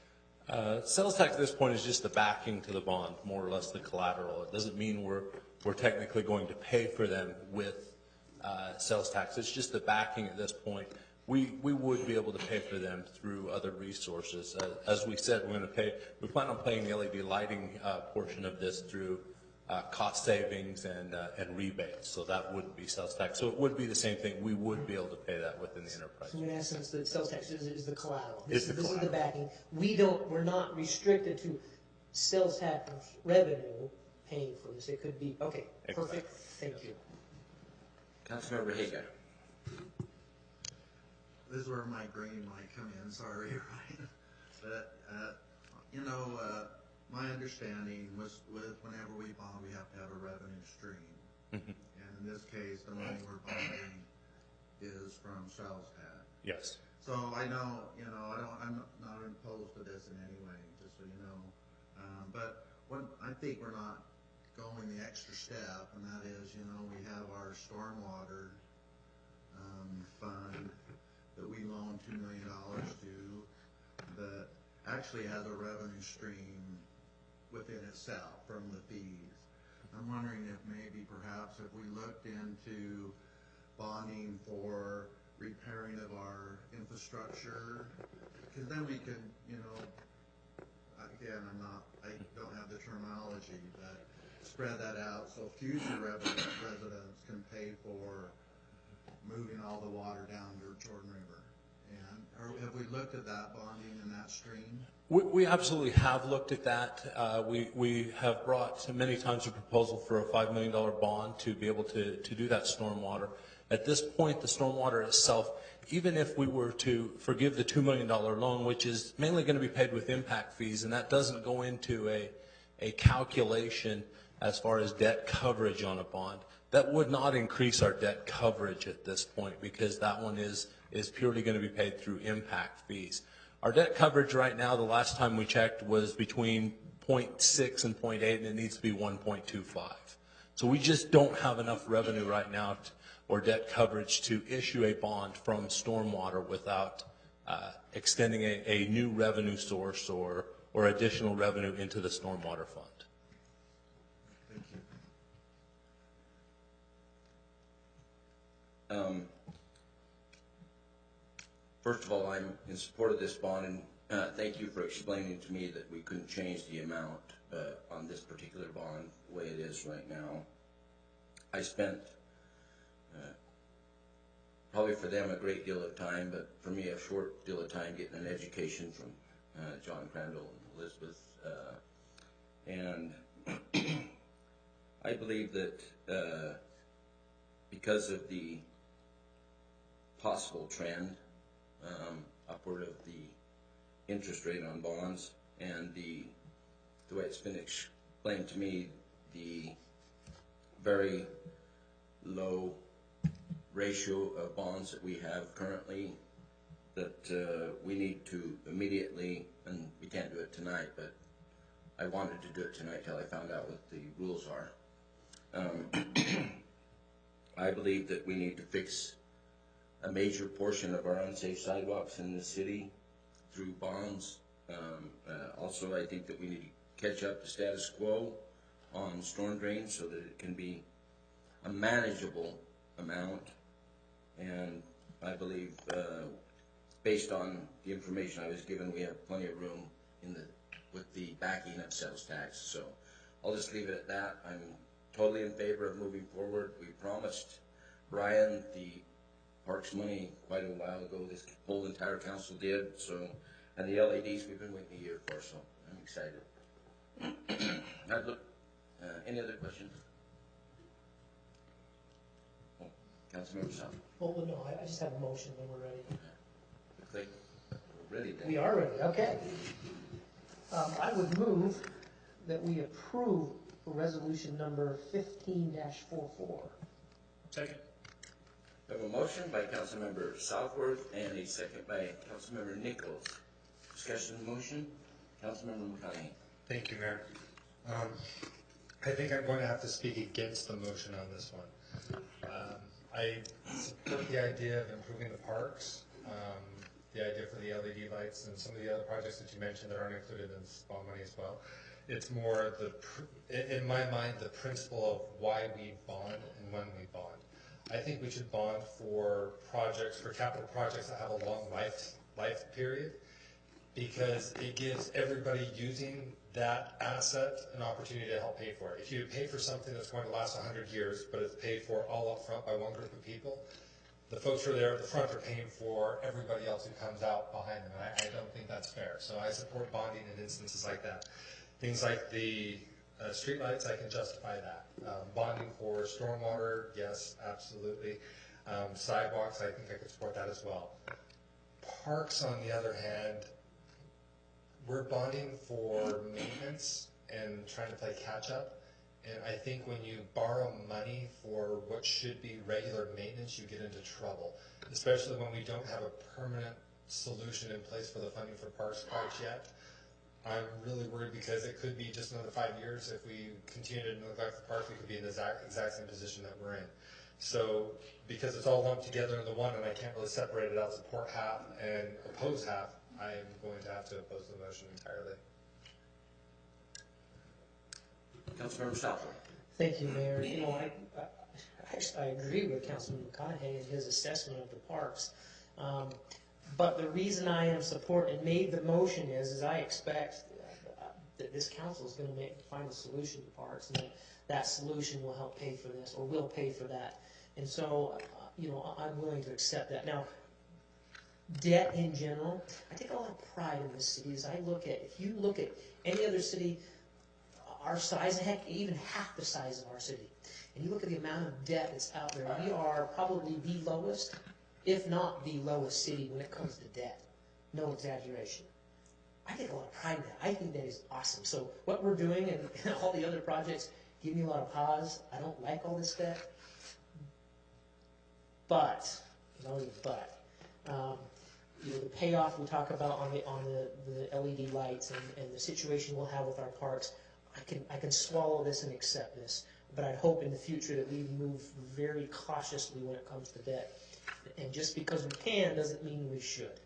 [SPEAKER 4] Sales tax at this point is just the backing to the bond, more or less the collateral. It doesn't mean we're technically going to pay for them with sales tax. It's just the backing at this point. We would be able to pay for them through other resources. As we said, we plan on paying the LED lighting portion of this through cost savings and rebates. So that wouldn't be sales tax. So it would be the same thing. We would be able to pay that within the enterprise.
[SPEAKER 6] So in essence, the sales tax is the collateral.
[SPEAKER 4] This
[SPEAKER 6] is the backing. We're not restricted to sales tax revenue paying for this. It could be, okay, perfect. Thank you.
[SPEAKER 2] Councilmember Haga.
[SPEAKER 9] This is where my green might come in, sorry, Ryan. But, my understanding was whenever we bond, we have to have a revenue stream. And in this case, the money we're bonding is from sales tax.
[SPEAKER 4] Yes.
[SPEAKER 9] So I know, I'm not opposed to this in any way, just so you know. But I think we're not going the extra step, and that is, we have our stormwater fund that we loan $2 million to that actually has a revenue stream within itself from the fees. I'm wondering if maybe perhaps if we looked into bonding for repairing of our infrastructure, because then we can, again, I don't have the terminology, but spread that out so future residents can pay for moving all the water down to Jordan River. And have we looked at that bonding in that stream?
[SPEAKER 4] We absolutely have looked at that. We have brought many times a proposal for a $5 million bond to be able to do that stormwater. At this point, the stormwater itself, even if we were to forgive the $2 million loan, which is mainly going to be paid with impact fees, and that doesn't go into a calculation as far as debt coverage on a bond, that would not increase our debt coverage at this point, because that one is purely going to be paid through impact fees. Our debt coverage right now, the last time we checked, was between 0.6 and 0.8, and it needs to be 1.25. So we just don't have enough revenue right now or debt coverage to issue a bond from stormwater without extending a new revenue source or additional revenue into the stormwater fund.
[SPEAKER 9] Thank you.
[SPEAKER 2] First of all, I'm in support of this bond, and thank you for explaining to me that we couldn't change the amount on this particular bond the way it is right now. I spent probably for them a great deal of time, but for me a short deal of time getting an education from John Crandall and Elizabeth. And I believe that because of the possible trend upward of the interest rate on bonds and the way it's been explained to me, the very low ratio of bonds that we have currently, that we need to immediately, and we can't do it tonight, but I wanted to do it tonight till I found out what the rules are. I believe that we need to fix a major portion of our unsafe sidewalks in the city through bonds. Also, I think that we need to catch up to status quo on storm drains so that it can be a manageable amount. And I believe, based on the information I was given, we have plenty of room with the backing of sales tax. So I'll just leave it at that. I'm totally in favor of moving forward. We promised Ryan the parks money quite a while ago. This whole entire council did. So, and the LEDs we've been waiting a year for. So I'm excited. Any other questions? Oh, Councilmember South.
[SPEAKER 6] Well, no, I just have a motion when we're ready.
[SPEAKER 2] Looks like we're ready then.
[SPEAKER 6] We are ready, okay. I would move that we approve resolution number 15-44.
[SPEAKER 17] Second.
[SPEAKER 2] We have a motion by Councilmember Southworth and a second by Councilmember Nichols. Discussion of the motion, Councilmember McConaughey.
[SPEAKER 8] Thank you, Mayor. I think I'm going to have to speak against the motion on this one. I support the idea of improving the parks, the idea for the LED lights and some of the other projects that you mentioned that aren't included in this bond money as well. It's more in my mind, the principle of why we bond and when we bond. I think we should bond for projects, for capital projects that have a long life period, because it gives everybody using that asset an opportunity to help pay for it. If you pay for something that's going to last 100 years, but it's paid for all up front by one group of people, the folks who are there at the front are paying for everybody else who comes out behind them, and I don't think that's fair. So I support bonding in instances like that. Things like the streetlights, I can justify that. Bonding for stormwater, yes, absolutely. Sidewalks, I think I could support that as well. Parks, on the other hand, we're bonding for maintenance and trying to play catch up. And I think when you borrow money for what should be regular maintenance, you get into trouble, especially when we don't have a permanent solution in place for the funding for parks quite yet. I'm really worried because it could be just another 5 years. If we continue to neglect the parks, we could be in the exact same position that we're in. So because it's all lumped together into one and I can't really separate it out, support half and oppose half, I'm going to have to oppose the motion entirely.
[SPEAKER 2] Councilmember Southworth.
[SPEAKER 6] Thank you, Mayor. You know, I agree with Councilman McConaughey and his assessment of the parks. But the reason I am support and made the motion is I expect that this council is going to find a solution to parks, and that solution will help pay for this, or will pay for that. And so, you know, I'm willing to accept that. Now, debt in general, I take a lot of pride in this city. As I look at, if you look at any other city our size, heck, even half the size of our city, and you look at the amount of debt that's out there, we are probably the lowest, if not the lowest city when it comes to debt. No exaggeration. I take a lot of pride in that. I think that is awesome. So what we're doing and all the other projects give me a lot of pause. I don't like all this debt. But, there's always a but. You know, the payoff we talk about on the LED lights and the situation we'll have with our parks, I can swallow this and accept this. But I hope in the future that we move very cautiously when it comes to debt. And just because we can doesn't mean we should.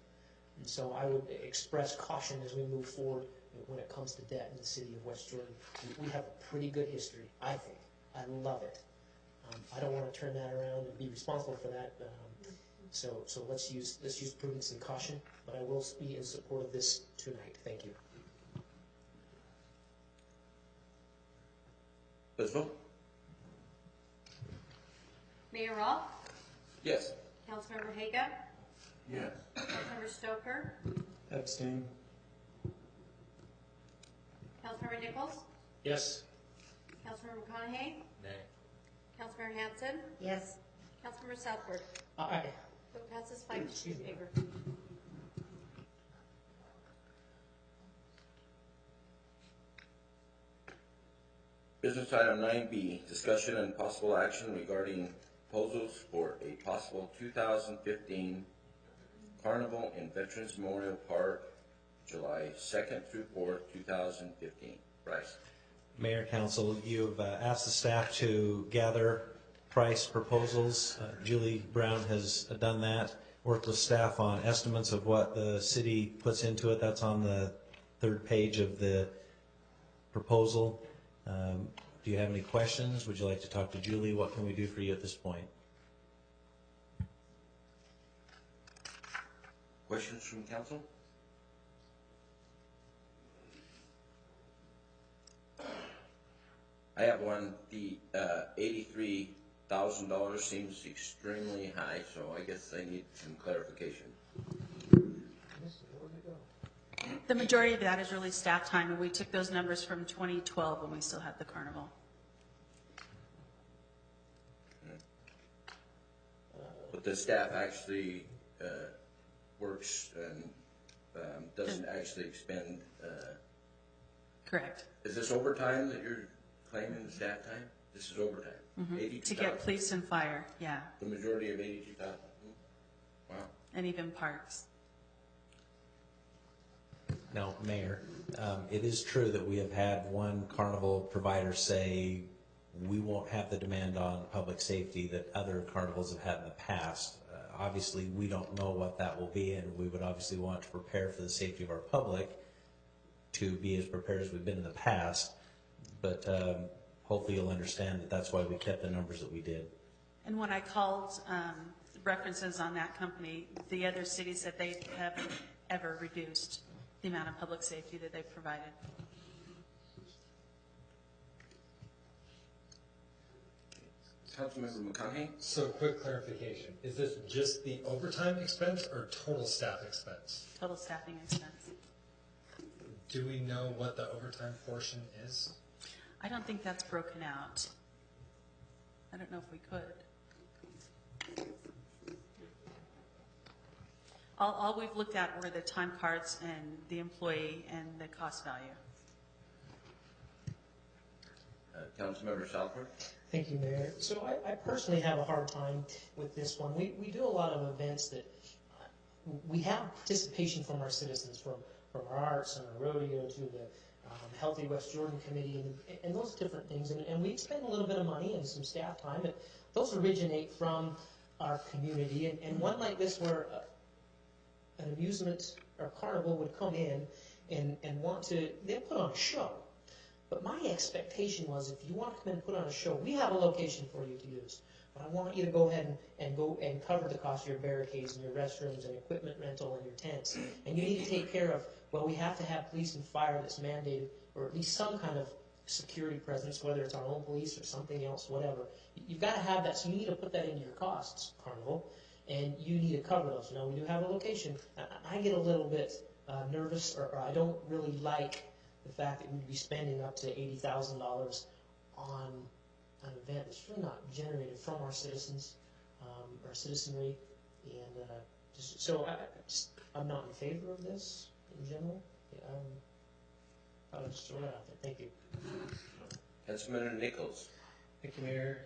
[SPEAKER 6] And so I would express caution as we move forward when it comes to debt in the city of West Jordan. We have a pretty good history, I think. I love it. I don't want to turn that around and be responsible for that. So let's use prudence and caution. But I will be in support of this tonight. Thank you.
[SPEAKER 2] Let's vote.
[SPEAKER 18] Mayor Rolfe?
[SPEAKER 2] Yes.
[SPEAKER 18] Councilmember Haga?
[SPEAKER 2] Yes.
[SPEAKER 18] Councilmember Stoker?
[SPEAKER 5] Abstain.
[SPEAKER 18] Councilmember Nichols?
[SPEAKER 6] Yes.
[SPEAKER 18] Councilmember McConaughey?
[SPEAKER 17] Nay.
[SPEAKER 18] Councilmember Hanson?
[SPEAKER 14] Yes.
[SPEAKER 18] Councilmember Southworth?
[SPEAKER 6] Aye.
[SPEAKER 18] Vote passes 5-2 in favor.
[SPEAKER 2] Business item 9B, discussion and possible action regarding proposals for a possible 2015 Carnival in Veterans Memorial Park, July 2nd through 4th, 2015. Bryce.
[SPEAKER 7] Mayor, Council, you've asked the staff to gather price proposals. Julie Brown has done that, worked with staff on estimates of what the city puts into it. That's on the third page of the proposal. Do you have any questions? Would you like to talk to Julie? What can we do for you at this point?
[SPEAKER 2] Questions from council? I have one. The $83,000 seems extremely high, so I guess I need some clarification.
[SPEAKER 16] The majority of that is really staff time, and we took those numbers from 2012 when we still had the carnival.
[SPEAKER 2] But the staff actually works and doesn't actually expend
[SPEAKER 16] Correct.
[SPEAKER 2] Is this overtime that you're claiming the staff time? This is overtime?
[SPEAKER 16] To
[SPEAKER 2] 82,000?
[SPEAKER 16] get police and fire, yeah,
[SPEAKER 2] The majority of 82,000? Wow.
[SPEAKER 16] and even parks.
[SPEAKER 7] Now, Mayor, it is true that we have had one carnival provider say we won't have the demand on public safety that other carnivals have had in the past. Obviously, we don't know what that will be, and we would obviously want to prepare for the safety of our public to be as prepared as we've been in the past. But hopefully you'll understand that that's why we kept the numbers that we did.
[SPEAKER 16] And when I called references on that company, the other cities said they haven't ever reduced the amount of public safety that they've provided.
[SPEAKER 2] Councilmember McConaughey?
[SPEAKER 8] So quick clarification, is this just the overtime expense or total staff expense?
[SPEAKER 16] Total staffing expense.
[SPEAKER 8] Do we know what the overtime portion is?
[SPEAKER 16] I don't think that's broken out. I don't know if we could. All we've looked at were the time cards and the employee and the cost value.
[SPEAKER 2] Councilmember Southworth?
[SPEAKER 6] Thank you, Mayor. So I personally have a hard time with this one. We do a lot of events that we have participation from our citizens, from our arts and our rodeo to the Healthy West Jordan Committee and those different things. And we spend a little bit of money and some staff time, but those originate from our community. And one like this where an amusement or carnival would come in and want to, they'll put on a show. But my expectation was, if you want to come in and put on a show, we have a location for you to use. But I want you to go ahead and go and cover the cost of your barricades and your restrooms and equipment rental and your tents. And you need to take care of, well, we have to have police and fire that's mandated, or at least some kind of security presence, whether it's our own police or something else, whatever. You've got to have that, so you need to put that into your costs, Carnival, and you need to cover those. Now, we do have a location. I get a little bit nervous, or I don't really like the fact that we'd be spending up to $80,000 on an event that's really not generated from our citizens, our citizenry, and I'm not in favor of this in general. I'll just throw that out there. Thank you.
[SPEAKER 2] Councilmember Nichols?
[SPEAKER 13] Thank you, Mayor.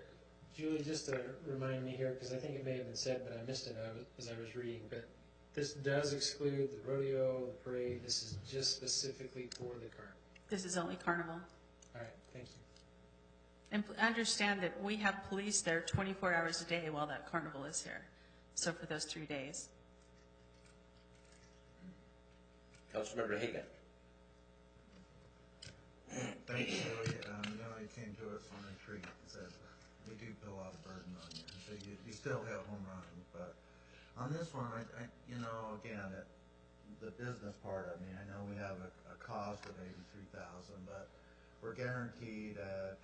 [SPEAKER 13] Julie, just to remind me here, because I think it may have been said, but I missed it as I was reading, but this does exclude the rodeo, the parade. This is just specifically for the carnival.
[SPEAKER 16] This is only carnival.
[SPEAKER 13] All right, thank you.
[SPEAKER 16] And understand that we have police there 24 hours a day while that carnival is here. So for those 3 days.
[SPEAKER 2] Councilmember Hagan?
[SPEAKER 9] Thank you, Julie. You came to us on a retreat and said, we do put a lot of burden on you. So you still have home running. But on this one, again, the business part of me, I know we have a cost of $83,000, but we're guaranteed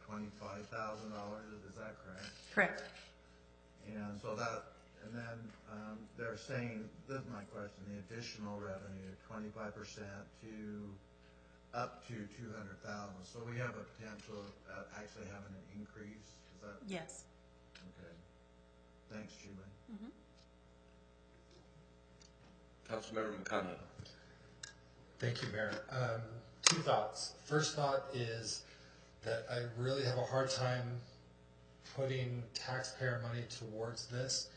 [SPEAKER 9] $25,000. Is that correct?
[SPEAKER 16] Correct.
[SPEAKER 9] And so then they're saying, this is my question, the additional revenue, 25% to up to $200,000. So we have a potential of actually having an increase. Is that?
[SPEAKER 16] Yes.
[SPEAKER 9] Okay. Thanks, Julie.
[SPEAKER 2] Councilmember McConaughey?
[SPEAKER 8] Thank you, Mayor. Two thoughts. First thought is that I really have a hard time putting taxpayer money towards this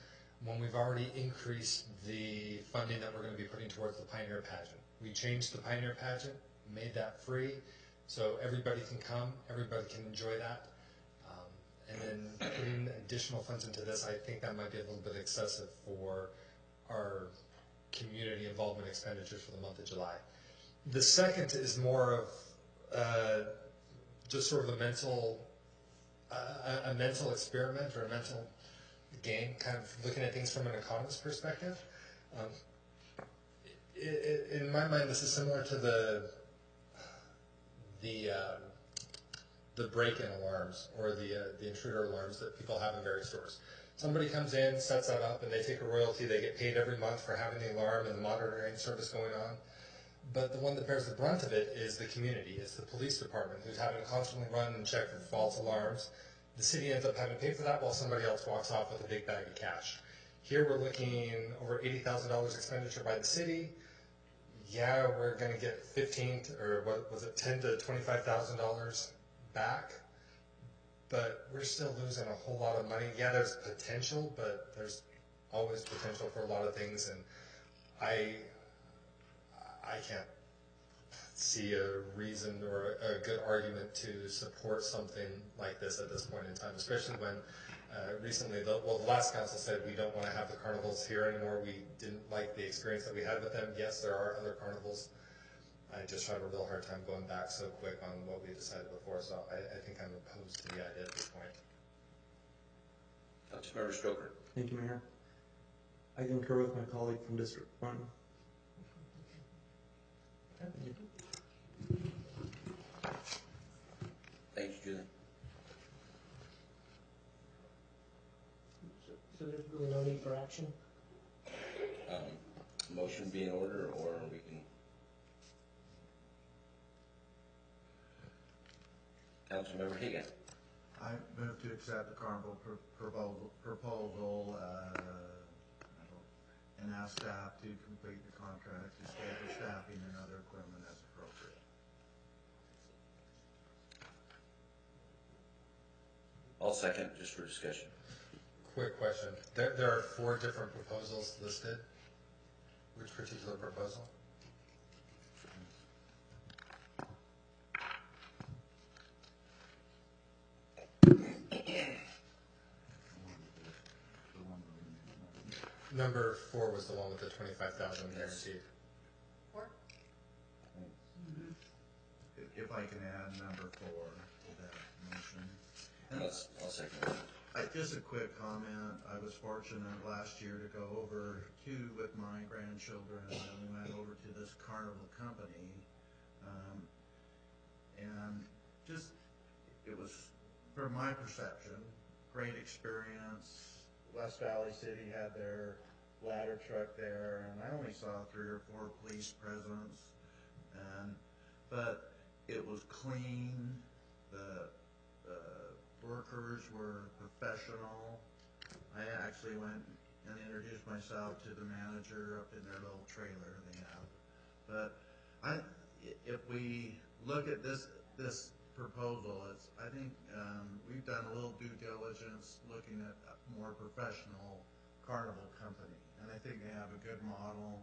[SPEAKER 8] when we've already increased the funding that we're going to be putting towards the Pioneer Pageant. We changed the Pioneer Pageant, made that free, so everybody can come, everybody can enjoy that. And then putting additional funds into this, I think that might be a little bit excessive for our community involvement expenditures for the month of July. The second is more of just sort of a mental experiment or a mental game, kind of looking at things from an economist perspective. In my mind, this is similar to the break-in alarms or the intruder alarms that people have in various stores. Somebody comes in, sets that up, and they take a royalty. They get paid every month for having the alarm and the monitoring service going on. But the one that bears the brunt of it is the community. It's the police department who's having to constantly run and check for false alarms. The city ends up having to pay for that while somebody else walks off with a big bag of cash. Here we're looking over $80,000 expenditure by the city. yeah, we're going to get what was it, $10,000 to $25,000 back, but we're still losing a whole lot of money. Yeah, there's potential, but there's always potential for a lot of things, and I can't see a reason or a good argument to support something like this at this point in time, especially when recently, the last council said we don't want to have the carnivals here anymore. We didn't like the experience that we had with them. Yes, there are other carnivals. I just have a real hard time going back so quick on what we decided before, so I think I'm opposed to the idea at this point.
[SPEAKER 2] Councilmember Stoker.
[SPEAKER 5] Thank you, Mayor. I concur with my colleague from District 1.
[SPEAKER 2] Thank you, Julie.
[SPEAKER 6] So there's really no need for action?
[SPEAKER 2] Motion be in order, or we can... Councilmember Higgin.
[SPEAKER 9] I move to accept the carnival proposal and ask staff to complete the contract to schedule staffing and other equipment as appropriate.
[SPEAKER 2] I'll second, just for discussion.
[SPEAKER 8] Quick question. There are 4 different proposals listed. Which particular proposal? Number 4 was the one with the 25,000 guaranteed.
[SPEAKER 1] 4?
[SPEAKER 9] If I can add number 4 to that motion.
[SPEAKER 2] I'll second that.
[SPEAKER 9] Just a quick comment. I was fortunate last year to go over with my grandchildren, and then we went over to this carnival company, and just, it was, from my perception, great experience. West Valley City had their ladder truck there, and I only saw 3 or 4 police presence, but it was clean. The workers were professional. I actually went and introduced myself to the manager up in their little trailer they have. But if we look at this proposal, I think we've done a little due diligence looking at a more professional carnival company, and I think they have a good model,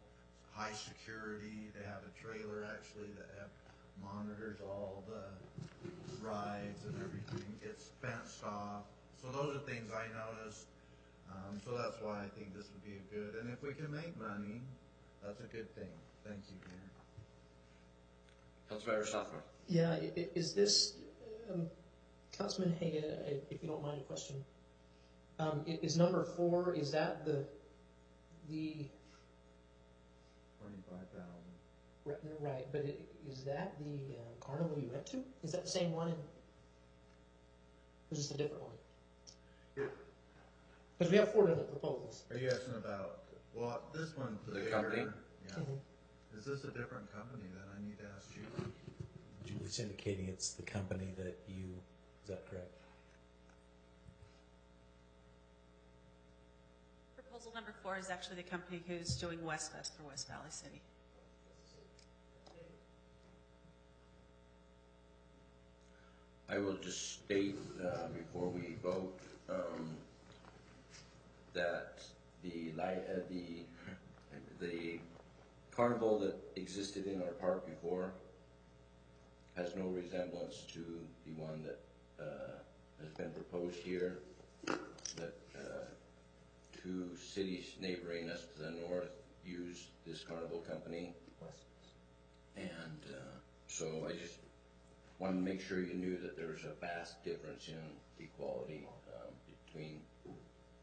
[SPEAKER 9] high security. They have a trailer actually that monitors all the rides and everything. It's fenced off. So those are things I noticed. So that's why I think this would be a good. And if we can make money, that's a good thing. Thank you, Mayor.
[SPEAKER 2] Councilmember Southworth.
[SPEAKER 6] Yeah, is this, Councilman Hagan, if you don't mind a question, is number 4, is that the
[SPEAKER 9] 25,000.
[SPEAKER 6] Right, but is that the carnival you went to? Is that the same one? Or is this a different one? Because we have 4 different proposals.
[SPEAKER 9] Are you asking about, well, this one,
[SPEAKER 2] the company?
[SPEAKER 9] Yeah. Is this a different company that I need to ask you?
[SPEAKER 7] Julie's indicating it's the company that you, is that correct?
[SPEAKER 16] Proposal number 4 is actually the company who's doing West Fest for West Valley City.
[SPEAKER 2] I will just state before we vote that the carnival that existed in our park before has no resemblance to the one that has been proposed here. That 2 cities neighboring us to the north use this carnival company, and so I just want to make sure you knew that there's a vast difference in the quality between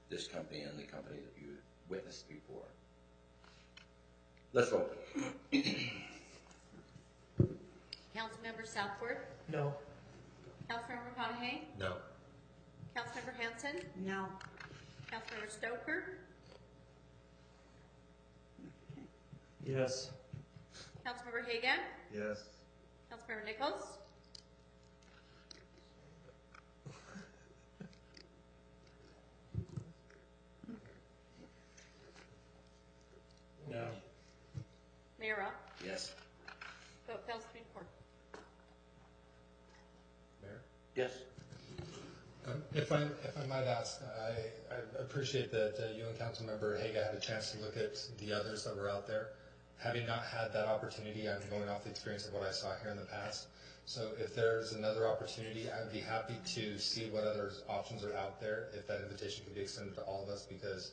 [SPEAKER 2] this company and the company that you witnessed before. Let's vote.
[SPEAKER 18] Councilmember Southworth?
[SPEAKER 6] No.
[SPEAKER 18] Councilmember McConaughey?
[SPEAKER 3] No.
[SPEAKER 18] Councilmember Hanson?
[SPEAKER 14] No.
[SPEAKER 18] Councilmember Stoker?
[SPEAKER 5] Yes.
[SPEAKER 18] Councilmember Hagan?
[SPEAKER 9] Yes.
[SPEAKER 18] Councilmember Nichols?
[SPEAKER 6] No.
[SPEAKER 18] Mayor Rupp?
[SPEAKER 2] Yes.
[SPEAKER 18] Vote fails 3-4.
[SPEAKER 8] Mayor?
[SPEAKER 2] Yes.
[SPEAKER 8] If I might ask, I appreciate that you and Councilmember Haga had a chance to look at the others that were out there. Having not had that opportunity, I'm going off the experience of what I saw here in the past. So if there's another opportunity, I'd be happy to see what other options are out there, if that invitation could be extended to all of us, because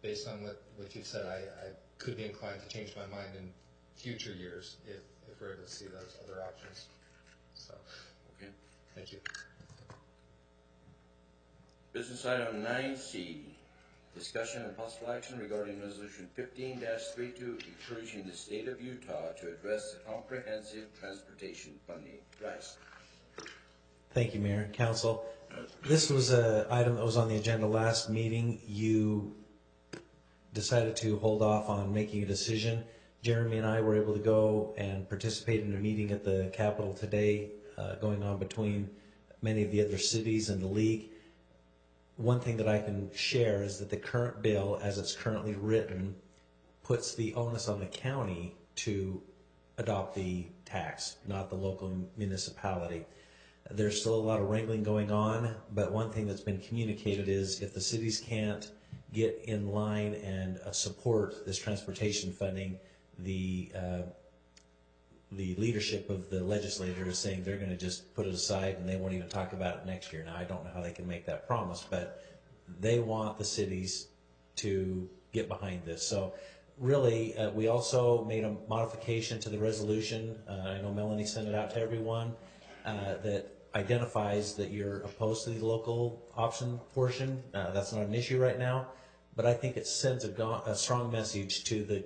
[SPEAKER 8] based on what you've said, I could be inclined to change my mind in future years if we're able to see those other options. So,
[SPEAKER 2] okay.
[SPEAKER 8] Thank you.
[SPEAKER 2] Business item 9C, discussion and possible action regarding resolution 15-32, encouraging the state of Utah to address the comprehensive transportation funding. Rice.
[SPEAKER 7] Thank you, Mayor and Council. This was an item that was on the agenda last meeting. You decided to hold off on making a decision. Jeremy and I were able to go and participate in a meeting at the Capitol today, going on between many of the other cities and the league. One thing that I can share is that the current bill, as it's currently written, puts the onus on the county to adopt the tax, not the local municipality. There's still a lot of wrangling going on, but one thing that's been communicated is if the cities can't get in line and support this transportation funding, the leadership of the legislature is saying they're going to just put it aside and they won't even talk about it next year. Now, I don't know how they can make that promise, but they want the cities to get behind this. So really, we also made a modification to the resolution. I know Melanie sent it out to everyone that identifies that you're opposed to the local option portion. That's not an issue right now, but I think it sends a strong message to the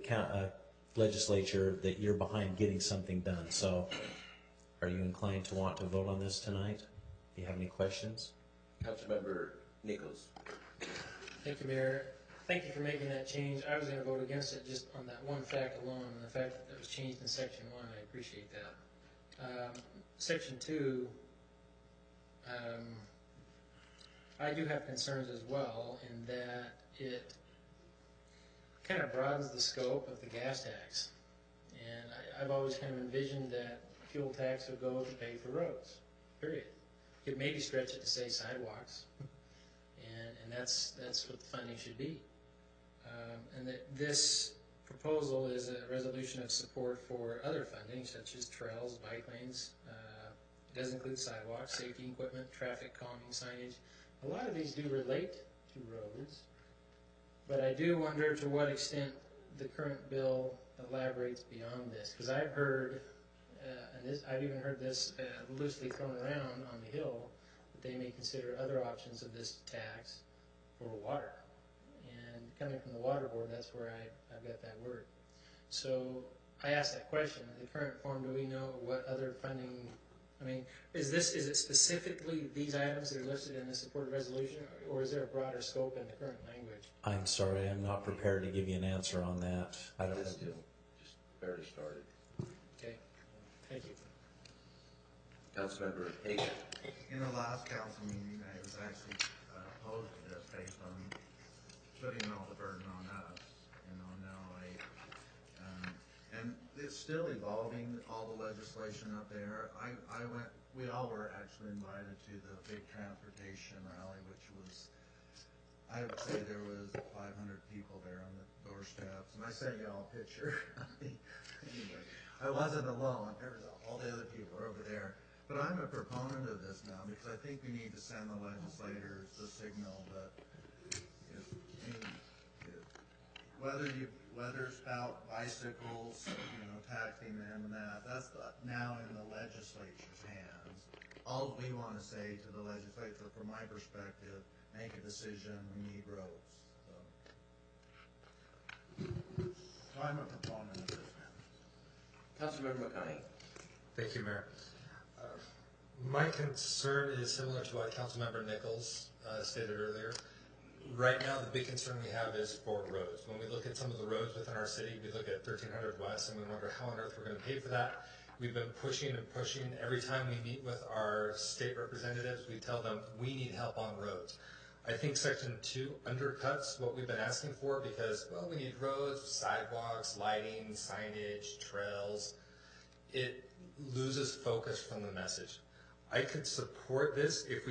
[SPEAKER 7] legislature that you're behind getting something done. So are you inclined to want to vote on this tonight? Do you have any questions?
[SPEAKER 2] Councilmember Nichols.
[SPEAKER 13] Thank you, Mayor. Thank you for making that change. I was going to vote against it just on that one fact alone, and the fact that it was changed in Section 1. I appreciate that. Section 2, I do have concerns as well in that it kind of broadens the scope of the gas tax. And I've always kind of envisioned that fuel tax would go to pay for roads, period. You could maybe stretch it to say sidewalks, and that's what the funding should be. And that this proposal is a resolution of support for other funding, such as trails, bike lanes. It does include sidewalks, safety equipment, traffic calming signage. A lot of these do relate to roads, but I do wonder to what extent the current bill elaborates beyond this, because I've heard, I've even heard this loosely thrown around on the Hill, that they may consider other options of this tax for water. And coming from the Water Board, that's where I've got that word. So I asked that question. In the current form, do we know what other funding? I mean, is it specifically these items that are listed in the supported resolution, or is there a broader scope in the current language?
[SPEAKER 7] I'm sorry, I'm not prepared to give you an answer on that. I don't know.
[SPEAKER 2] Just barely started.
[SPEAKER 13] Okay, thank you.
[SPEAKER 2] Councilmember Hagan.
[SPEAKER 9] In the last council meeting, I was actually opposed to this based on putting all the burden on us. Now and it's still evolving, all the legislation up there. We all were actually invited to the big transportation rally, which was, I would say there was 500 people there on the doorsteps, and I sent you all a picture. Anyway, I wasn't alone. There was all the other people were over there. But I'm a proponent of this now because I think we need to send the legislators the signal that whether it's about bicycles, taxing them and that's now in the legislature's hands. All we want to say to the legislature, from my perspective, make a decision, we need roads. So I'm a proponent of this now.
[SPEAKER 2] Councilmember McConaughey.
[SPEAKER 8] Thank you, Mayor. My concern is similar to what Councilmember Nichols stated earlier. Right now, the big concern we have is for roads. When we look at some of the roads within our city, we look at 1300 West and we wonder how on earth we're going to pay for that. We've been pushing and pushing. Every time we meet with our state representatives, we tell them we need help on roads. I think section 2 undercuts what we've been asking for because, well, we need roads, sidewalks, lighting, signage, trails. It loses focus from the message. I could support this if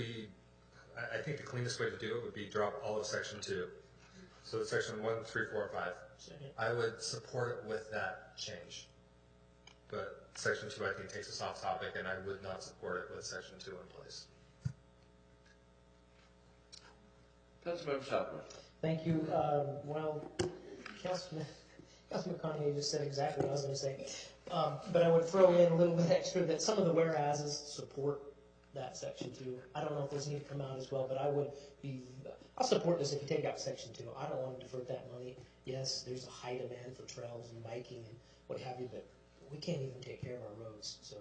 [SPEAKER 8] I think the cleanest way to do it would be drop all of section 2. So it's section 1, 3, 4, 5. I would support it with that change. But section 2 I think takes us off topic, and I would not support it with section 2 in place.
[SPEAKER 2] Councilmember Southworth.
[SPEAKER 6] Thank you. Well, Councilman McConaughey just said exactly what I was going to say. But I would throw in a little bit extra that some of the whereases support that section 2. I don't know if those need to come out as well, but I'll support this if you take out section 2. I don't want to divert that money. Yes, there's a high demand for trails and biking and what have you, but we can't even take care of our roads. So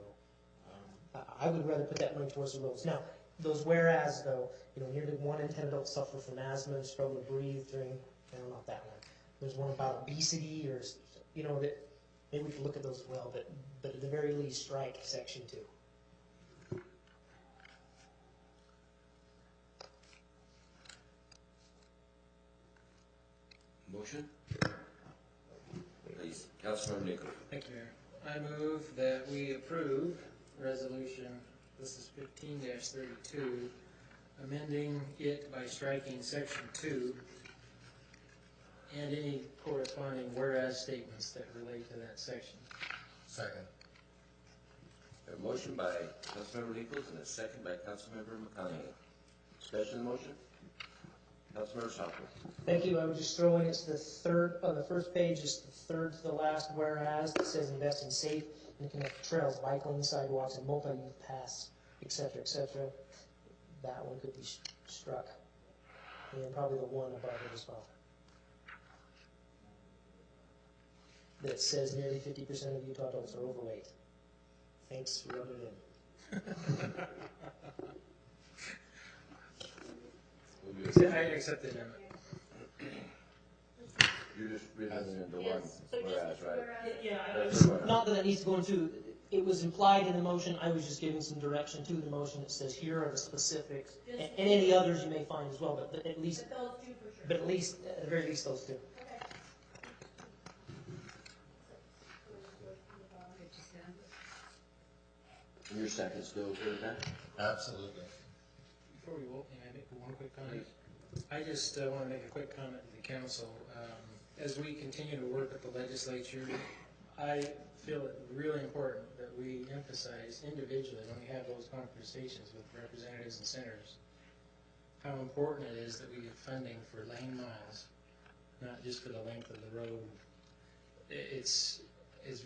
[SPEAKER 6] I would rather put that money towards the roads. Now, those whereas, though, nearly 1 in 10 adults suffer from asthma and struggle to breathe during, no, not that one. There's one about obesity or, that maybe we could look at those as well, but at the very least, strike section 2.
[SPEAKER 2] Motion? Please, Councilmember Nichols.
[SPEAKER 13] Thank you, Mayor. I move that we approve resolution, this is 15-32, amending it by striking section 2 and any corresponding whereas statements that relate to that section.
[SPEAKER 8] Second.
[SPEAKER 2] A motion by Councilmember Nichols and a second by Councilmember McConaughey. Discussion of the motion? Councilmember Southworth.
[SPEAKER 6] Thank you. I would just throw in, it's the third, on the first page, is the third to the last whereas that says invest in safe and connected trails, bike lanes, sidewalks, and multi-use paths, et cetera, et cetera. That one could be struck. And probably the one above it as well. That says nearly 50% of Utah adults are overweight. Thanks for rubbing it in.
[SPEAKER 13] I accept the amendment.
[SPEAKER 2] You're just reading the one whereas, right?
[SPEAKER 6] Yeah, not that it needs to go into, it was implied in the motion, I was just giving some direction to the motion. It says here are the specifics, and any others you may find as well, but at least, at the very least, those two.
[SPEAKER 2] And your second still okay with that?
[SPEAKER 8] Absolutely.
[SPEAKER 13] Before we vote, may I make one quick comment? I just want to make a quick comment to the council. As we continue to work with the legislature, I feel it really important that we emphasize individually when we have those conversations with representatives and senators how important it is that we get funding for lane miles, not just for the length of the road. It's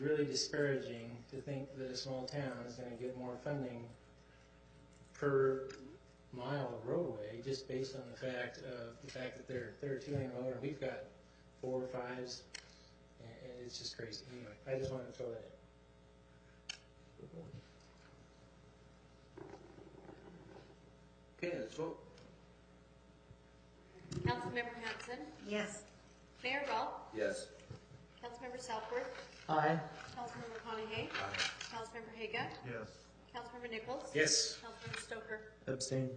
[SPEAKER 13] really disparaging to think that a small town is going to get more funding per mile of roadway just based on the fact that they're a 2-lane road and we've got 4 or 5s, and it's just crazy. Anyway, I just wanted to throw that in.
[SPEAKER 2] Okay, let's vote.
[SPEAKER 18] Councilmember Hanson?
[SPEAKER 14] Yes.
[SPEAKER 18] Mayor Galt?
[SPEAKER 2] Yes.
[SPEAKER 18] Councilmember Southworth?
[SPEAKER 6] Aye.
[SPEAKER 18] Councilmember McConaughey? Councilmember Haga?
[SPEAKER 9] Yes.
[SPEAKER 18] Councilmember Nichols?
[SPEAKER 8] Yes.
[SPEAKER 18] Councilmember Stoker?
[SPEAKER 5] Abstain.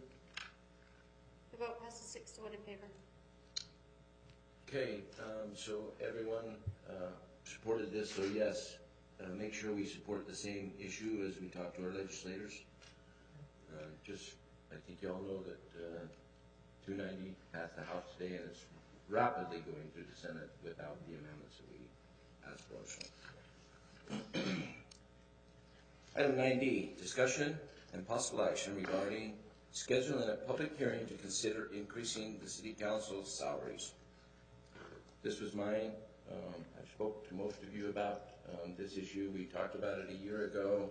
[SPEAKER 18] The vote passes 6-1 in favor.
[SPEAKER 2] Okay, so everyone supported this, so yes, make sure we support the same issue as we talk to our legislators. I think you all know that 290 passed the House today, and it's rapidly going through the Senate without the amendments that we asked for. So. Item 9D, discussion and possible action regarding scheduling a public hearing to consider increasing the city council's salaries. This was mine. I spoke to most of you about this issue. We talked about it a year ago.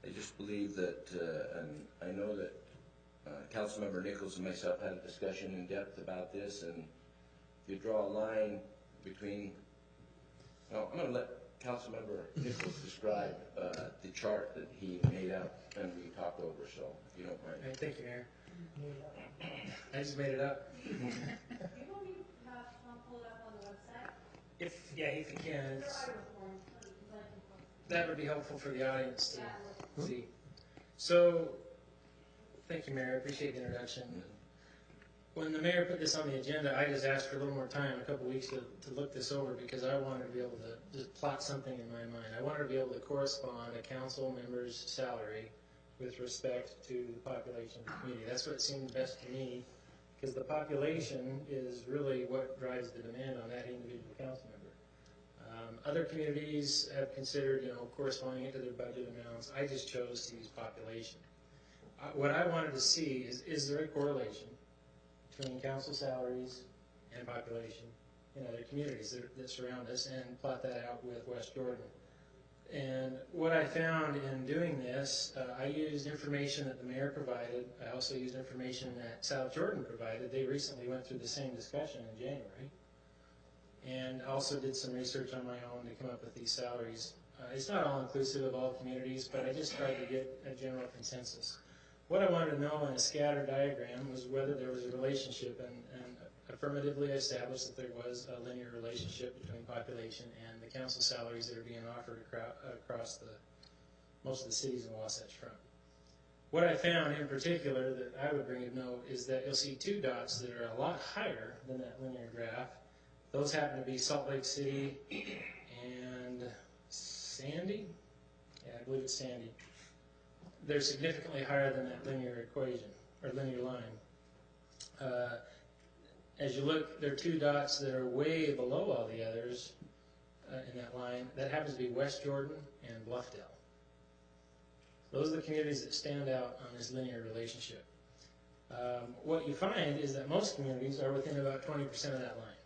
[SPEAKER 2] I just believe that, and I know that Councilmember Nichols and myself had a discussion in depth about this, and if you draw a line between, well, I'm going to let Councilmember Nichols describe the chart that he made up and we talked over, so if you don't mind.
[SPEAKER 13] Hey, thank you, Mayor. I just made it up.
[SPEAKER 18] You want me to pull it up on the website?
[SPEAKER 13] If you can, that would be helpful for the audience to see. So Thank you, Mayor. I appreciate the introduction. When the mayor put this on the agenda, I just asked for a little more time, a couple weeks to look this over, because I wanted to be able to just plot something in my mind. I wanted to be able to correspond a council member's salary with respect to the population of the community. That's what seemed best to me, because the population is really what drives the demand on that individual council member. Other communities have considered, corresponding it to their budget amounts. I just chose to use population. What I wanted to see is there a correlation between council salaries and population in other communities that surround us, and plot that out with West Jordan. And what I found in doing this, I used information that the mayor provided. I also used information that South Jordan provided. They recently went through the same discussion in January. And also did some research on my own to come up with these salaries. It's not all inclusive of all communities, but I just tried to get a general consensus. What I wanted to know in a scatter diagram was whether there was a relationship, and affirmatively I established that there was a linear relationship between population and the council salaries that are being offered across most of the cities in Wasatch Front. What I found in particular that I would bring to note is that you'll see two dots that are a lot higher than that linear graph. Those happen to be Salt Lake City and Sandy. Yeah, I believe it's Sandy. They're significantly higher than that linear equation, or linear line. As you look, there are two dots that are way below all the others in that line. That happens to be West Jordan and Bluffdale. Those are the communities that stand out on this linear relationship. What you find is that most communities are within about 20% of that line.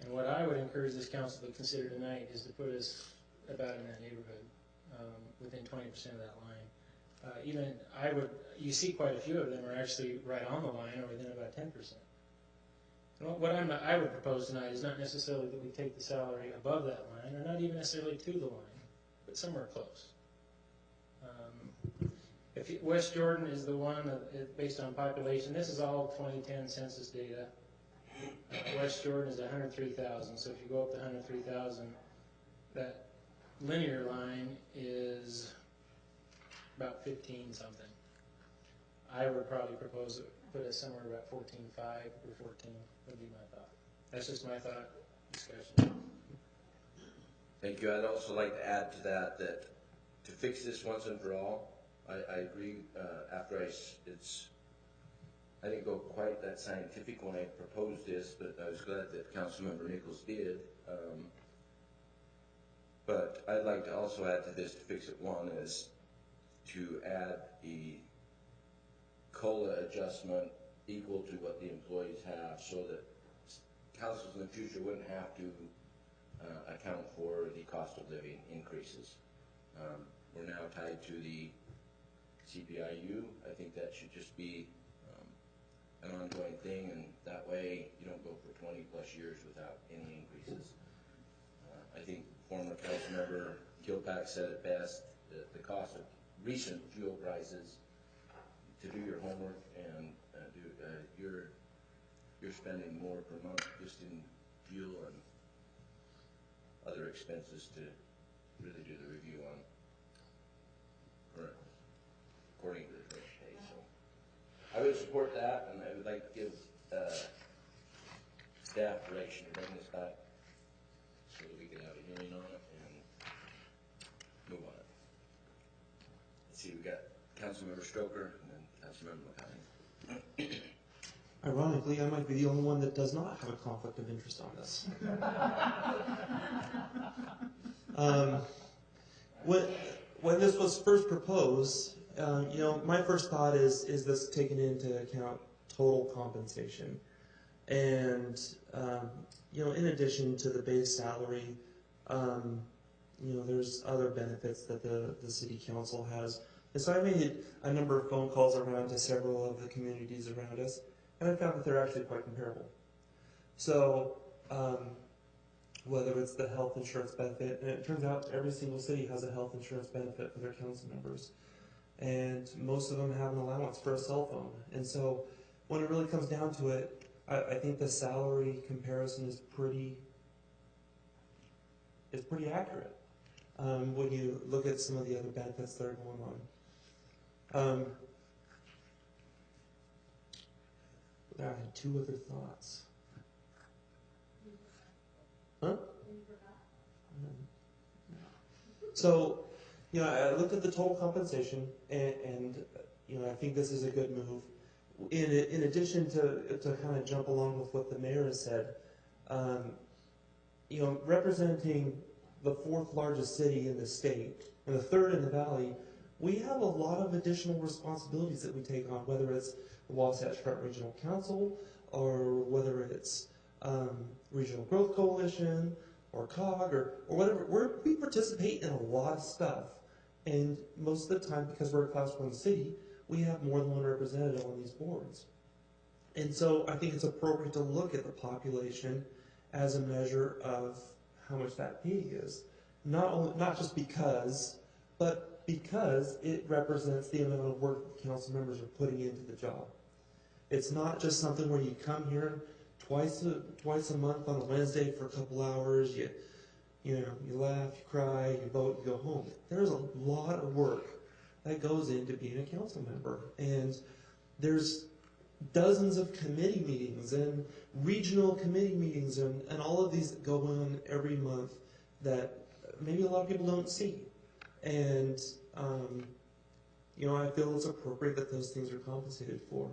[SPEAKER 13] And what I would encourage this council to consider tonight is to put us about in that neighborhood, within 20% of that line. You see quite a few of them are actually right on the line, or within about 10%. And what I would propose tonight is not necessarily that we take the salary above that line, or not even necessarily to the line, but somewhere close. West Jordan is the one based on population. This is all 2010 census data. West Jordan is 103,000, so if you go up to 103,000, that linear line is about 15 something. I would probably propose to put it somewhere about 14.5 or 14 would be my thought. That's just my thought discussion.
[SPEAKER 2] Thank you. I'd also like to add to that to fix this once and for all, I agree. I didn't go quite that scientific when I proposed this, but I was glad that Councilmember Nichols did. But I'd like to also add to this to fix it. One is to add the COLA adjustment equal to what the employees have, so that councils in the future wouldn't have to account for the cost of living increases. We're now tied to the CPIU. I think that should just be an ongoing thing, and that way you don't go for 20 plus years without any increases. I think former council member Kilpack said it best, that the cost of recent fuel prices, to do your homework and you're spending more per month just in fuel and other expenses to really do the review on according to the first pay. So I would support that, and I would like to give staff direction to bring this back so that we can have a hearing on it and move on it. Let's see, we got Councilmember Stoker and then Councilmember McConaughey.
[SPEAKER 5] Ironically, I might be the only one that does not have a conflict of interest on this. When this was first proposed, my first thought is this taking into account total compensation? And, in addition to the base salary, there's other benefits that the city council has. And so I made a number of phone calls around to several of the communities around us, and I found that they're actually quite comparable. So whether it's the health insurance benefit, and it turns out every single city has a health insurance benefit for their council members, and most of them have an allowance for a cell phone. And so when it really comes down to it, I think the salary comparison is pretty accurate when you look at some of the other benefits that are going on. I had two other thoughts. Huh? So, I looked at the total compensation, and I think this is a good move. In addition to kind of jump along with what the mayor has said, representing the fourth largest city in the state and the third in the valley, we have a lot of additional responsibilities that we take on, whether it's the Wasatch Front Regional Council or whether it's Regional Growth Coalition or COG or whatever. We participate in a lot of stuff, and most of the time, because we're a Class 1 city, we have more than one representative on these boards. And so I think it's appropriate to look at the population as a measure of how much that pay is. Not just because, but because it represents the amount of work that council members are putting into the job. It's not just something where you come here twice a month on a Wednesday for a couple hours, you laugh, you cry, you vote, you go home. There's a lot of work that goes into being a council member. And there's dozens of committee meetings and regional committee meetings and all of these that go on every month that maybe a lot of people don't see. And, I feel it's appropriate that those things are compensated for.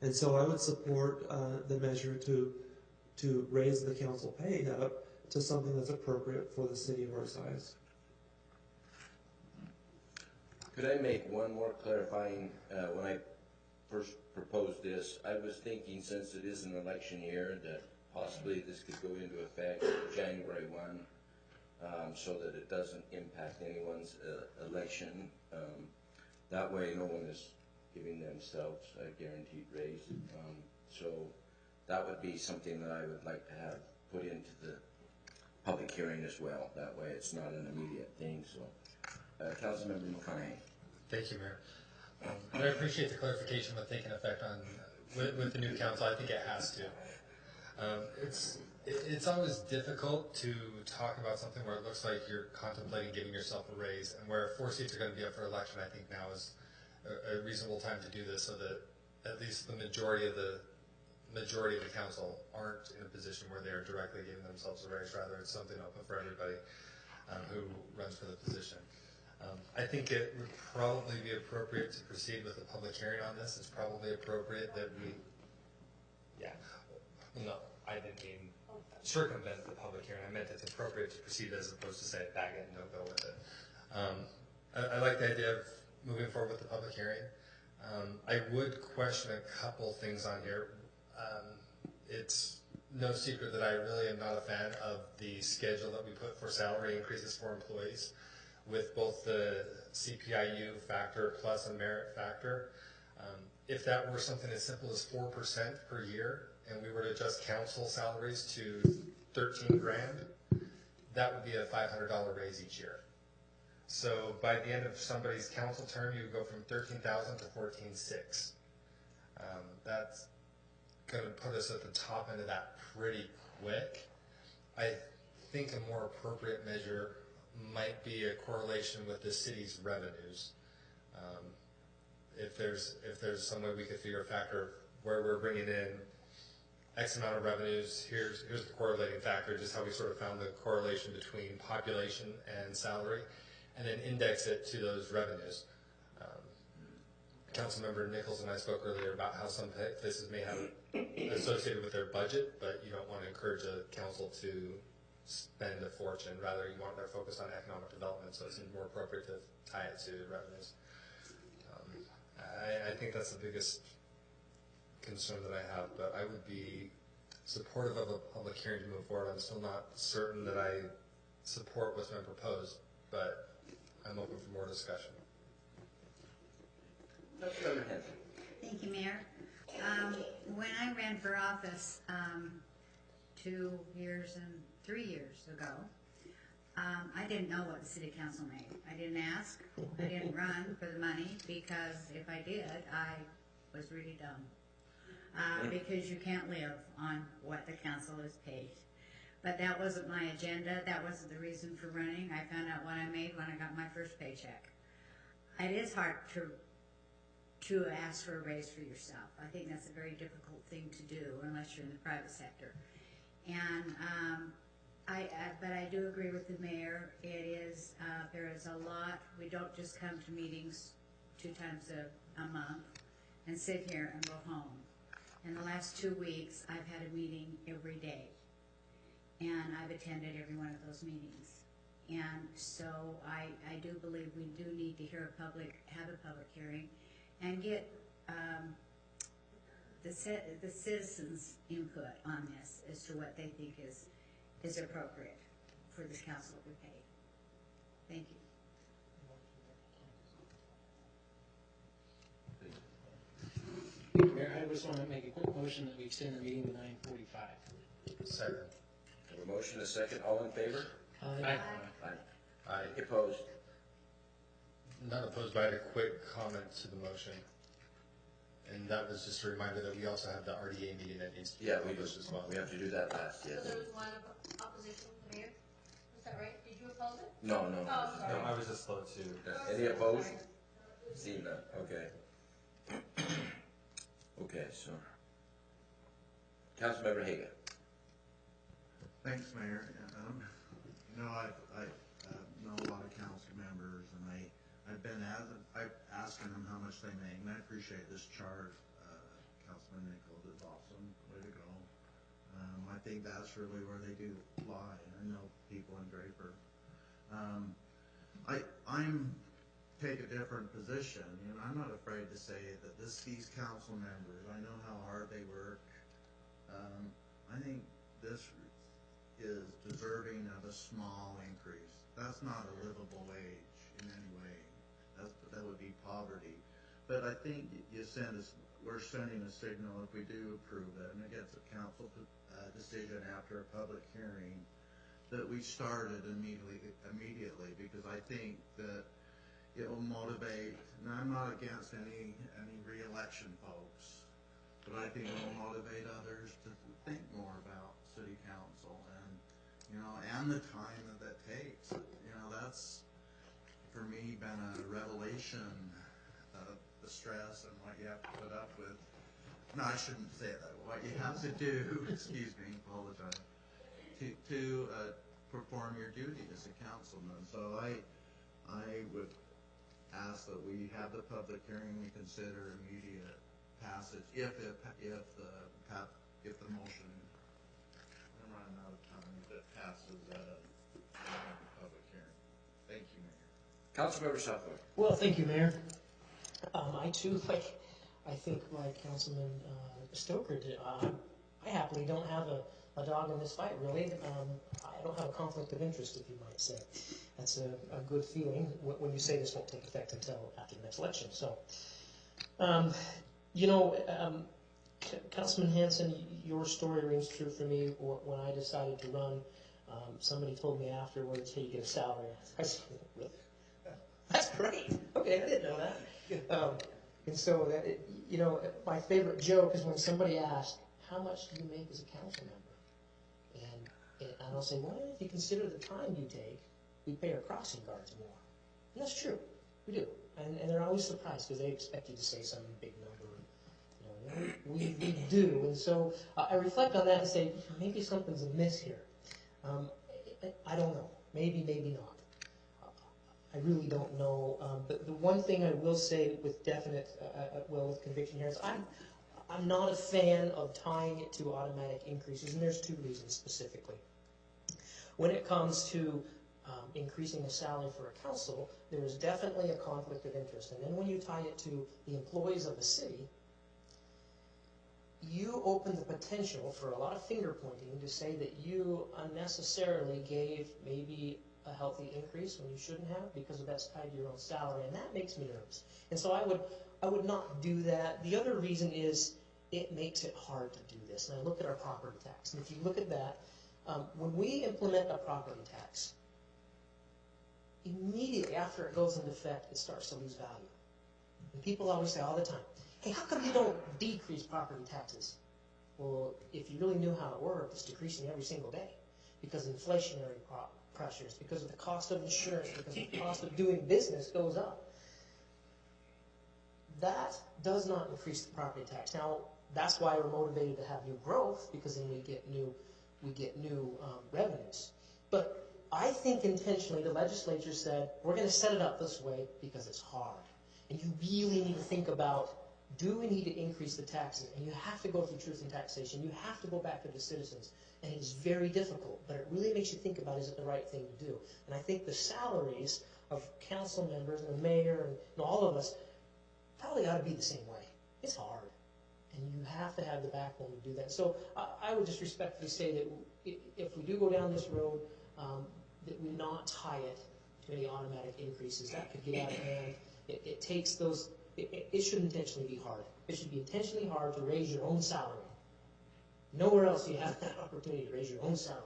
[SPEAKER 5] And so I would support the measure to raise the council pay up to something that's appropriate for the city of our size.
[SPEAKER 2] Could I make one more clarifying? When I first proposed this, I was thinking, since it is an election year, that possibly this could go into effect January 1, so that it doesn't impact anyone's election. That way no one is giving themselves a guaranteed raise. So that would be something that I would like to have put into the public hearing as well. That way it's not an immediate thing. So, Councilmember McConaughey.
[SPEAKER 8] Thank you, Mayor. And I appreciate the clarification with taking effect on with the new council. I think it has to. It's always difficult to talk about something where it looks like you're contemplating giving yourself a raise, and where 4 seats are going to be up for election. I think now is a reasonable time to do this, so that at least the majority of the council aren't in a position where they are directly giving themselves a raise. Rather, it's something open for everybody who runs for the position. I think it would probably be appropriate to proceed with a public hearing on this. It's probably appropriate that I didn't mean circumvent the public hearing. I meant it's appropriate to proceed as opposed to say bag it and don't go with it. I like the idea of moving forward with the public hearing. I would question a couple things on here. It's no secret that I really am not a fan of the schedule that we put for salary increases for employees, with both the CPIU factor plus a merit factor. If that were something as simple as 4% per year, and we were to adjust council salaries to $13,000, that would be a $500 raise each year. So by the end of somebody's council term, you would go from $13,000 to $14,600. That's going to put us at the top end of that pretty quick. I think a more appropriate measure might be a correlation with the city's revenues. If there's some way we could figure a factor where we're bringing in X amount of revenues, here's the correlating factor, just how we sort of found the correlation between population and salary, and then index it to those revenues. Councilmember Nichols and I spoke earlier about how some places may have it associated with their budget, but you don't want to encourage a council to spend a fortune. Rather, you want their focus on economic development, so it's more appropriate to tie it to revenues. I think that's the biggest concern that I have, but I would be supportive of a public hearing to move forward. I'm still not certain that I support what's been proposed, but I'm open for more discussion.
[SPEAKER 14] Thank you, Mayor. When I ran for office 2 years and 3 years ago, I didn't know what the city council made. I didn't ask. I didn't run for the money, because if I did, I was really dumb. Because you can't live on what the council is paid. But that wasn't my agenda. That wasn't the reason for running. I found out what I made when I got my first paycheck. It is hard to to ask for a raise for yourself. I think that's a very difficult thing to do unless you're in the private sector. And but I do agree with the mayor. It is there is a lot. We don't just come to meetings 2 times a month and sit here and go home. In the last 2 weeks, I've had a meeting every day, and I've attended every one of those meetings. And so I do believe we do need to have a public hearing, and get the citizens' input on this as to what they think is appropriate for this council to be paid. Thank you.
[SPEAKER 13] Mayor, I just want to make a quick motion that we extend the meeting to 9:45.
[SPEAKER 2] Second. Have a motion, a second. All in favor?
[SPEAKER 13] Aye.
[SPEAKER 2] Aye. Opposed?
[SPEAKER 19] Not opposed, but I had a quick comment to the motion. And that was just a reminder that we also have the RDA meeting that needs to be published as well.
[SPEAKER 2] We have to do that last, yes.
[SPEAKER 18] So there was one opposition, Mayor? Was that right? Did you oppose it?
[SPEAKER 2] No.
[SPEAKER 18] Oh, sorry.
[SPEAKER 2] No, I was just slow too. Any opposed? Seeing none, okay. Okay, so. Councilmember Haga.
[SPEAKER 9] Thanks, Mayor. I know a lot of council members, and I've been asking them how much they make, and I appreciate this chart. Councilman Nichols is awesome. Way to go. I think that's really where they do lie. I know people in Draper. I'm take a different position, and I'm not afraid to say that these council members, I know how hard they work. I think this is deserving of a small increase. That's not a livable wage in any way. That would be poverty. But I think we're sending a signal if we do approve it, and it gets a council decision after a public hearing, that we started immediately, because I think that it will motivate, and I'm not against any re-election folks, but I think it will motivate others to think more about city council and the time that takes. That's for me been a revelation of the stress and what you have to put up with. No, I shouldn't say that. What you have to do, excuse me, apologize, to perform your duty as a councilman. So I would ask that we have the public hearing, we consider immediate passage if the motion, I'm running out of time, if it passes at a public hearing. Thank you, Mayor.
[SPEAKER 2] Councilmember Southwood.
[SPEAKER 6] Well, thank you, Mayor. I too, I think like Councilman Stoker did, I happily don't have a dog in this fight, really. I don't have a conflict of interest, if you might say. That's a good feeling when you say this won't take effect until after the next election. So, Councilman Hanson, your story rings true for me. When I decided to run, somebody told me afterwards, hey, you get a salary. I said, really? That's great. Okay, I didn't know that. And so, my favorite joke is when somebody asks, how much do you make as a council member? And I'll say, well, if you consider the time you take, we pay our crossing guards more. And that's true. We do. And they're always surprised because they expect you to say some big number. We do. And so I reflect on that and say, maybe something's amiss here. I don't know. Maybe, maybe not. I really don't know. But the one thing I will say with definite, with conviction here is I'm not a fan of tying it to automatic increases, and there's 2 reasons specifically. When it comes to increasing a salary for a council, there is definitely a conflict of interest. And then when you tie it to the employees of the city, you open the potential for a lot of finger pointing to say that you unnecessarily gave maybe a healthy increase when you shouldn't have, because that's tied to your own salary, and that makes me nervous. And so I would not do that. The other reason is it makes it hard to do this. And I look at our property tax, and if you look at that, when we implement a property tax, immediately after it goes into effect, it starts to lose value. And people always say all the time, hey, how come you don't decrease property taxes? Well, if you really knew how it worked, it's decreasing every single day because of inflationary pressures, because of the cost of insurance, because of the cost of doing business goes up. that does not increase the property tax. Now, that's why we're motivated to have new growth, because then we get new revenues. But I think intentionally the legislature said, we're going to set it up this way because it's hard. And you really need to think about, do we need to increase the taxes? And you have to go through truth and taxation. You have to go back to the citizens. And it's very difficult, but it really makes you think about, is it the right thing to do? And I think the salaries of council members and the mayor and all of us probably ought to be the same way. It's hard. And you have to have the backbone to do that. So I would just respectfully say that if we do go down this road, that we not tie it to any automatic increases. That could get out of hand. It takes those, it should intentionally be hard. It should be intentionally hard to raise your own salary. Nowhere else you have that opportunity to raise your own salary.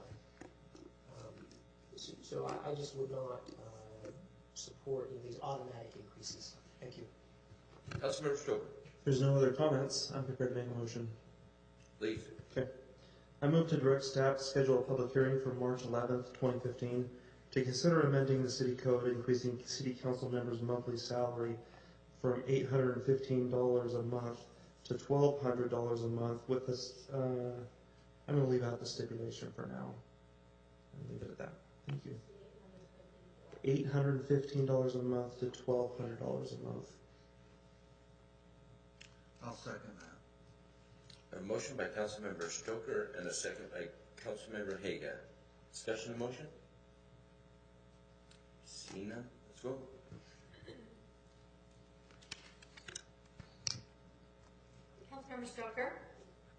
[SPEAKER 6] So I just would not support these automatic increases. Thank you.
[SPEAKER 2] Councilmember Stoker.
[SPEAKER 5] If there's no other comments, I'm prepared to make a motion.
[SPEAKER 2] Please.
[SPEAKER 5] Okay. I move to direct staff to schedule a public hearing for March 11th, 2015, to consider amending the city code, increasing city council members' monthly salary from $815 a month to $1,200 a month with this, I'm going to leave out the stipulation for now. I'll leave it at that. Thank you. $815 a month to $1,200 a month.
[SPEAKER 9] I'll second that.
[SPEAKER 2] A motion by Councilmember Stoker and a second by Councilmember Haga. Discussion of motion? See none? Let's go.
[SPEAKER 18] Councilmember Stoker?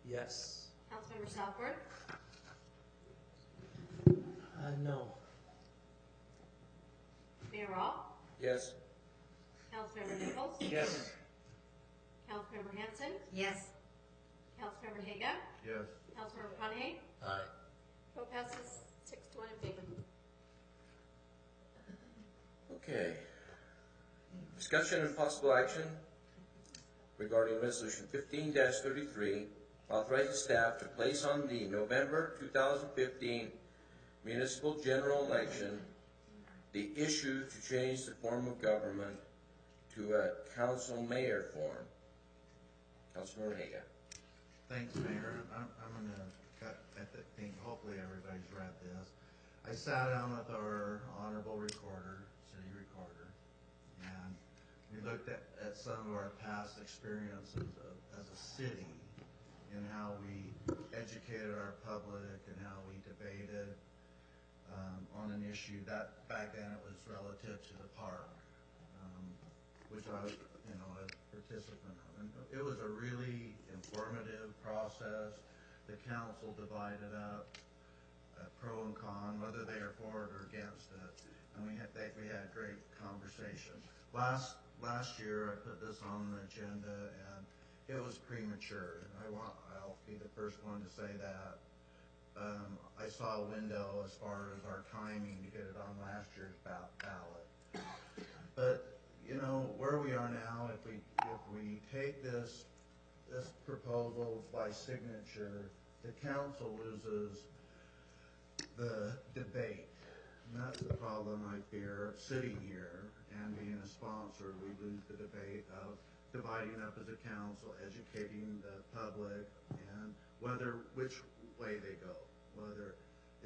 [SPEAKER 5] Yes.
[SPEAKER 18] Councilmember Southworth?
[SPEAKER 6] No.
[SPEAKER 18] Mayor Rawl?
[SPEAKER 2] Yes.
[SPEAKER 18] Councilmember Nichols?
[SPEAKER 2] Yes.
[SPEAKER 18] Councilmember Hanson?
[SPEAKER 14] Yes.
[SPEAKER 18] Councilmember Haga?
[SPEAKER 9] Yes.
[SPEAKER 18] Councilmember McConaughey?
[SPEAKER 19] Aye.
[SPEAKER 18] Vote passes 6-1 in favor.
[SPEAKER 2] Okay. Discussion and possible action regarding Resolution 15-33, authorizing staff to place on the November 2015 municipal general election the issue to change the form of government to a council mayor form. Councilmember Haga.
[SPEAKER 9] Thanks, Mayor. I'm going to cut, I think hopefully everybody's read this. I sat down with our honorable recorder, city recorder, and we looked at some of our past experiences as a city and how we educated our public and how we debated on an issue that back then it was relative to the park, which I was, a participant of. And it was a really informative process. The council divided up pro and con, whether they are for it or against it, and we had great conversation. Last year I put this on the agenda and it was premature. I'll be the first one to say that. I saw a window as far as our timing to get it on last year's ballot. But where we are now, if we take this proposal by signature, the council loses the debate. And that's the problem I fear sitting here and being a sponsor. We lose the debate of dividing up as a council, educating the public, and which way they go, whether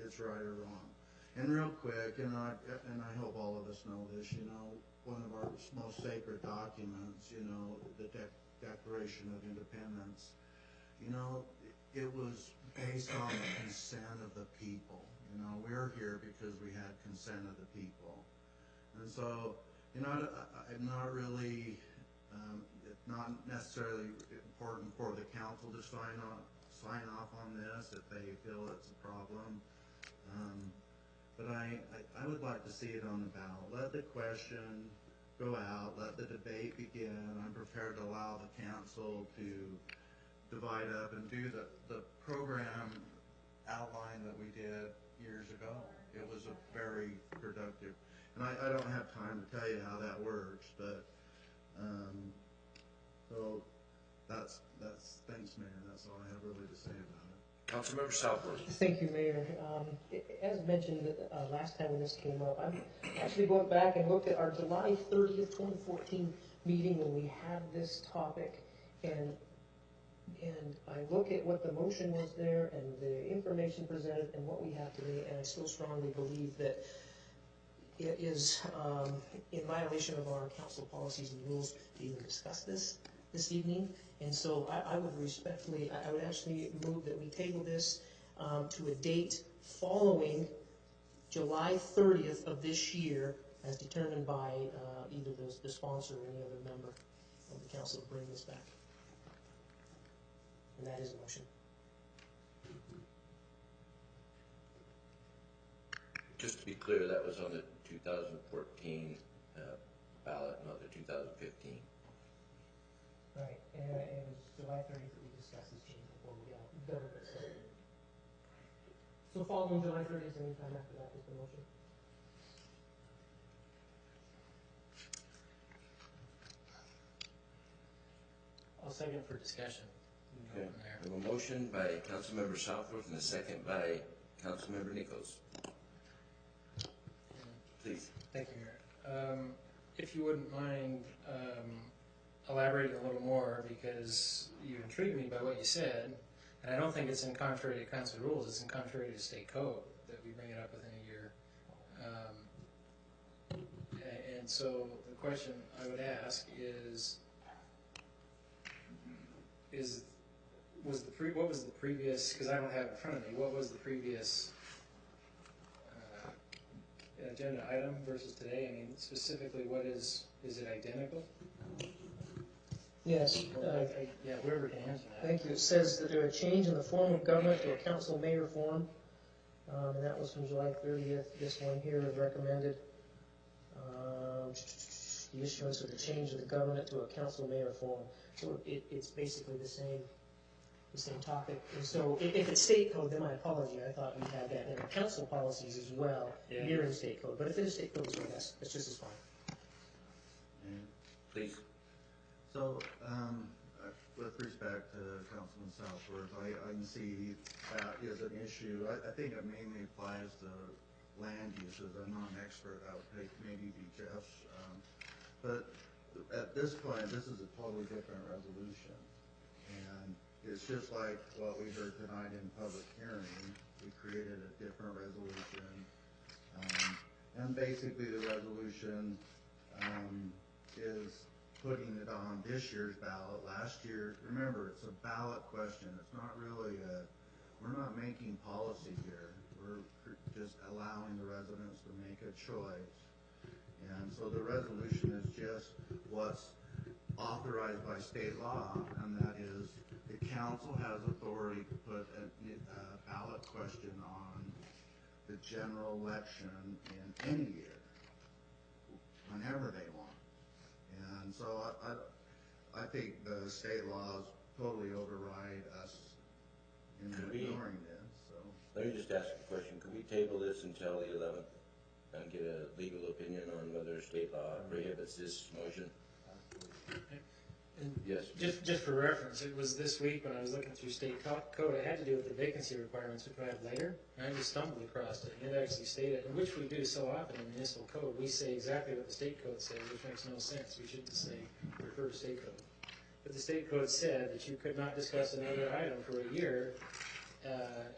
[SPEAKER 9] it's right or wrong. And real quick, and I hope all of us know this, one of our most sacred documents, the Declaration of Independence, it was based on the consent of the people. We're here because we had consent of the people. And so, I'm not really, it's not necessarily important for the council to sign off on this if they feel it's a problem. But I would like to see it on the ballot. Let the question go out, let the debate begin. I'm prepared to allow the council to divide up and do the program outline that we did years ago. It was a very productive, and I don't have time to tell you how that works, but so that's thanks, Mayor. That's all I have really to say about it.
[SPEAKER 2] Councilmember Southworth.
[SPEAKER 6] Thank you, Mayor. As mentioned last time when this came up, I'm actually going back and looked at our July 30th, 2014 meeting when we had this topic, and I look at what the motion was there and the information presented and what we have today, and I still strongly believe that it is in violation of our council policies and rules to even discuss this evening. And so I would respectfully, I would actually move that we table this to a date following July 30th of this year, as determined by either the sponsor or any other member of the council to bring this back. And that is a motion.
[SPEAKER 2] Just to be clear, that was on the 2014 ballot, not the 2015.
[SPEAKER 6] Right, and it was July 30th that we discussed this change before we got government session. So following July 30th, any time after that is the motion.
[SPEAKER 13] I'll second for discussion.
[SPEAKER 2] Okay. We have a motion by Councilmember Southworth and a second by Councilmember Nichols. Please.
[SPEAKER 13] Thank you, Mayor. If you wouldn't mind elaborating a little more, because you intrigued me by what you said, and I don't think it's in contrary to council rules, it's in contrary to state code that we bring it up within a year. And so the question I would ask is what was the previous, because I don't have it in front of me, what was the previous agenda item versus today? I mean, specifically, is it identical?
[SPEAKER 6] Yes.
[SPEAKER 13] Yeah, whoever can answer that.
[SPEAKER 6] Thank you. It says that there a change in the form of government to a council-mayor form, and that was from July 30th. This one here is recommended. The issuance of the change of the government to a council-mayor form. So it's basically the same topic. And so if it's state code, then my apology. I thought we had that in our council policies as well, mirroring state code. But if it is state code, that's just as fine.
[SPEAKER 2] Please.
[SPEAKER 9] So, with respect to Councilman Southworth, I can see that is an issue. I think it mainly applies to land uses. I'm not an expert. I would take maybe be Jeff's. But at this point, this is a totally different resolution. And it's just like what we heard tonight in public hearing. We created a different resolution. And basically the resolution is putting it on this year's ballot. Last year, remember, it's a ballot question. It's not really we're not making policy here. We're just allowing the residents to make a choice. And so the resolution is just what's authorized by state law, and that is the council has authority to put a ballot question on the general election in any year, whenever they want. And so I think the state laws totally override us in ignoring this. So
[SPEAKER 2] Let me just ask a question. Could we table this until the 11th and get a legal opinion on whether state law prohibits this motion?
[SPEAKER 13] And
[SPEAKER 2] yes.
[SPEAKER 13] Just for reference, it was this week when I was looking through state code, it had to do with the vacancy requirements, which I have later, and I just stumbled across it. And it actually stated, and which we do so often in municipal code, we say exactly what the state code says, which makes no sense. We should just say, refer to state code. But the state code said that you could not discuss another item for a year,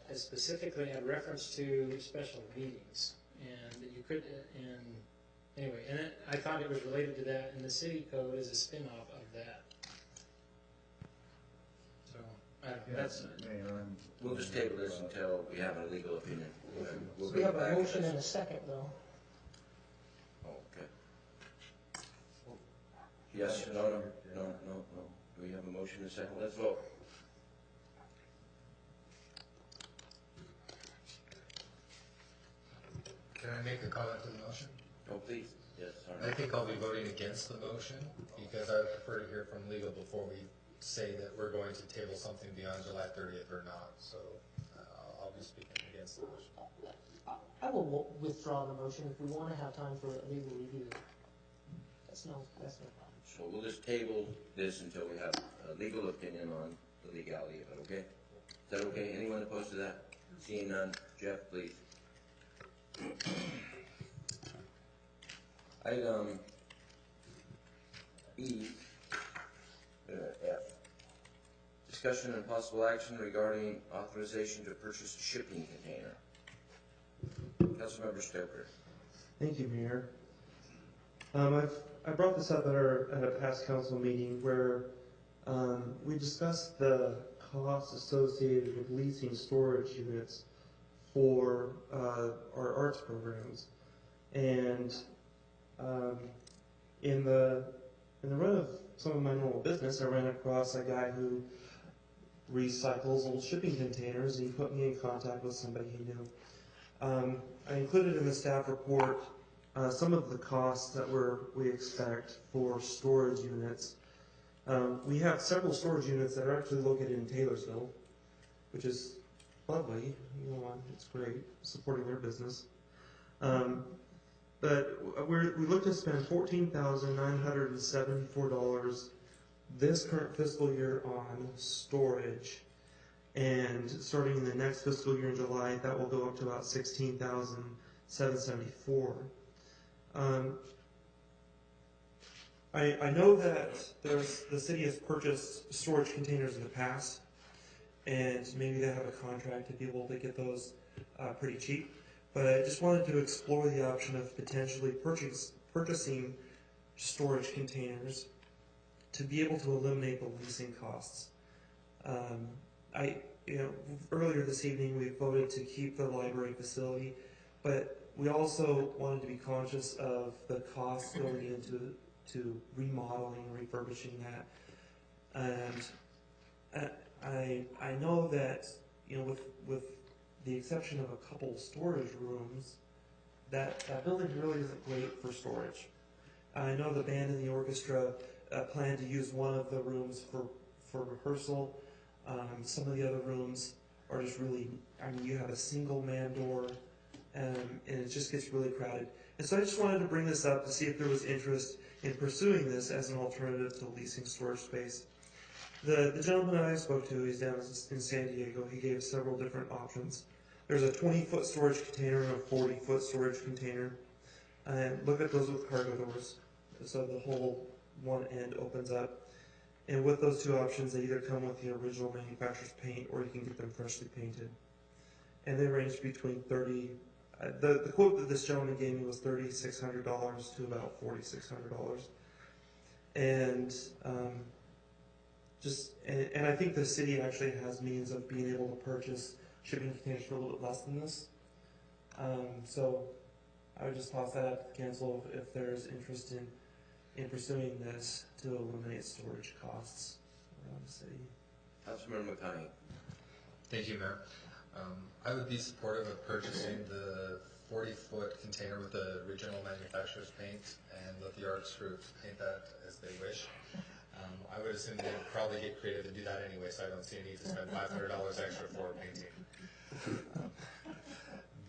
[SPEAKER 13] as specifically had reference to special meetings. And that you could, anyway, and I thought it was related to that, and the city code is a spin-off of that. So, that's...
[SPEAKER 2] We'll just table this until we have a legal opinion. We'll
[SPEAKER 6] So we have a motion and a second, though.
[SPEAKER 2] Okay. Yes, no. Do we have a motion and a second? Let's vote.
[SPEAKER 19] Can I make a comment to the motion?
[SPEAKER 2] Oh, please. Yes,
[SPEAKER 19] I think I'll be voting against the motion because I would prefer to hear from legal before we say that we're going to table something beyond July 30th or not. So I'll be speaking against the motion.
[SPEAKER 6] I will withdraw the motion if we want to have time for a legal review. That's no problem.
[SPEAKER 2] So we'll just table this until we have a legal opinion on the legality of it, okay? Is that okay? Anyone opposed to that? Seeing none, Jeff, please. F. Discussion and possible action regarding authorization to purchase a shipping container. Councilmember Stoker.
[SPEAKER 5] Thank you, Mayor. I brought this up at a past council meeting where we discussed the costs associated with leasing storage units for our arts programs, and in the run of some of my normal business, I ran across a guy who recycles old shipping containers, and he put me in contact with somebody he knew. I included in the staff report some of the costs that we expect for storage units. We have several storage units that are actually located in Taylorsville, which is lovely. You know, it's great supporting their business. But we look to spend $14,974 this current fiscal year on storage, and starting in the next fiscal year in July, that will go up to about $16,774. I know that the city has purchased storage containers in the past, and maybe they have a contract to be able to get those pretty cheap. But I just wanted to explore the option of potentially purchasing storage containers to be able to eliminate the leasing costs. Earlier this evening we voted to keep the library facility, but we also wanted to be conscious of the costs going into remodeling and refurbishing that. And I know that with the exception of a couple storage rooms, that building really isn't great for storage. I know the band and the orchestra plan to use one of the rooms for rehearsal. Some of the other rooms are just really, you have a single man door, and it just gets really crowded. And so I just wanted to bring this up to see if there was interest in pursuing this as an alternative to leasing storage space. The gentleman I spoke to, he's down in San Diego, he gave several different options. There's a 20-foot storage container and a 40-foot storage container. And look at those with cargo doors. So the whole one end opens up. And with those two options, they either come with the original manufacturer's paint or you can get them freshly painted. And they range between the quote that this gentleman gave me was $3,600 to about $4,600. And and I think the city actually has means of being able to purchase shipping containers for a little bit less than this. So I would just toss that out to the council if there's interest in pursuing this to eliminate storage costs around the city.
[SPEAKER 2] Councilmember McConaughey.
[SPEAKER 19] Thank you, Mayor. I would be supportive of purchasing the 40-foot container with the original manufacturer's paint and let the arts group paint that as they wish. I would assume they'd probably get creative and do that anyway, so I don't see a need to spend $500 extra for painting.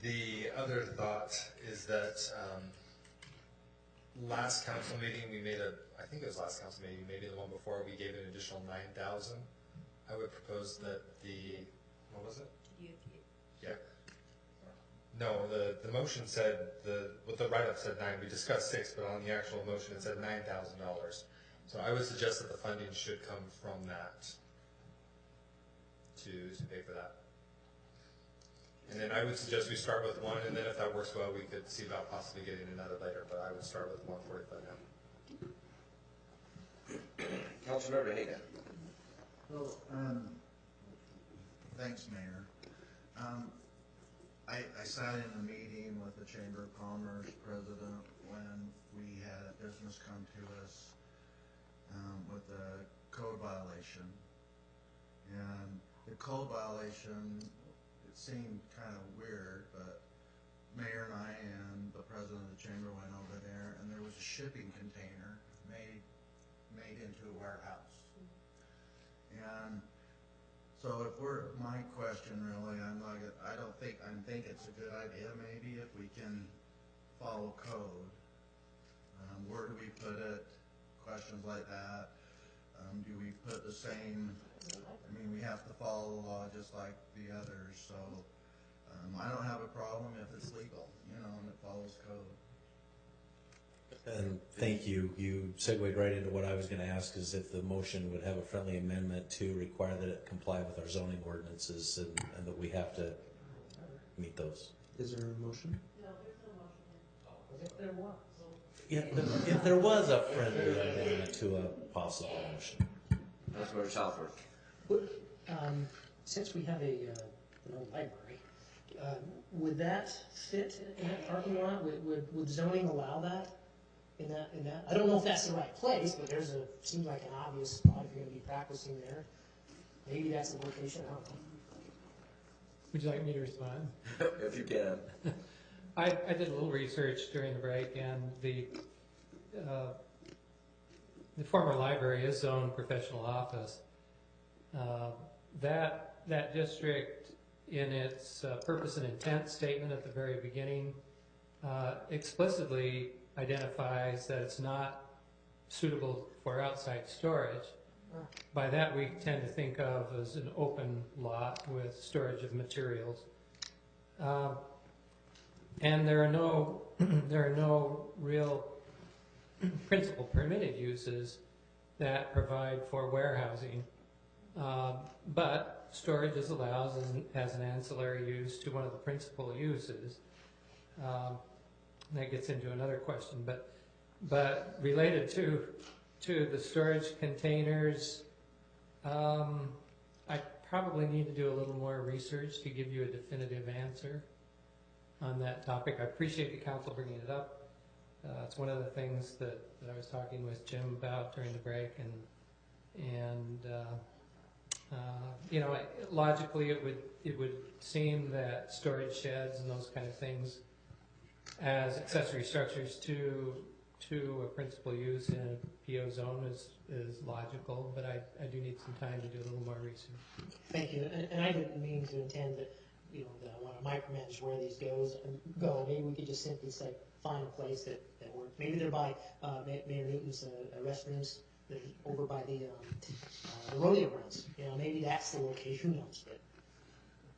[SPEAKER 19] The other thought is that last council meeting we made I think it was last council meeting, maybe the one before, we gave an additional $9,000. I would propose that what was it? Yeah. No, the motion said, what the write-up said 9, we discussed 6, but on the actual motion it said $9,000. So I would suggest that the funding should come from that to pay for that. And then I would suggest we start with one, and then if that works well, we could see about possibly getting another later, but I would start with 145 now.
[SPEAKER 2] Councilmember Hagan.
[SPEAKER 9] Well, thanks, Mayor. I sat in a meeting with the Chamber of Commerce president when we had a business come to us with a code violation. And the code violation, it seemed kind of weird, but Mayor and I and the president of the chamber went over there, and there was a shipping container made into a warehouse. And so my question really, I think it's a good idea maybe if we can follow code. Where do we put it? Questions like that. Do we put the same, we have to follow the law just like the others, so I don't have a problem if it's legal, and it follows code.
[SPEAKER 7] And thank you. You segued right into what I was going to ask, is if the motion would have a friendly amendment to require that it comply with our zoning ordinances and that we have to meet those.
[SPEAKER 5] Is there a motion?
[SPEAKER 6] If there was.
[SPEAKER 7] Yeah, if there was a friendly amendment to a possible motion.
[SPEAKER 2] Councilmember Southworth.
[SPEAKER 6] Since we have an old library, would that fit in that parking lot? Would zoning allow that? In that, I don't know if that's the right place, but seems like an obvious spot if you're going to be practicing there. Maybe that's the location. I don't know.
[SPEAKER 10] Would you like me to respond?
[SPEAKER 2] If you can.
[SPEAKER 10] I did a little research during the break, and the former library is zoned professional office. That district, in its purpose and intent statement at the very beginning, explicitly identifies that it's not suitable for outside storage. By that we tend to think of as an open lot with storage of materials. And there are no real principal permitted uses that provide for warehousing. But storage is allowed as an ancillary use to one of the principal uses. That gets into another question, but related to the storage containers, I probably need to do a little more research to give you a definitive answer on that topic. I appreciate the council bringing it up. It's one of the things that I was talking with Jim about during the break, and you know, logically it would seem that storage sheds and those kind of things as accessory structures to a principal use in a PO zone is logical, but I do need some time to do a little more research.
[SPEAKER 6] Thank you, and I didn't mean to intend that, you know, that I want to micromanage where these go. Maybe we could just simply say, find a place that works. Maybe they're by Mayor Newton's restrooms. They're over by the rodeo grounds. You know, maybe that's the location. Who knows? But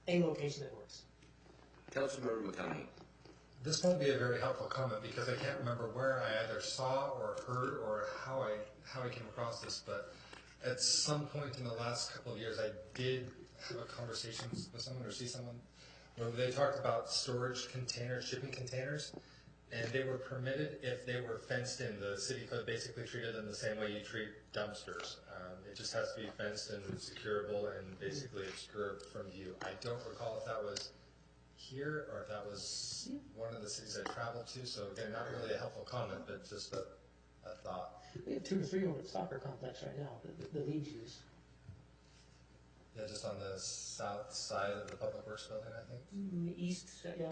[SPEAKER 6] a location that works.
[SPEAKER 2] Councilmember McConaughey.
[SPEAKER 19] This won't be a very helpful comment because I can't remember where I either saw or heard or how I came across this, but at some point in the last couple of years I did have a conversation with someone or see someone where they talked about storage containers, shipping containers, and they were permitted if they were fenced in. The city code basically treated them the same way you treat dumpsters. It just has to be fenced and securable and basically obscured from view. I don't recall if that was here or if that was one of the cities I traveled to, so again, not really a helpful comment, but just a thought.
[SPEAKER 6] We have 2 or 3 over at the soccer complex right now, the leagues use.
[SPEAKER 19] Yeah, just on the south side of the Public Works building, I think.
[SPEAKER 6] East, yeah.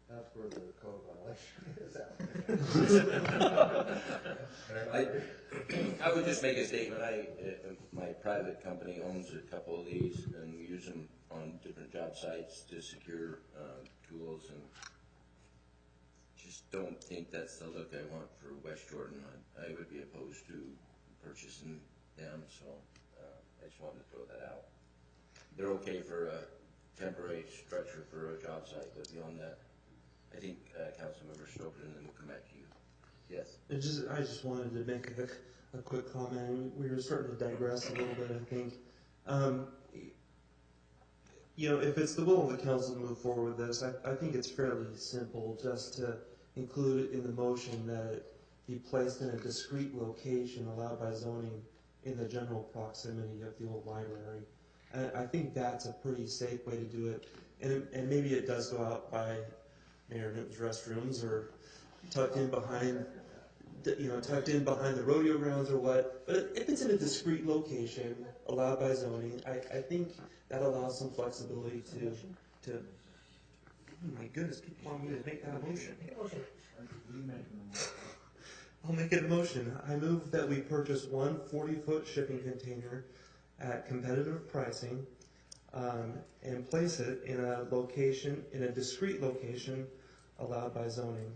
[SPEAKER 9] That's where the code violation is.
[SPEAKER 2] I would just make a statement. My private company owns a couple of these, and we use them on different job sites to secure tools, and just don't think that's the look I want for West Jordan. I would be opposed to purchasing them, so I just wanted to throw that out. They're okay for a temporary structure for a job site, but beyond that, I think Councilmember Stoker, and then we'll come back to you. Yes.
[SPEAKER 5] I just wanted to make a quick comment. We were starting to digress a little bit, I think. You know, if it's the will of the council to move forward with this, I think it's fairly simple just to include it in the motion that it be placed in a discrete location allowed by zoning in the general proximity of the old library. I think that's a pretty safe way to do it. And maybe it does go out by Mayor Newton's restrooms or tucked in behind the rodeo grounds or what. But if it's in a discrete location allowed by zoning, I think that allows some flexibility to oh my goodness, people want me to make that a motion. I'll make it a motion. I move that we purchase one 40-foot shipping container at competitive pricing and place it in a discrete location allowed by zoning.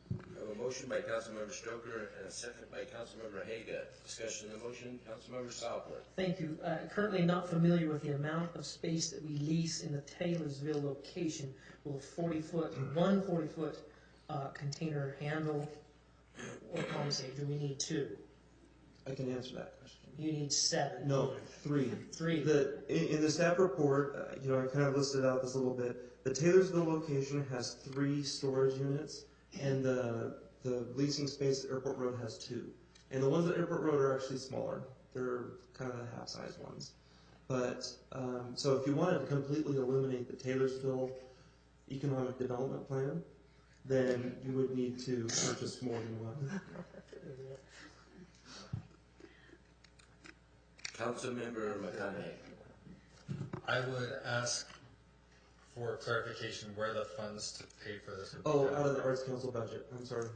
[SPEAKER 2] I have a motion by Councilmember Stoker and a second by Councilmember Haga. Discussion of the motion, Councilmember Southworth.
[SPEAKER 6] Thank you. Currently not familiar with the amount of space that we lease in the Taylorsville location. Will one 40-foot container handle, or compensate? Do we need 2?
[SPEAKER 5] I can answer that question.
[SPEAKER 6] You need 7.
[SPEAKER 5] No, 3.
[SPEAKER 6] 3.
[SPEAKER 5] In the staff report, I kind of listed out this a little bit. The Taylorsville location has 3 storage units, and the leasing space at Airport Road has 2. And the ones at Airport Road are actually smaller. They're kind of the half-size ones. But, so if you wanted to completely eliminate the Taylorsville economic development plan, then you would need to purchase more than one.
[SPEAKER 2] Councilmember McConaughey.
[SPEAKER 8] I would ask for clarification where the funds to pay for this would be.
[SPEAKER 5] Oh, out of the Arts Council budget. I'm sorry.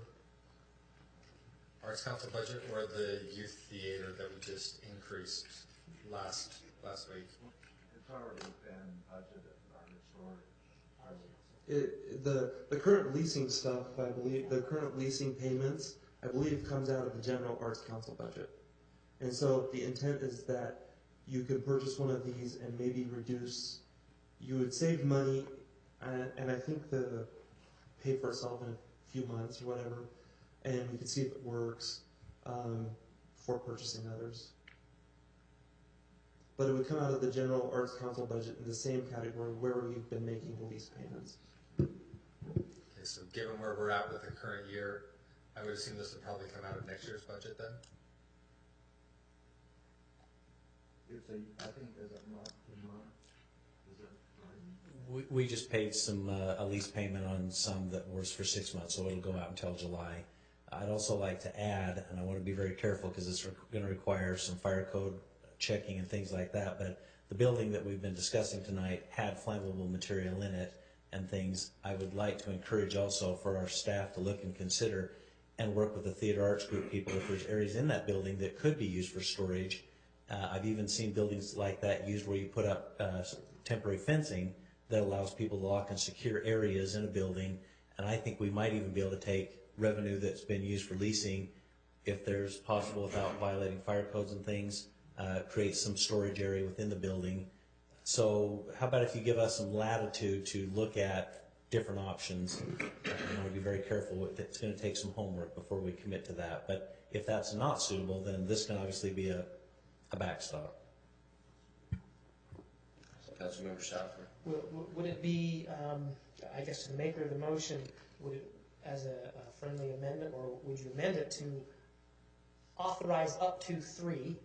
[SPEAKER 8] Arts Council budget or the youth theater that we just increased last week?
[SPEAKER 9] It's already been budgeted,
[SPEAKER 5] The current leasing stuff, I believe, the current leasing payments, I believe, comes out of the general Arts Council budget. And so the intent is that you could purchase one of these and maybe reduce, you would save money, and I think the pay for itself in a few months or whatever, and we could see if it works for purchasing others. But it would come out of the general Arts Council budget in the same category where we've been making the lease payments.
[SPEAKER 8] Okay, so given where we're at with the current year, I would assume this would probably come out of next year's budget then?
[SPEAKER 9] I think, is it month to month? Is it right?
[SPEAKER 7] We just paid some a lease payment on some that was for 6 months, so it'll go out until July. I'd also like to add, and I want to be very careful because it's going to require some fire code checking and things like that, but the building that we've been discussing tonight had flammable material in it and things. I would like to encourage also for our staff to look and consider and work with the theater arts group people if there's areas in that building that could be used for storage. I've even seen buildings like that used where you put up temporary fencing that allows people to lock and secure areas in a building, and I think we might even be able to take revenue that's been used for leasing, if there's possible without violating fire codes and things, create some storage area within the building. So how about if you give us some latitude to look at different options? I want to be very careful. It's going to take some homework before we commit to that. But if that's not suitable, then this can obviously be a backstop.
[SPEAKER 2] Councilmember Stauffer.
[SPEAKER 6] Would it be, I guess, to the maker of the motion, would it, as a friendly amendment, or would you amend it to authorize up to 3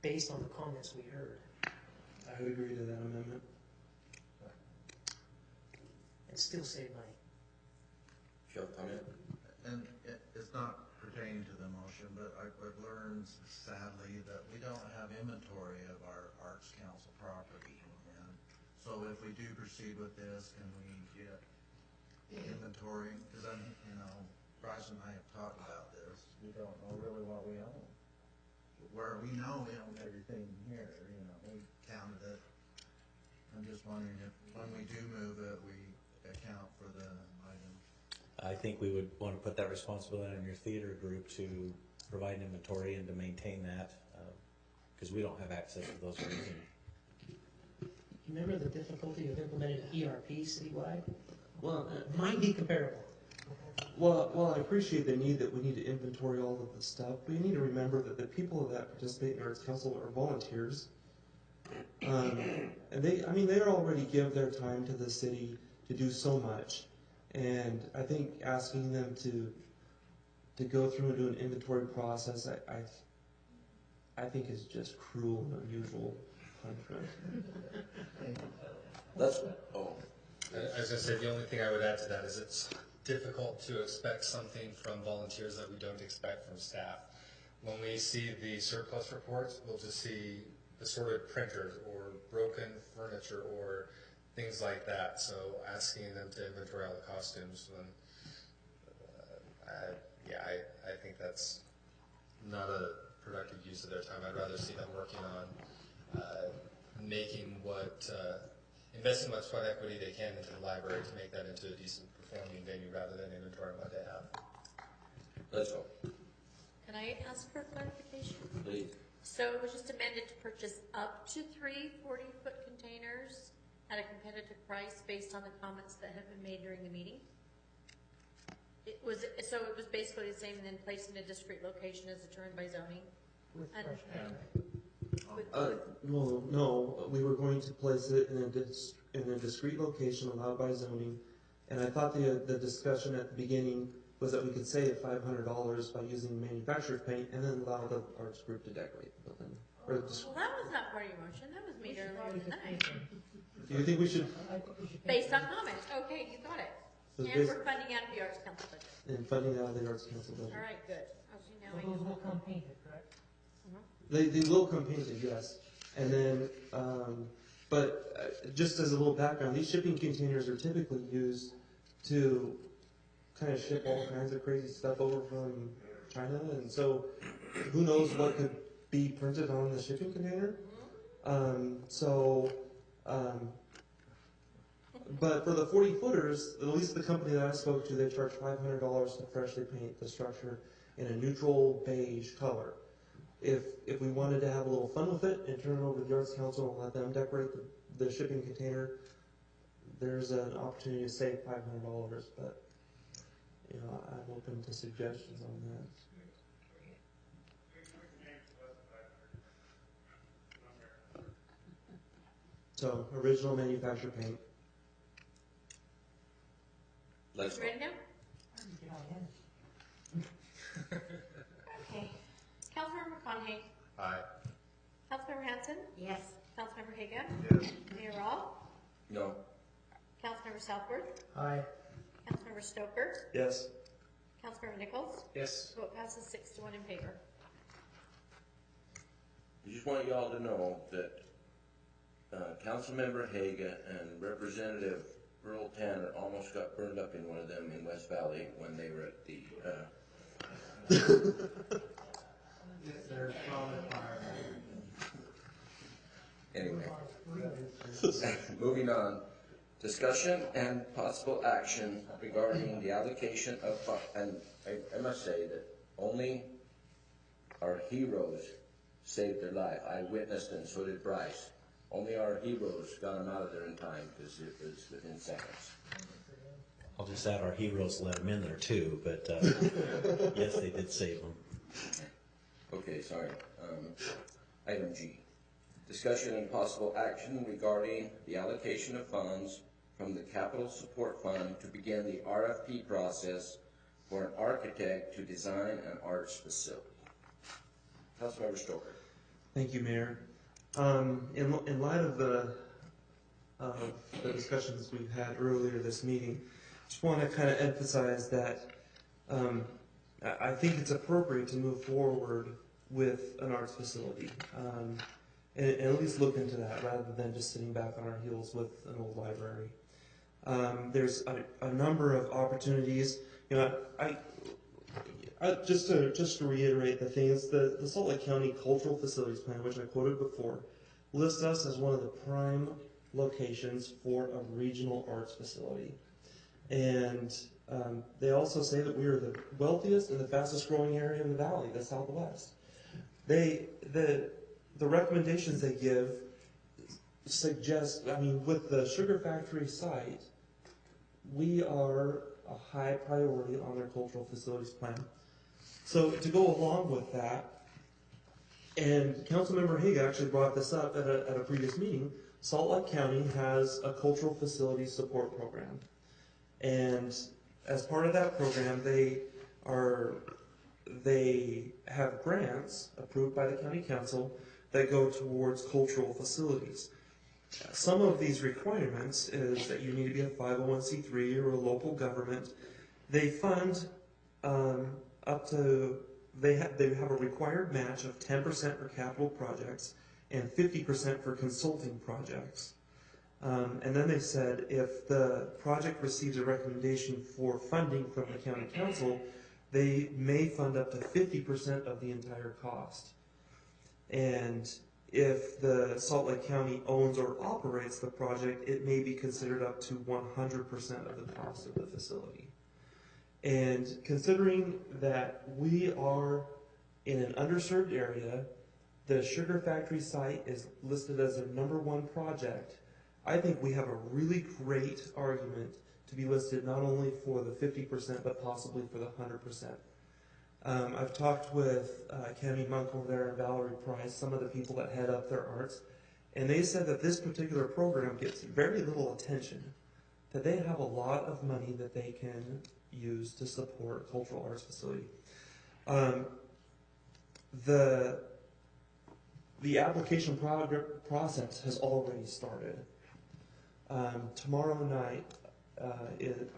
[SPEAKER 6] based on the comments we heard?
[SPEAKER 5] I would agree to that amendment.
[SPEAKER 6] And still save money.
[SPEAKER 2] If you have a comment?
[SPEAKER 9] And it's not pertaining to the motion, but I've learned sadly that we don't have inventory of our Arts Council property. And so if we do proceed with this, can we get inventory? Because Bryce and I have talked about this. We don't know really what we own. Where we know we own everything here, we counted it. I'm just wondering if when we do move it, we account for the items.
[SPEAKER 7] I think we would want to put that responsibility on your theater group to provide inventory and to maintain that, because we don't have access to those areas.
[SPEAKER 6] Remember the difficulty of implementing an ERP citywide?
[SPEAKER 5] Well,
[SPEAKER 6] might be comparable.
[SPEAKER 5] Well, I appreciate the need that we need to inventory all of the stuff, but you need to remember that the people that participate in Arts Council are volunteers. And they already give their time to the city to do so much. And I think asking them to go through and do an inventory process, I think is just cruel and unusual punishment.
[SPEAKER 8] I was going to say, the only thing I would add to that is it's difficult to expect something from volunteers that we don't expect from staff. When we see the surplus reports, we'll just see assorted printers or broken furniture or things like that. So asking them to inventory all the costumes, I think that's not a productive use of their time. I'd rather see them working on investing much sweat equity they can into the library to make that into a decent performing venue rather than inventory what they have.
[SPEAKER 2] Let's go.
[SPEAKER 18] Can I ask for clarification?
[SPEAKER 2] Please.
[SPEAKER 18] So it was just amended to purchase up to 3 40-foot containers at a competitive price based on the comments that have been made during the meeting? It was basically the same and then placed in a discrete location as determined by zoning? And-
[SPEAKER 5] Well, no, we were going to place it in a discrete location allowed by zoning, and I thought the discussion at the beginning was that we could save $500 by using manufacturer's paint and then allow the arts group to decorate the building.
[SPEAKER 18] Well, that was not part of your motion, that was made earlier tonight.
[SPEAKER 5] Do you think we should?
[SPEAKER 18] Based on comments, okay, you got it.
[SPEAKER 5] So
[SPEAKER 18] And we're funding out of the Arts Council budget.
[SPEAKER 5] And funding out of the arts council budget.
[SPEAKER 18] All right, good. Okay, now I
[SPEAKER 6] Those
[SPEAKER 18] know.
[SPEAKER 6] will come painted, correct?
[SPEAKER 5] They will come painted, yes. And then, just as a little background, these shipping containers are typically used to kind of ship all kinds of crazy stuff over from China, and so who knows what could be printed on the shipping container. But for the 40-footers, at least the company that I spoke to, they charge $500 to freshly paint the structure in a neutral beige color. If we wanted to have a little fun with it and turn it over to the Arts Council and let them decorate the shipping container, there's an opportunity to save $500, but I'm open to suggestions on that. So, original manufacturer paint.
[SPEAKER 2] Let's
[SPEAKER 18] Ready now? Okay. Councilmember McConaughey?
[SPEAKER 19] Aye.
[SPEAKER 18] Councilmember Hanson?
[SPEAKER 14] Yes.
[SPEAKER 18] Councilmember Haga?
[SPEAKER 19] Yes.
[SPEAKER 18] Mayor Rawl?
[SPEAKER 2] No.
[SPEAKER 18] Councilmember Southworth?
[SPEAKER 6] Aye.
[SPEAKER 18] Councilmember Stoker?
[SPEAKER 5] Yes.
[SPEAKER 18] Councilmember Nichols?
[SPEAKER 8] Yes.
[SPEAKER 18] Vote passes 6-1 in favor.
[SPEAKER 2] I just want y'all to know that Councilmember Haga and Representative Earl Tanner almost got burned up in one of them in West Valley when they were at the anyway. Moving on. Discussion and possible action regarding the allocation of and I must say that only our heroes saved their life. I witnessed and so did Bryce. Only our heroes got them out of there in time because it was within seconds.
[SPEAKER 7] I'll just add our heroes let them in there too, but yes, they did save them.
[SPEAKER 2] Okay, sorry. Item G. Discussion and possible action regarding the allocation of funds from the Capital Support Fund to begin the RFP process for an architect to design an arts facility. Councilmember Stoker.
[SPEAKER 5] Thank you, Mayor. In light of the discussions we've had earlier this meeting, I just want to kind of emphasize that I think it's appropriate to move forward with an arts facility and at least look into that rather than just sitting back on our heels with an old library. There's a number of opportunities. Just to reiterate the things, the Salt Lake County Cultural Facilities Plan, which I quoted before, lists us as one of the prime locations for a regional arts facility. And they also say that we are the wealthiest and the fastest growing area in the valley, the Southwest. The recommendations they give suggest, with the sugar factory site, we are a high priority on their cultural facilities plan. So to go along with that, and Councilmember Haga actually brought this up at a previous meeting, Salt Lake County has a cultural facilities support program. And as part of that program, they have grants approved by the county council that go towards cultural facilities. Some of these requirements is that you need to be a 501c3 or a local government. They fund they have a required match of 10% for capital projects and 50% for consulting projects. And then they said if the project receives a recommendation for funding from the county council, they may fund up to 50% of the entire cost. And if the Salt Lake County owns or operates the project, it may be considered up to 100% of the cost of the facility. And considering that we are in an underserved area, the sugar factory site is listed as their #1 project, I think we have a really great argument to to be listed not only for the 50%, but possibly for the 100%. I've talked with Cami Monk over there and Valerie Price, some of the people that head up their arts, and they said that this particular program gets very little attention, that they have a lot of money that they can use to support a cultural arts facility. The application process has already started. Tomorrow night,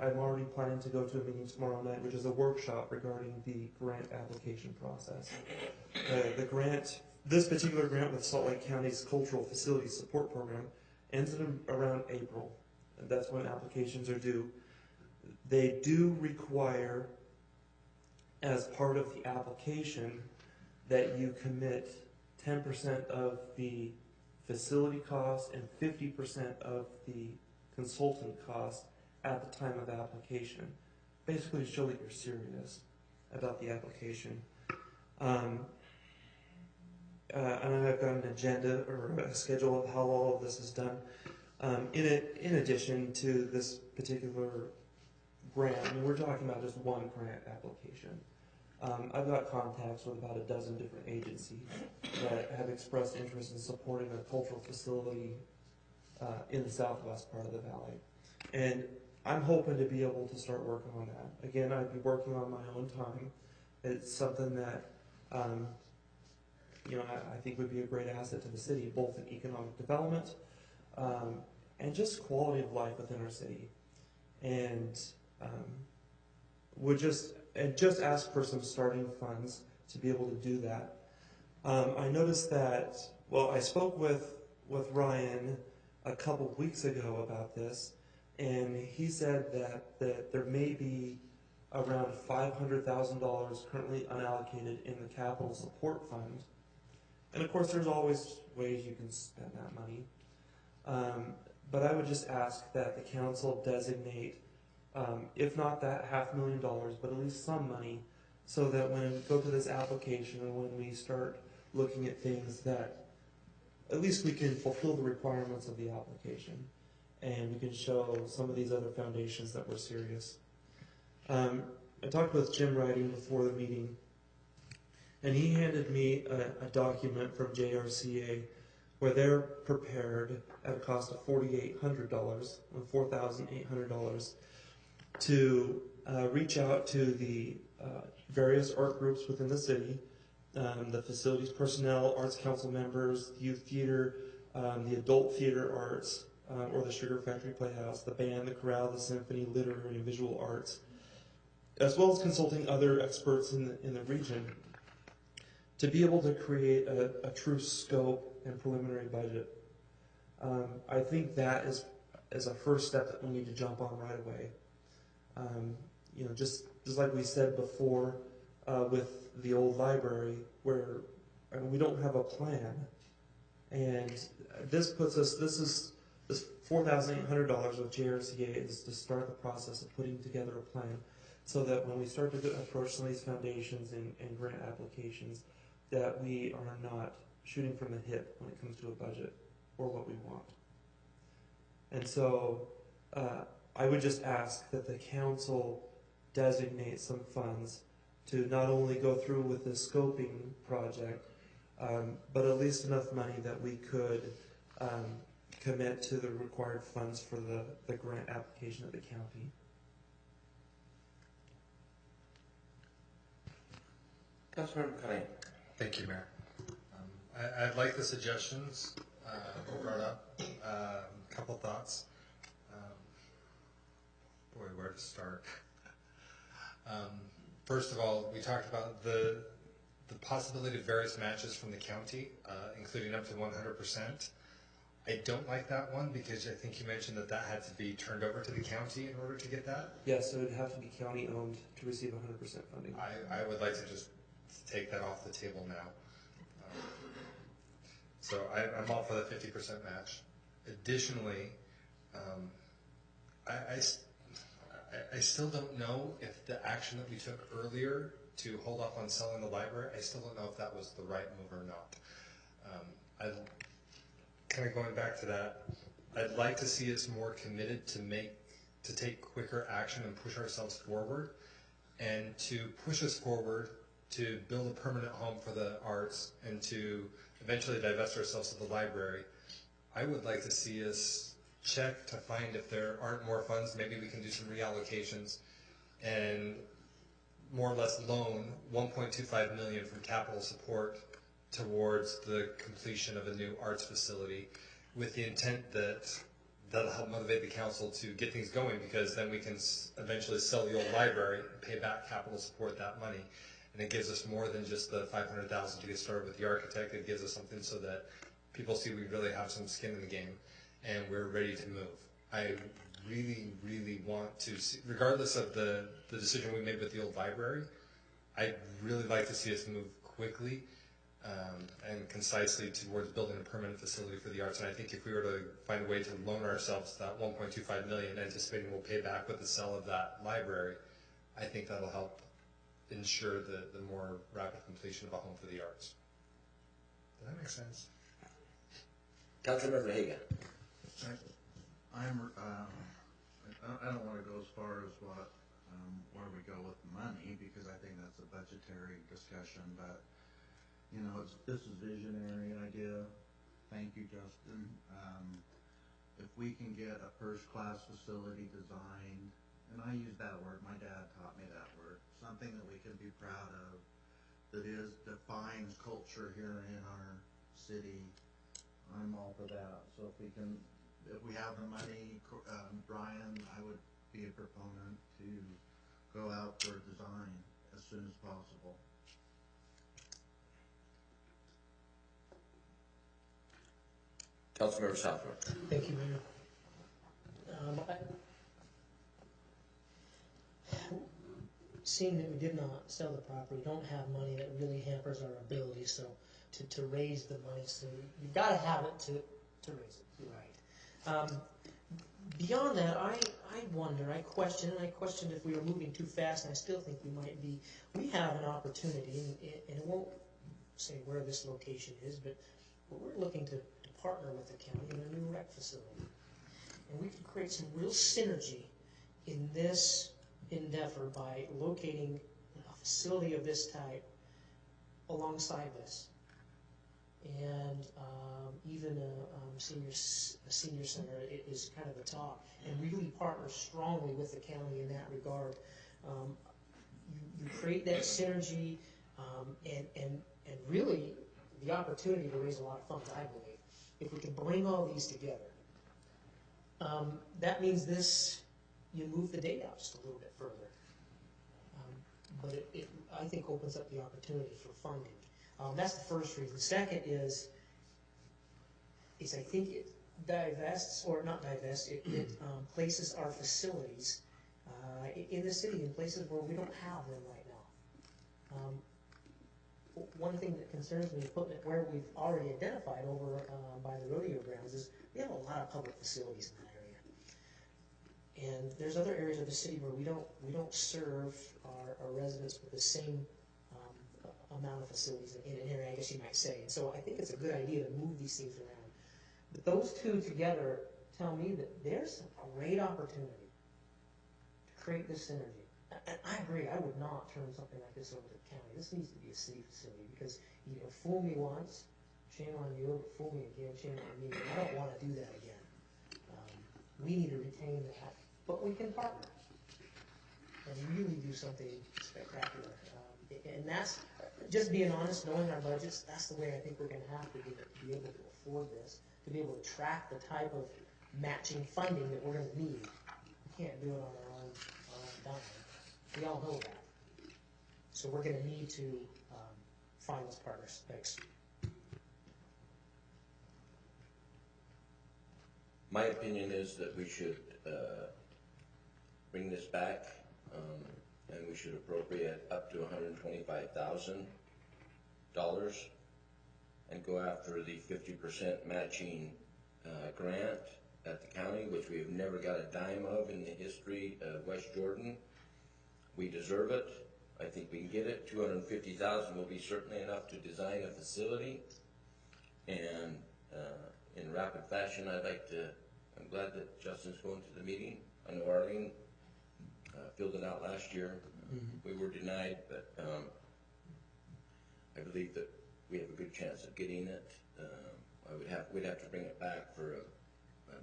[SPEAKER 5] I'm already planning to go to a meeting tomorrow night, which is a workshop regarding the grant application process. The grant, this particular grant with Salt Lake County's Cultural Facilities Support Program, ends in around April, and that's when applications are due. They do require, as part of the application, that you commit 10% of the facility cost and 50% of the consultant cost at the time of application, basically to show that you're serious about the application. And I've got an agenda or a schedule of how all of this is done. In addition to this particular grant, I mean, we're talking about just one grant application. I've got contacts with about a dozen different agencies that have expressed interest in supporting a cultural facility in the southwest part of the valley. And I'm hoping to be able to start working on that. Again, I'd be working on my own time. It's something that I think would be a great asset to the city, both in economic development and just quality of life within our city. And would just ask for some starting funds to be able to do that. I noticed that, well, I spoke with Ryan a couple weeks ago about this, and he said that there may be around $500,000 currently unallocated in the capital support fund. And of course, there's always ways you can spend that money. But I would just ask that the council designate, if not that $500,000, but at least some money, so that when we go to this application and when we start looking at things, that at least we can fulfill the requirements of the application, and we can show some of these other foundations that we're serious. I talked with Jim Riding before the meeting, and he handed me a document from JRCA where they're prepared at a cost of $4,800, $4,800, to reach out to the various art groups within the city, the facilities personnel, arts council members, youth theater, the adult theater arts, or the Sugar Factory Playhouse, the band, the chorale, the symphony, literary and visual arts, as well as consulting other experts in the region, to be able to create a true scope and preliminary budget. I think that is a first step that we need to jump on right away. Just like we said before with the old library, where we don't have a plan, and this $4,800 with JRCA is to start the process of putting together a plan, so that when we start to approach some of these foundations and grant applications, that we are not shooting from the hip when it comes to a budget or what we want. And so I would just ask that the council designate some funds to not only go through with the scoping project, but at least enough money that we could commit to the required funds for the grant application of the county.
[SPEAKER 2] Councilmember Cunningham.
[SPEAKER 19] Thank you, Mayor. I'd like the suggestions brought up. A couple thoughts. Where to start? First of all, we talked about the possibility of various matches from the county, including up to 100%. I don't like that one because I think you mentioned that had to be turned over to the county in order to get that.
[SPEAKER 5] Yes, so it would have to be county owned to receive 100% funding.
[SPEAKER 19] I would like to just take that off the table now. So I'm all for the 50% match. Additionally, I still don't know if the action that we took earlier to hold off on selling the library, I still don't know if that was the right move or not. Kind of going back to that, I'd like to see us more committed
[SPEAKER 8] to take quicker action and push ourselves forward, and to push us forward to build a permanent home for the arts and to eventually divest ourselves of the library. I would like to see us check to find if there aren't more funds. Maybe we can do some reallocations and more or less loan $1.25 million from capital support towards the completion of a new arts facility, with the intent that that'll help motivate the council to get things going, because then we can eventually sell the old library and pay back capital support that money. And it gives us more than just the $500,000 to get started with the architect. It gives us something so that people see we really have some skin in the game and we're ready to move. I really, really want to see, regardless of the decision we made with the old library, I'd really like to see us move quickly and concisely towards building a permanent facility for the arts. And I think if we were to find a way to loan ourselves that $1.25 million, anticipating we'll pay back with the sale of that library, I think that'll help ensure the more rapid completion of a home for the arts. Does that make sense?
[SPEAKER 2] Councilmember Hagan.
[SPEAKER 9] I don't want to go as far as where we go with the money, because I think that's a budgetary discussion, but you know, this is a visionary idea. Thank you, Justin. If we can get a first-class facility designed, and I use that word, my dad taught me that word, something that we can be proud of, that defines culture here in our city, I'm all for that. So if we have the money, Brian, I would be a proponent to go out for a design as soon as possible.
[SPEAKER 2] Councilmember Southworth.
[SPEAKER 6] Thank you, Mayor. Seeing that we did not sell the property, don't have money, that really hampers our ability to raise the money. So you've got to have it to raise it. You're right. Beyond that, I wonder, I questioned if we were moving too fast, and I still think we might be. We have an opportunity, and it won't say where this location is, but we're looking to partner with the county in a new rec facility. And we can create some real synergy in this endeavor by locating a facility of this type alongside this. And even a senior center is kind of the top, and really partner strongly with the county in that regard. You create that synergy and really the opportunity to raise a lot of funds, I believe, if we can bring all these together. That means you move the date out just a little bit further. But it, I think, opens up the opportunity for funding. That's the first reason. Second is I think it divests, or not divests, it places our facilities in the city in places where we don't have them right now. One thing that concerns me, putting it where we've already identified over by the rodeo grounds, is we have a lot of public facilities in that area. And there's other areas of the city where we don't serve our residents with the same amount of facilities in an area, I guess you might say. And so I think it's a good idea to move these things around. But those two together tell me that there's a great opportunity to create this synergy. And I agree, I would not turn something like this over to the county. This needs to be a city facility, because you can fool me once, shame on you, but fool me again, shame on me. I don't want to do that again. We need to retain that, but we can partner and really do something spectacular. And that's, just being honest, knowing our budgets, that's the way I think we're going to have to be able to afford this, to be able to track the type of matching funding that we're going to need. We can't do it on our own dime. We all know that. So we're going to need to find those partners. Thanks.
[SPEAKER 2] My opinion is that we should bring this back, and we should appropriate up to $125,000 and go after the 50% matching grant at the county, which we have never got a dime of in the history of West Jordan. We deserve it. I think we can get it. $250,000 will be certainly enough to design a facility. And in rapid fashion, I'm glad that Justin's going to the meeting. I know Arlene filled it out last year. We were denied, but I believe that we have a good chance of getting it. We'd have to bring it back for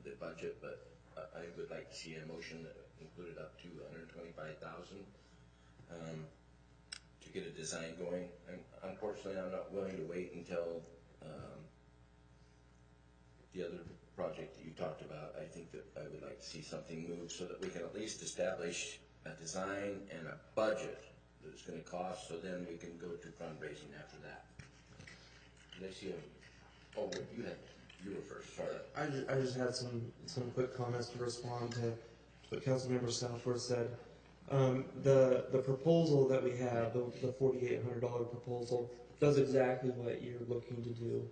[SPEAKER 2] the budget, but I would like to see a motion that included up to $125,000 to get a design going. And unfortunately, I'm not willing to wait until the other project that you talked about. I think that I would like to see something move so that we can at least establish a design and a budget that it's going to cost, so then we can go to fundraising after that. Did I see a, oh, you were first, sorry.
[SPEAKER 5] I just had some quick comments to respond to what Councilmember Southworth said. The proposal that we have, the $4,800 proposal, does exactly what you're looking to do.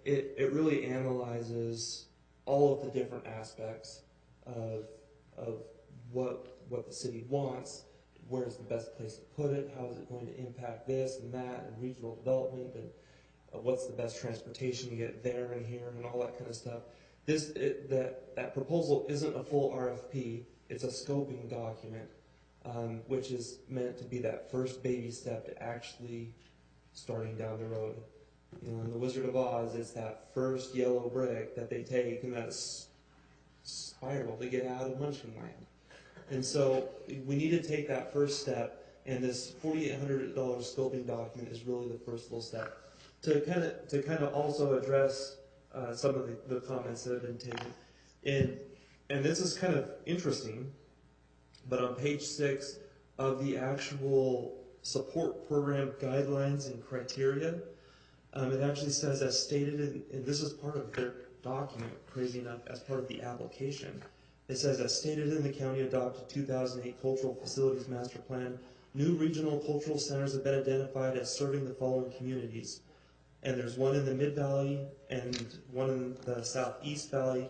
[SPEAKER 5] It really analyzes all of the different aspects of what the city wants, where's the best place to put it, how is it going to impact this and that, and regional development, and what's the best transportation to get there and here, and all that kind of stuff. That proposal isn't a full RFP, it's a scoping document, which is meant to be that first baby step to actually starting down the road. You know, in The Wizard of Oz, it's that first yellow brick that they take and that spiral to get out of Munchkinland. And so we need to take that first step, and this $4,800 scoping document is really the first little step to kind of also address some of the comments that have been taken. And this is kind of interesting, but on page 6 of the actual support program guidelines and criteria, it actually says, as stated and this is part of their document, crazy enough, as part of the application. It says, as stated in the county adopted 2008 Cultural Facilities Master Plan, new regional cultural centers have been identified as serving the following communities. And there's one in the Mid-Valley and one in the Southeast Valley.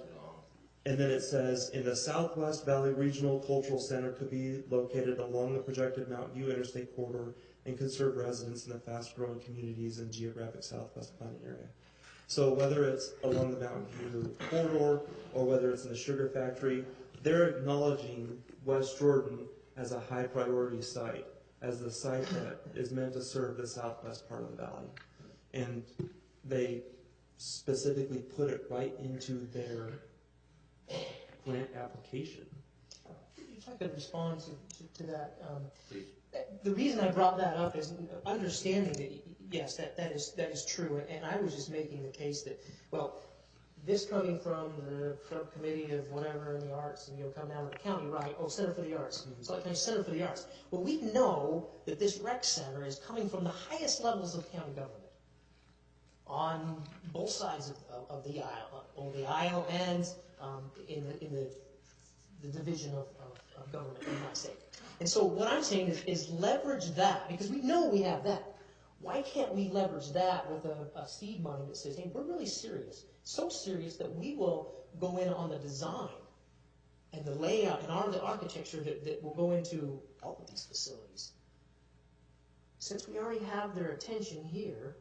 [SPEAKER 5] And then it says, in the Southwest Valley Regional Cultural Center could be located along the projected Mountain View Interstate Corridor and could serve residents in the fast-growing communities in geographic Southwest planning area. So whether it's along the Mountain View Corridor or whether it's in the sugar factory, they're acknowledging West Jordan as a high priority site, as the site that is meant to serve the southwest part of the valley. And they specifically put it right into their grant application.
[SPEAKER 6] If I could respond to that. The reason I brought that up is understanding that, yes, that is true. And I was just making the case that, well, this coming from the subcommittee of whatever in the arts, and you'll come down to the county, right? Oh, Center for the Arts. So like Center for the Arts. Well, we know that this rec center is coming from the highest levels of county government on both sides of the aisle, on the aisle and in the division of government in my state. And so what I'm saying is leverage that, because we know we have that. Why can't we leverage that with a seed money that says, hey, we're really serious, so serious that we will go in on the design and the layout and the architecture that will go into all of these facilities. Since we already have their attention here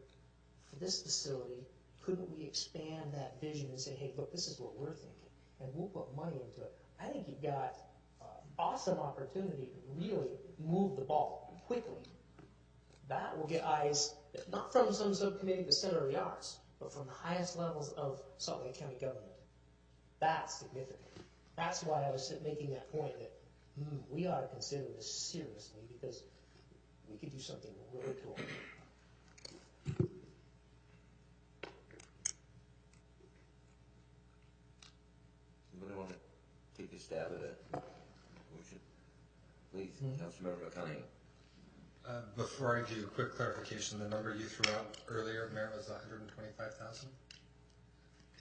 [SPEAKER 6] for this facility, couldn't we expand that vision and say, hey, look, this is what we're thinking, and we'll put money into it. I think you've got awesome opportunity to really move the ball quickly. That will get eyes, not from some subcommittee at the Center of the Arts, but from the highest levels of Salt Lake County government. That's significant. That's why I was making that point that we ought to consider this seriously, because we could do something really cool.
[SPEAKER 2] Somebody want to take a stab at it? Please, Councilmember McConaughey.
[SPEAKER 8] Before I do, quick clarification, the number you threw out earlier, Mayor, was 125,000?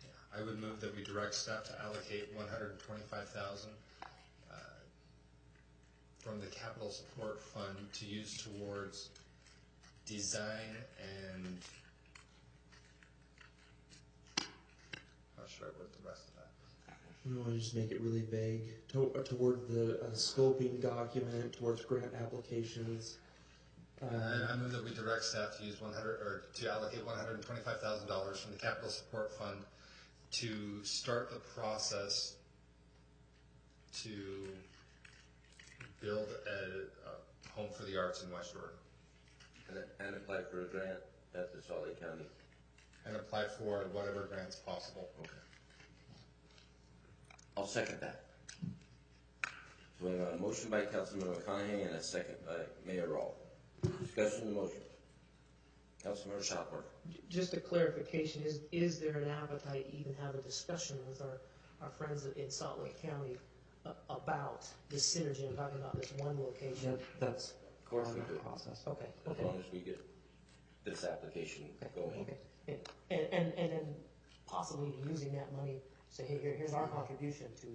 [SPEAKER 8] Yeah. I would move that we direct staff to allocate 125,000 from the capital support fund to use towards design and, how should I word the rest of that?
[SPEAKER 5] We want to just make it really vague toward the scoping document, towards grant applications.
[SPEAKER 8] I move that we direct staff to use to allocate $125,000 from the capital support fund to start the process
[SPEAKER 19] to build a home for the arts in West Jordan.
[SPEAKER 2] And apply for a grant at the Salt Lake County.
[SPEAKER 19] And apply for whatever grants possible.
[SPEAKER 2] Okay. I'll second that. So we have a motion by Councilman McConaughey and a second by Mayor Rawl. Discussion of the motion. Councilmember Shopper.
[SPEAKER 6] Just a clarification, is there an appetite to even have a discussion with our friends in Salt Lake County about this synergy? I'm talking about this one location.
[SPEAKER 5] That's
[SPEAKER 2] Of course we do.
[SPEAKER 5] process.
[SPEAKER 6] Okay,
[SPEAKER 2] As
[SPEAKER 6] okay.
[SPEAKER 2] long as we get this application going.
[SPEAKER 6] Okay. And then possibly using that money, say, hey, here's our contribution to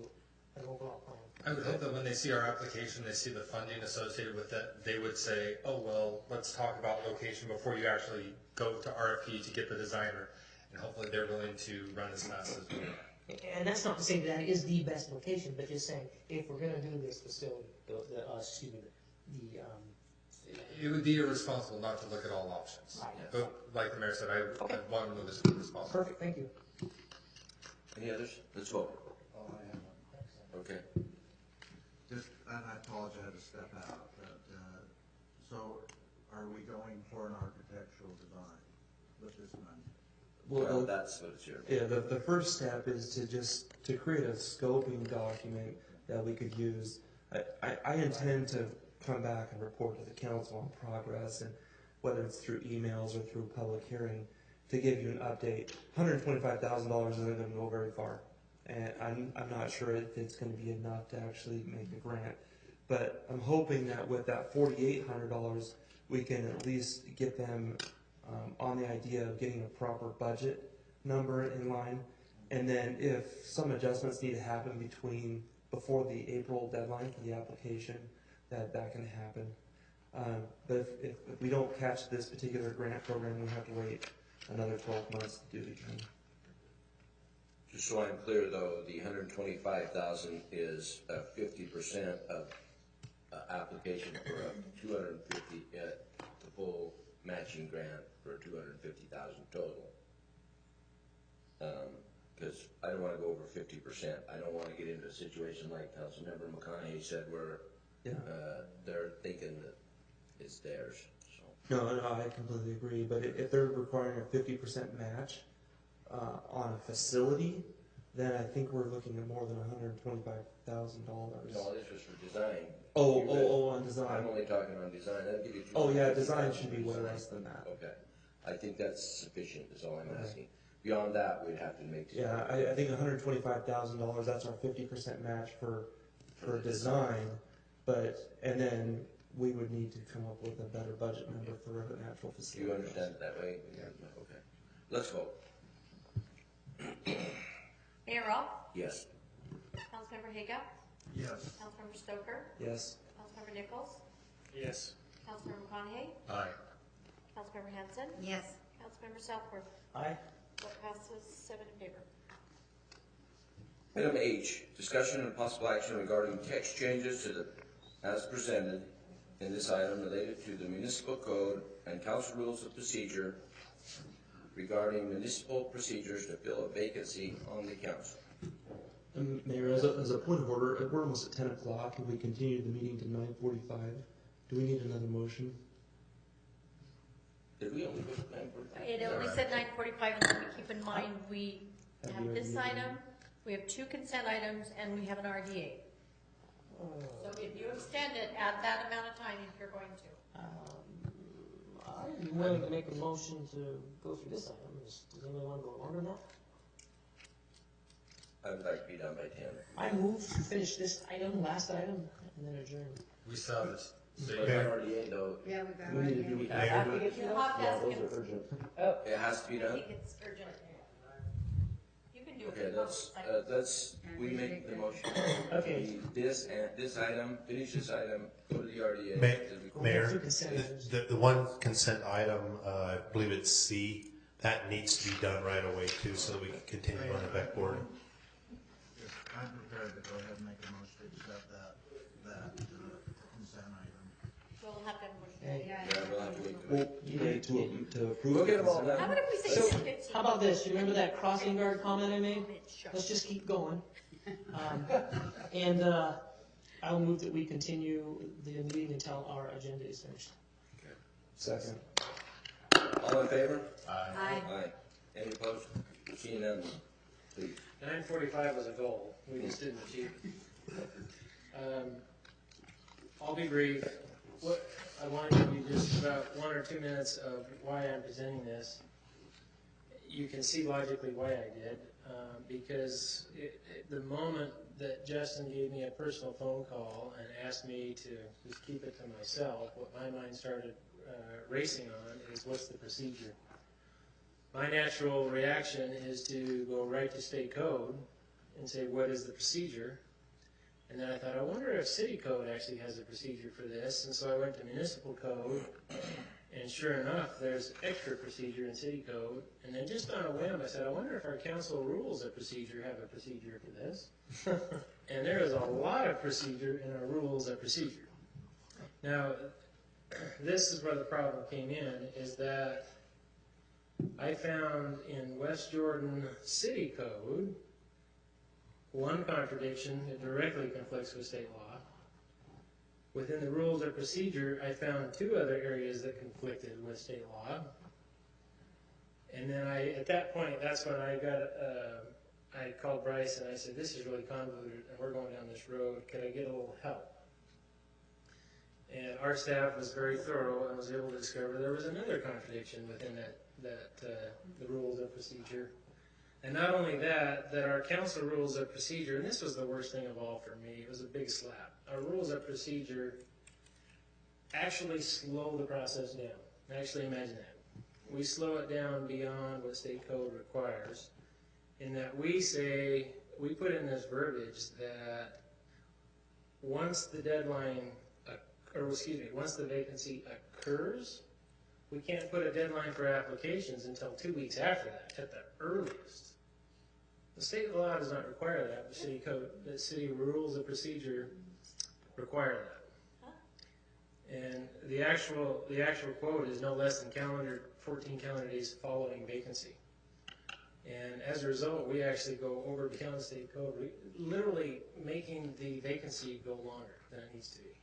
[SPEAKER 6] an overall plan.
[SPEAKER 8] I would hope that when they see our application, they see the funding associated with it, they would say, oh, well, let's talk about location before you actually go to RFP to get the designer. And hopefully they're willing to run as fast as we are.
[SPEAKER 6] And that's not to say that is the best location, but just saying, if we're gonna do this facility,
[SPEAKER 8] It would be irresponsible not to look at all options.
[SPEAKER 6] Right.
[SPEAKER 8] But like the mayor said, I want to move as quickly as possible.
[SPEAKER 6] Perfect, thank you.
[SPEAKER 2] Any others? Let's vote.
[SPEAKER 9] Oh, I have one.
[SPEAKER 2] Okay.
[SPEAKER 9] Just, and I apologize, I had to step out, but, so are we going for an architectural design with this money?
[SPEAKER 2] Well, that's what it's here.
[SPEAKER 5] Yeah, the first step is to create a scoping document that we could use. I intend to come back and report to the council on progress, and whether it's through emails or through public hearing, to give you an update. $125,000 isn't going to go very far, and I'm not sure if it's going to be enough to actually make a grant. But I'm hoping that with that $4,800, we can at least get them on the idea of getting a proper budget number in line. And then if some adjustments need to happen before the April deadline for the application, that can happen. But if we don't catch this particular grant program, we have to wait another 12 months to do it again.
[SPEAKER 2] Just so I'm clear, though, the $125,000 is 50% of application for a 250 the full matching grant for 250,000 total. Because I don't want to go over 50%. I don't want to get into a situation like Councilmember McConaughey said, where they're thinking that it's theirs. So.
[SPEAKER 5] No, I completely agree. But if they're requiring a 50% match on a facility, then I think we're looking at more than $125,000.
[SPEAKER 2] No, this was for design.
[SPEAKER 5] On design.
[SPEAKER 2] I'm only talking on design. That'll give you.
[SPEAKER 5] Oh yeah, design should be way less than that.
[SPEAKER 2] Okay, I think that's sufficient. Is all I'm asking. Beyond that, we'd have to make.
[SPEAKER 5] Yeah, I think $125,000. That's our 50% match for design, and then we would need to come up with a better budget number for an actual facility.
[SPEAKER 2] You understand it that way? Yeah. Okay. Let's vote.
[SPEAKER 18] Mayor Rawl?
[SPEAKER 2] Yes.
[SPEAKER 18] Councilmember Haga?
[SPEAKER 9] Yes.
[SPEAKER 18] Councilmember Stoker?
[SPEAKER 5] Yes.
[SPEAKER 18] Councilmember Nichols?
[SPEAKER 8] Yes.
[SPEAKER 18] Councilmember McConaughey?
[SPEAKER 8] Aye.
[SPEAKER 18] Councilmember Hanson?
[SPEAKER 14] Yes.
[SPEAKER 18] Councilmember Southworth?
[SPEAKER 6] Aye.
[SPEAKER 18] Vote passes 7 in favor.
[SPEAKER 2] Item H, discussion and possible action regarding text changes to the, as presented in this item related to the municipal code and council rules of procedure regarding municipal procedures to fill a vacancy on the council.
[SPEAKER 5] Mayor, as a point of order, we're almost at 10 o'clock, and we continued the meeting to 9:45. Do we need another motion?
[SPEAKER 2] Did we only go to 9:45?
[SPEAKER 18] It only said 9:45, and then we keep in mind, we have this item, we have 2 consent items, and we have an RDA. So if you extend it at that amount of time, if you're going to.
[SPEAKER 6] I'm willing to make a motion to go through this item. Does anyone want to go longer than that?
[SPEAKER 2] I would like to be done by 10.
[SPEAKER 6] I move to finish this item, last item, and then adjourn.
[SPEAKER 8] We saw this. So
[SPEAKER 2] But RDA though.
[SPEAKER 14] Yeah, we got
[SPEAKER 5] We need to do
[SPEAKER 14] it.
[SPEAKER 5] it.
[SPEAKER 18] After we get through the hot
[SPEAKER 5] Yeah,
[SPEAKER 18] desk,
[SPEAKER 5] those
[SPEAKER 18] it's-
[SPEAKER 5] are urgent.
[SPEAKER 2] It has to be
[SPEAKER 18] I
[SPEAKER 2] done?
[SPEAKER 18] think it's urgent. You can do it.
[SPEAKER 2] Okay, let's, we make the motion.
[SPEAKER 6] Okay.
[SPEAKER 2] This item, finish this item, go to the RDA.
[SPEAKER 11] Mayor,
[SPEAKER 6] Two consent items.
[SPEAKER 11] the one consent item, I believe it's C, that needs to be done right away too, so that we can continue on the back board.
[SPEAKER 9] Yes, I'm prepared to go ahead and make a motion to accept that consent item.
[SPEAKER 18] We'll have to have a motion.
[SPEAKER 14] Yeah.
[SPEAKER 2] Yeah, we'll have to wait.
[SPEAKER 5] Well, you need to approve.
[SPEAKER 2] We'll get them all
[SPEAKER 5] the
[SPEAKER 2] done.
[SPEAKER 18] How about if we say
[SPEAKER 6] So,
[SPEAKER 18] 6:15?
[SPEAKER 6] how about this? You remember that crossing guard comment I made? Let's just keep going. And I'll move that we continue the meeting until our agenda is finished.
[SPEAKER 2] Second. All in favor?
[SPEAKER 14] Aye.
[SPEAKER 2] Aye. Any opposed? Seeing none, please.
[SPEAKER 13] 9:45 was a goal. We just didn't achieve it. I'll be brief. What I want to give you just about 1 or 2 minutes of why I'm presenting this. You can see logically why I did, because the moment that Justin gave me a personal phone call and asked me to just keep it to myself, what my mind started racing on is what's the procedure. My natural reaction is to go right to state code and say, what is the procedure? And then I thought, I wonder if city code actually has a procedure for this. And so I went to municipal code, and sure enough, there's extra procedure in city code. And then just on a whim, I said, I wonder if our council rules of procedure have a procedure for this. And there is a lot of procedure in our rules of procedure. Now, this is where the problem came in, is that I found in West Jordan City Code one contradiction that directly conflicts with state law. Within the rules of procedure, I found 2 other areas that conflicted with state law. And then at that point, that's when I called Bryce and I said, this is really convoluted and we're going down this road. Could I get a little help? And our staff was very thorough and was able to discover there was another contradiction within the rules of procedure. And not only that our council rules of procedure, and this was the worst thing of all for me, it was a big slap. Our rules of procedure actually slow the process down. Actually, imagine that. We slow it down beyond what state code requires, in that we put in this verbiage that once the vacancy occurs, we can't put a deadline for applications until 2 weeks after that, at the earliest. The state law does not require that. The city rules of procedure require that. And the actual quote is no less than 14 calendar days following vacancy. And as a result, we actually go over beyond state code, literally making the vacancy go longer than it needs to be.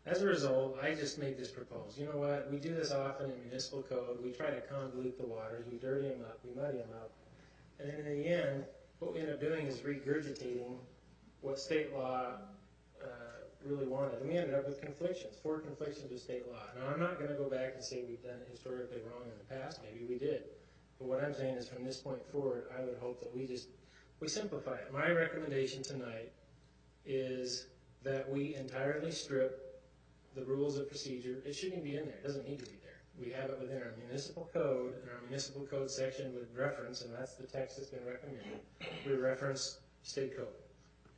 [SPEAKER 13] As a result, I just made this proposal. You know what? We do this often in municipal code. We try to convolute the waters. We dirty them up. We muddy them up. And then in the end, what we end up doing is regurgitating what state law really wanted. And we ended up with conflictions, 4 conflictions with state law. Now, I'm not going to go back and say we've done it historically wrong in the past. Maybe we did. But what I'm saying is from this point forward, I would hope that we simplify it. My recommendation tonight is that we entirely strip the rules of procedure. It shouldn't even be in there. It doesn't need to be there. We have it within our municipal code, and our municipal code section with reference, and that's the text that's been recommended. We reference state code,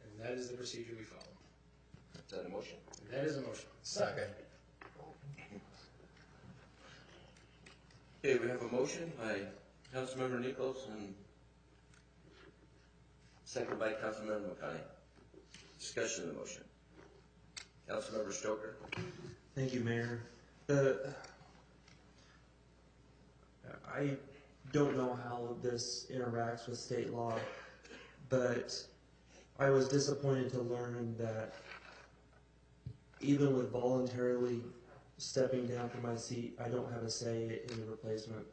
[SPEAKER 13] and that is the procedure we follow.
[SPEAKER 2] Is that a motion?
[SPEAKER 13] That is a motion.
[SPEAKER 19] Second.
[SPEAKER 2] Okay, we have a motion by Councilmember Nichols and second by Councilmember McConaughey. Discussion of the motion. Councilmember Stoker.
[SPEAKER 5] Thank you, Mayor. I don't know how this interacts with state law, but I was disappointed to learn that even with voluntarily stepping down from my seat, I don't have a say in the replacement.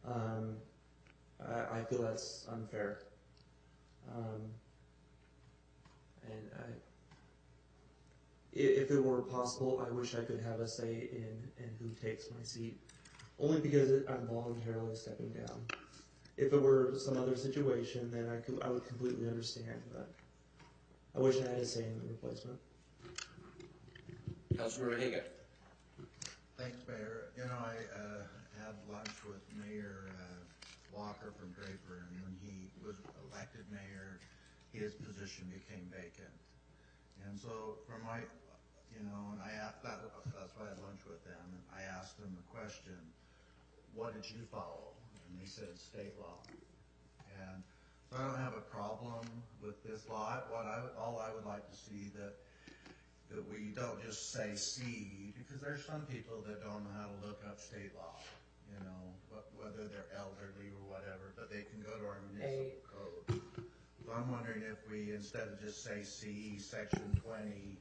[SPEAKER 5] I feel that's unfair. If it were possible, I wish I could have a say in who takes my seat, only because I'm voluntarily stepping down. If it were some other situation, then I would completely understand, but I wish I had a say in the replacement.
[SPEAKER 2] Councilmember Hagan.
[SPEAKER 9] Thanks, Mayor. You know, I had lunch with Mayor Walker from Draper, and when he was elected mayor, his position became vacant. And so from my, and I asked, that's why I had lunch with them, and I asked them the question, what did you follow? And they said state law. And so I don't have a problem with this law. All I would like to see that we don't just say seed, because there's some people that don't know how to look up state law, whether they're elderly or whatever, but they can go to our municipal code. So I'm wondering wondering if we, instead of just say CE section 20,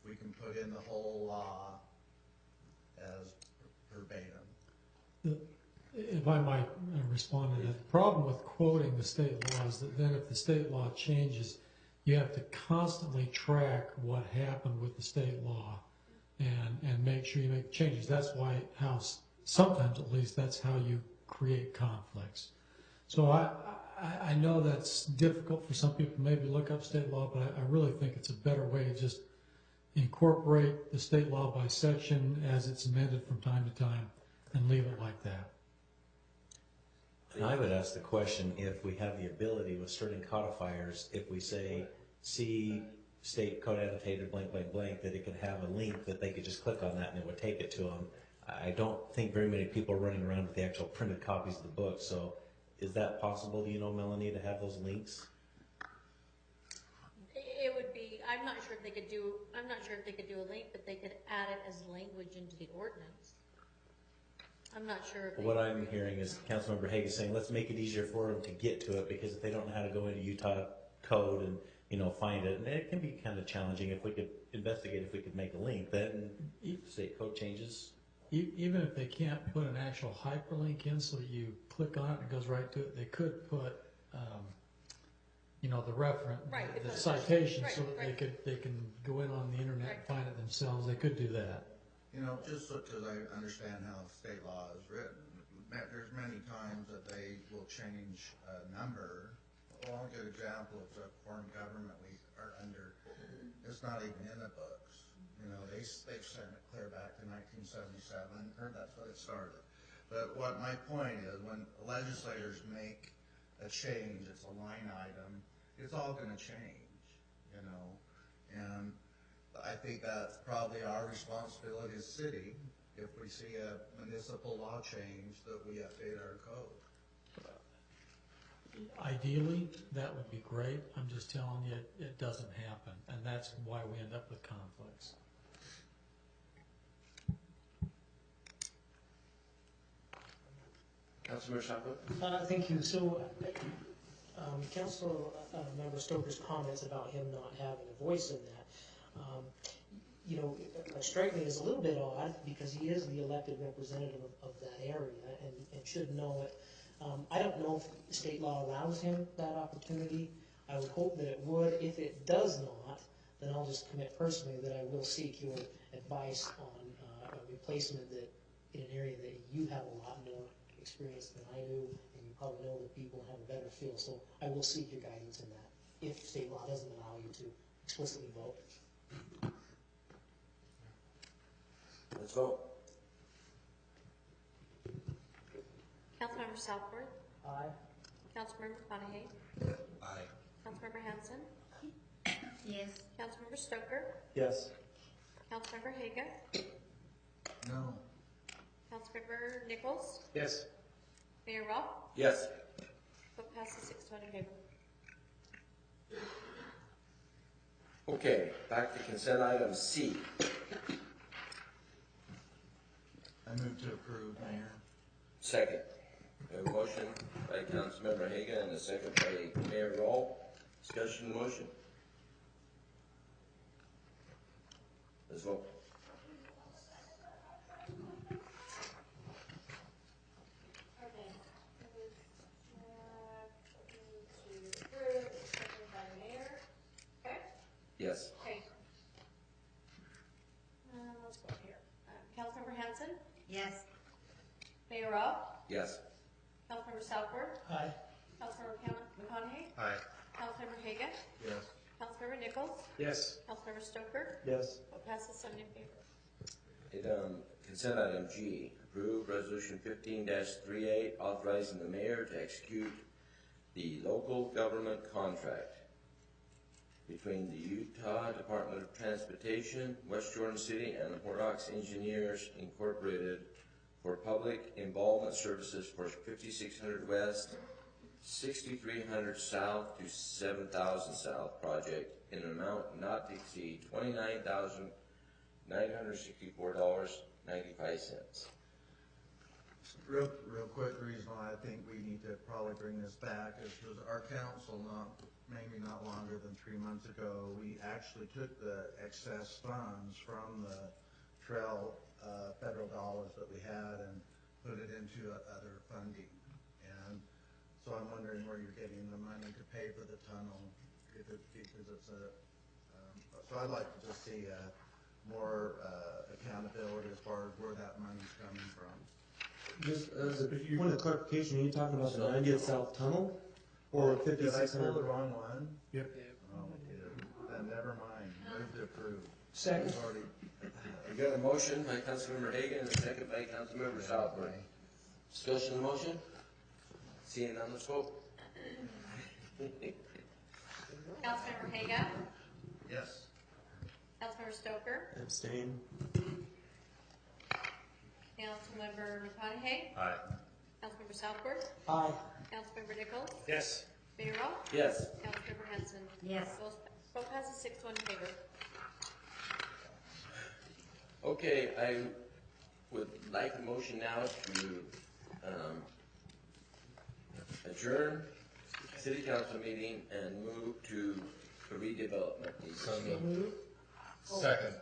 [SPEAKER 9] we can put in the whole law as verbatim.
[SPEAKER 10] If I might respond to that, the problem with quoting the state law is that then if the state law changes, you have to constantly track what happened with the state law and make sure you make changes. That's why sometimes at least, that's how you create conflicts. So I know that's difficult for some people to maybe look up state law, but I really think it's a better way to just incorporate the state law by section as it's amended from time to time and leave it like that.
[SPEAKER 7] And I would ask the question, if we have the ability with certain codifiers, if we say, see state code annotated blank, blank, blank, that it could have a link that they could just click on that and it would take it to them. I don't think very many people are running around with the actual printed copies of the book, so is that possible, do you know, Melanie, to have those links?
[SPEAKER 18] It would be, I'm not sure if they could do a link, but they could add it as language into the ordinance. I'm not sure.
[SPEAKER 7] What I'm hearing is Councilmember Hague is saying, let's make it easier for them to get to it, because if they don't know how to go into Utah code and, you know, find it, and it can be kind of challenging. If we could investigate, if we could make a link, then state code changes.
[SPEAKER 10] Even if they can't put an actual hyperlink in so you click on it and it goes right to it, they could put, you know, the reference, the citation, so that they can go in on the internet and find it themselves. They could do that.
[SPEAKER 9] You know, just because I understand how state law is written, there's many times that they will change a number. Well, a good example is a form of government we are under. It's not even in the books. You know, they've sent it clear back to 1977, or that's what it started. But what my point is, when legislators make a change, it's a line item, it's all going to change, you know, and I think that's probably our responsibility as city, if we see a municipal law change, that we update our code.
[SPEAKER 10] Ideally, that would be great. I'm just telling you, it doesn't happen, and that's why we end up with conflicts.
[SPEAKER 2] Councilmember Shopper?
[SPEAKER 6] Thank you. So, Council Member Stoker's comments about him not having a voice in that, you know, strike me as a little bit odd, because he is the elected representative of that area and should know it. I don't know if the state law allows him that opportunity. I would hope that it would. If it does not, then I'll just commit personally that I will seek your advice on a replacement that in an area that you have a lot more experience than I do, and you probably know that people have a better feel. So I will seek your guidance in that, if state law doesn't allow you to explicitly vote.
[SPEAKER 2] Let's vote.
[SPEAKER 18] Councilmember Southworth?
[SPEAKER 6] Aye.
[SPEAKER 18] Councilmember McConaughey?
[SPEAKER 2] Aye.
[SPEAKER 18] Councilmember Hanson?
[SPEAKER 14] Yes.
[SPEAKER 18] Councilmember Stoker?
[SPEAKER 5] Yes.
[SPEAKER 18] Councilmember Haga?
[SPEAKER 9] No.
[SPEAKER 18] Councilmember Nichols?
[SPEAKER 5] Yes.
[SPEAKER 18] Mayor Roth?
[SPEAKER 2] Yes.
[SPEAKER 18] Vote passes 6-1 in favor.
[SPEAKER 2] Okay, back to consent item C.
[SPEAKER 9] I move to approve, Mayor.
[SPEAKER 2] Second. We have a motion by Councilmember Haga and a second by Mayor Roll. Discussion of the motion. Let's vote. Yes.
[SPEAKER 18] Okay. Let's go here. Councilmember Hanson?
[SPEAKER 14] Yes.
[SPEAKER 18] Mayor Roth?
[SPEAKER 2] Yes.
[SPEAKER 18] Councilmember Southworth?
[SPEAKER 6] Aye.
[SPEAKER 18] Councilmember McConaughey?
[SPEAKER 12] Aye.
[SPEAKER 18] Councilmember Haga?
[SPEAKER 9] Yes.
[SPEAKER 18] Councilmember Nichols?
[SPEAKER 5] Yes.
[SPEAKER 18] Councilmember Stoker?
[SPEAKER 5] Yes.
[SPEAKER 18] Vote passes 7 in favor.
[SPEAKER 2] Consent item G. Approve resolution 15-38 authorizing the mayor to execute the local government contract between the Utah Department of Transportation, West Jordan City, and Horrocks Engineers Incorporated for public involvement services for 5600 West, 6300 South to 7000 South project in an amount not to exceed $29,964.95.
[SPEAKER 9] Real quick, the reason why I think we need to probably bring this back is because our council, maybe not longer than 3 months ago, we actually took the excess funds from the trail federal dollars that we had and put it into other funding. And so I'm wondering where you're getting the money to pay for the tunnel, because it's a, so I'd like to just see more accountability as far as where that money's coming from.
[SPEAKER 5] Just as a point of clarification, are you talking about the 90th South Tunnel or
[SPEAKER 9] Did I
[SPEAKER 5] 5600?
[SPEAKER 9] pull the wrong one?
[SPEAKER 5] Yep.
[SPEAKER 9] Oh, dude. Then never mind. Move to approve.
[SPEAKER 6] Second.
[SPEAKER 9] We've already-
[SPEAKER 2] We got a motion by Councilmember Hagan and a second by Councilmember Southwood. Discussion of the motion? Seeing none, let's vote.
[SPEAKER 18] Councilmember Haga?
[SPEAKER 9] Yes.
[SPEAKER 18] Councilmember Stoker?
[SPEAKER 5] Abstain.
[SPEAKER 18] Councilmember McConaughey?
[SPEAKER 11] Aye.
[SPEAKER 18] Councilmember Southworth?
[SPEAKER 6] Aye.
[SPEAKER 18] Councilmember Nichols?
[SPEAKER 3] Yes.
[SPEAKER 18] Mayor Rowe?
[SPEAKER 2] Yes.
[SPEAKER 18] Councilmember Hanson?
[SPEAKER 14] Yes.
[SPEAKER 18] Vote passes 6-1 in favor.
[SPEAKER 2] Okay, I would like a motion now to adjourn city council meeting and move to the redevelopment agency.
[SPEAKER 8] Second.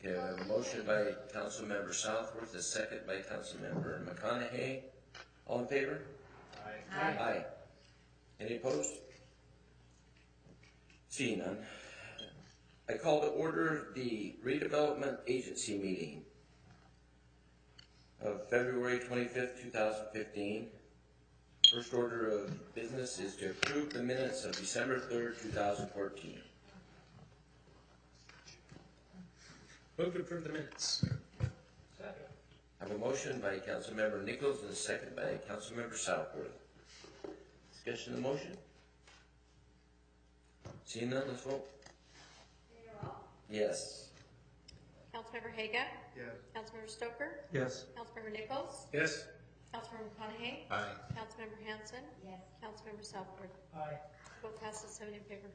[SPEAKER 2] Okay, I have a motion by Councilmember Southworth, a second by Councilmember McConaughey. All in favor?
[SPEAKER 14] Aye.
[SPEAKER 2] Aye. Any opposed? Seeing none. I call to order the redevelopment agency meeting of February 25th, 2015. First order of business is to approve the minutes of December 3rd, 2014.
[SPEAKER 13] Move to approve the minutes.
[SPEAKER 2] I have a motion by Councilmember Nichols and a second by Councilmember Southworth. Discussion of the motion? Seeing none, let's vote. Yes.
[SPEAKER 18] Councilmember Haga?
[SPEAKER 9] Yes.
[SPEAKER 18] Councilmember Stoker?
[SPEAKER 5] Yes.
[SPEAKER 18] Councilmember Nichols?
[SPEAKER 3] Yes.
[SPEAKER 18] Councilmember McConaughey?
[SPEAKER 11] Aye.
[SPEAKER 18] Councilmember Hanson?
[SPEAKER 14] Yes.
[SPEAKER 18] Councilmember Southworth?
[SPEAKER 6] Aye.
[SPEAKER 18] Vote passes 7 in favor.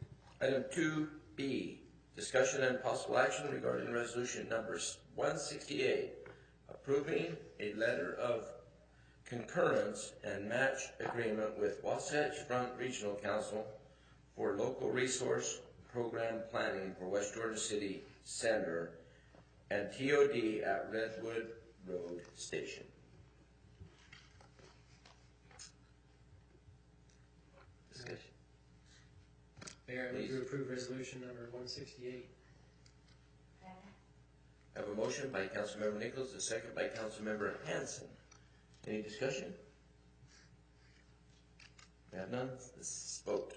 [SPEAKER 2] Item 2B, discussion and possible action regarding resolution numbers 168, approving a letter of concurrence and match agreement with Wasatch Front Regional Council for local resource program planning for West Jordan City Center and TOD at Redwood Road Station. Discussion.
[SPEAKER 13] Mayor, I move
[SPEAKER 2] Please.
[SPEAKER 13] to approve resolution number 168.
[SPEAKER 2] I have a motion by Councilmember Nichols, a second by Councilmember Hanson. Any discussion? We have none. This vote.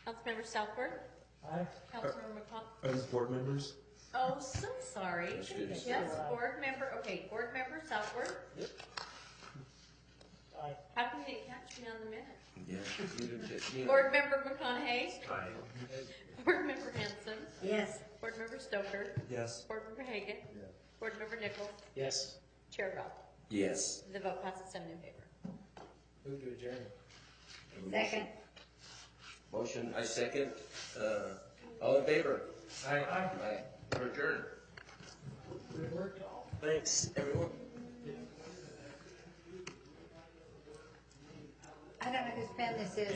[SPEAKER 18] Councilmember Southworth?
[SPEAKER 6] Aye.
[SPEAKER 18] Councilmember McConaughey?
[SPEAKER 5] Are these board members?
[SPEAKER 18] Oh, so sorry.
[SPEAKER 2] That's good.
[SPEAKER 18] Yes, board member, okay, board member Southworth?
[SPEAKER 6] Aye.
[SPEAKER 18] How come they catch me on the minute?
[SPEAKER 2] Yeah. you didn't get me.
[SPEAKER 18] Board member McConaughey?
[SPEAKER 11] Aye.
[SPEAKER 18] Board member Hanson?
[SPEAKER 14] Yes.
[SPEAKER 18] Board member Stoker?
[SPEAKER 5] Yes.
[SPEAKER 18] Board member Hagan? Board member Nichols?
[SPEAKER 13] Yes.
[SPEAKER 18] Chair Rowe?
[SPEAKER 2] Yes.
[SPEAKER 18] The vote passes 7 in favor.
[SPEAKER 13] Move to adjourn.
[SPEAKER 14] Second.
[SPEAKER 2] Motion, I second. All in favor?
[SPEAKER 13] Aye.
[SPEAKER 2] Aye. We're adjourned.
[SPEAKER 6] Good work, all.
[SPEAKER 2] Thanks, everyone.
[SPEAKER 14] I don't know whose pen this is.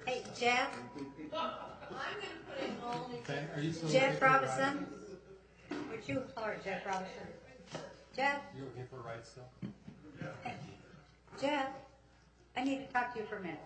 [SPEAKER 14] Hey, Jeff?
[SPEAKER 18] I'm gonna put it all
[SPEAKER 19] Ben, are you still
[SPEAKER 14] Jeff
[SPEAKER 19] looking for a ride?
[SPEAKER 14] Robinson? Would you holler at Jeff Robinson? Jeff?
[SPEAKER 19] You looking for a ride still?
[SPEAKER 14] Jeff? I need to talk to you for a minute.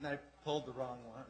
[SPEAKER 20] And I pulled the wrong one.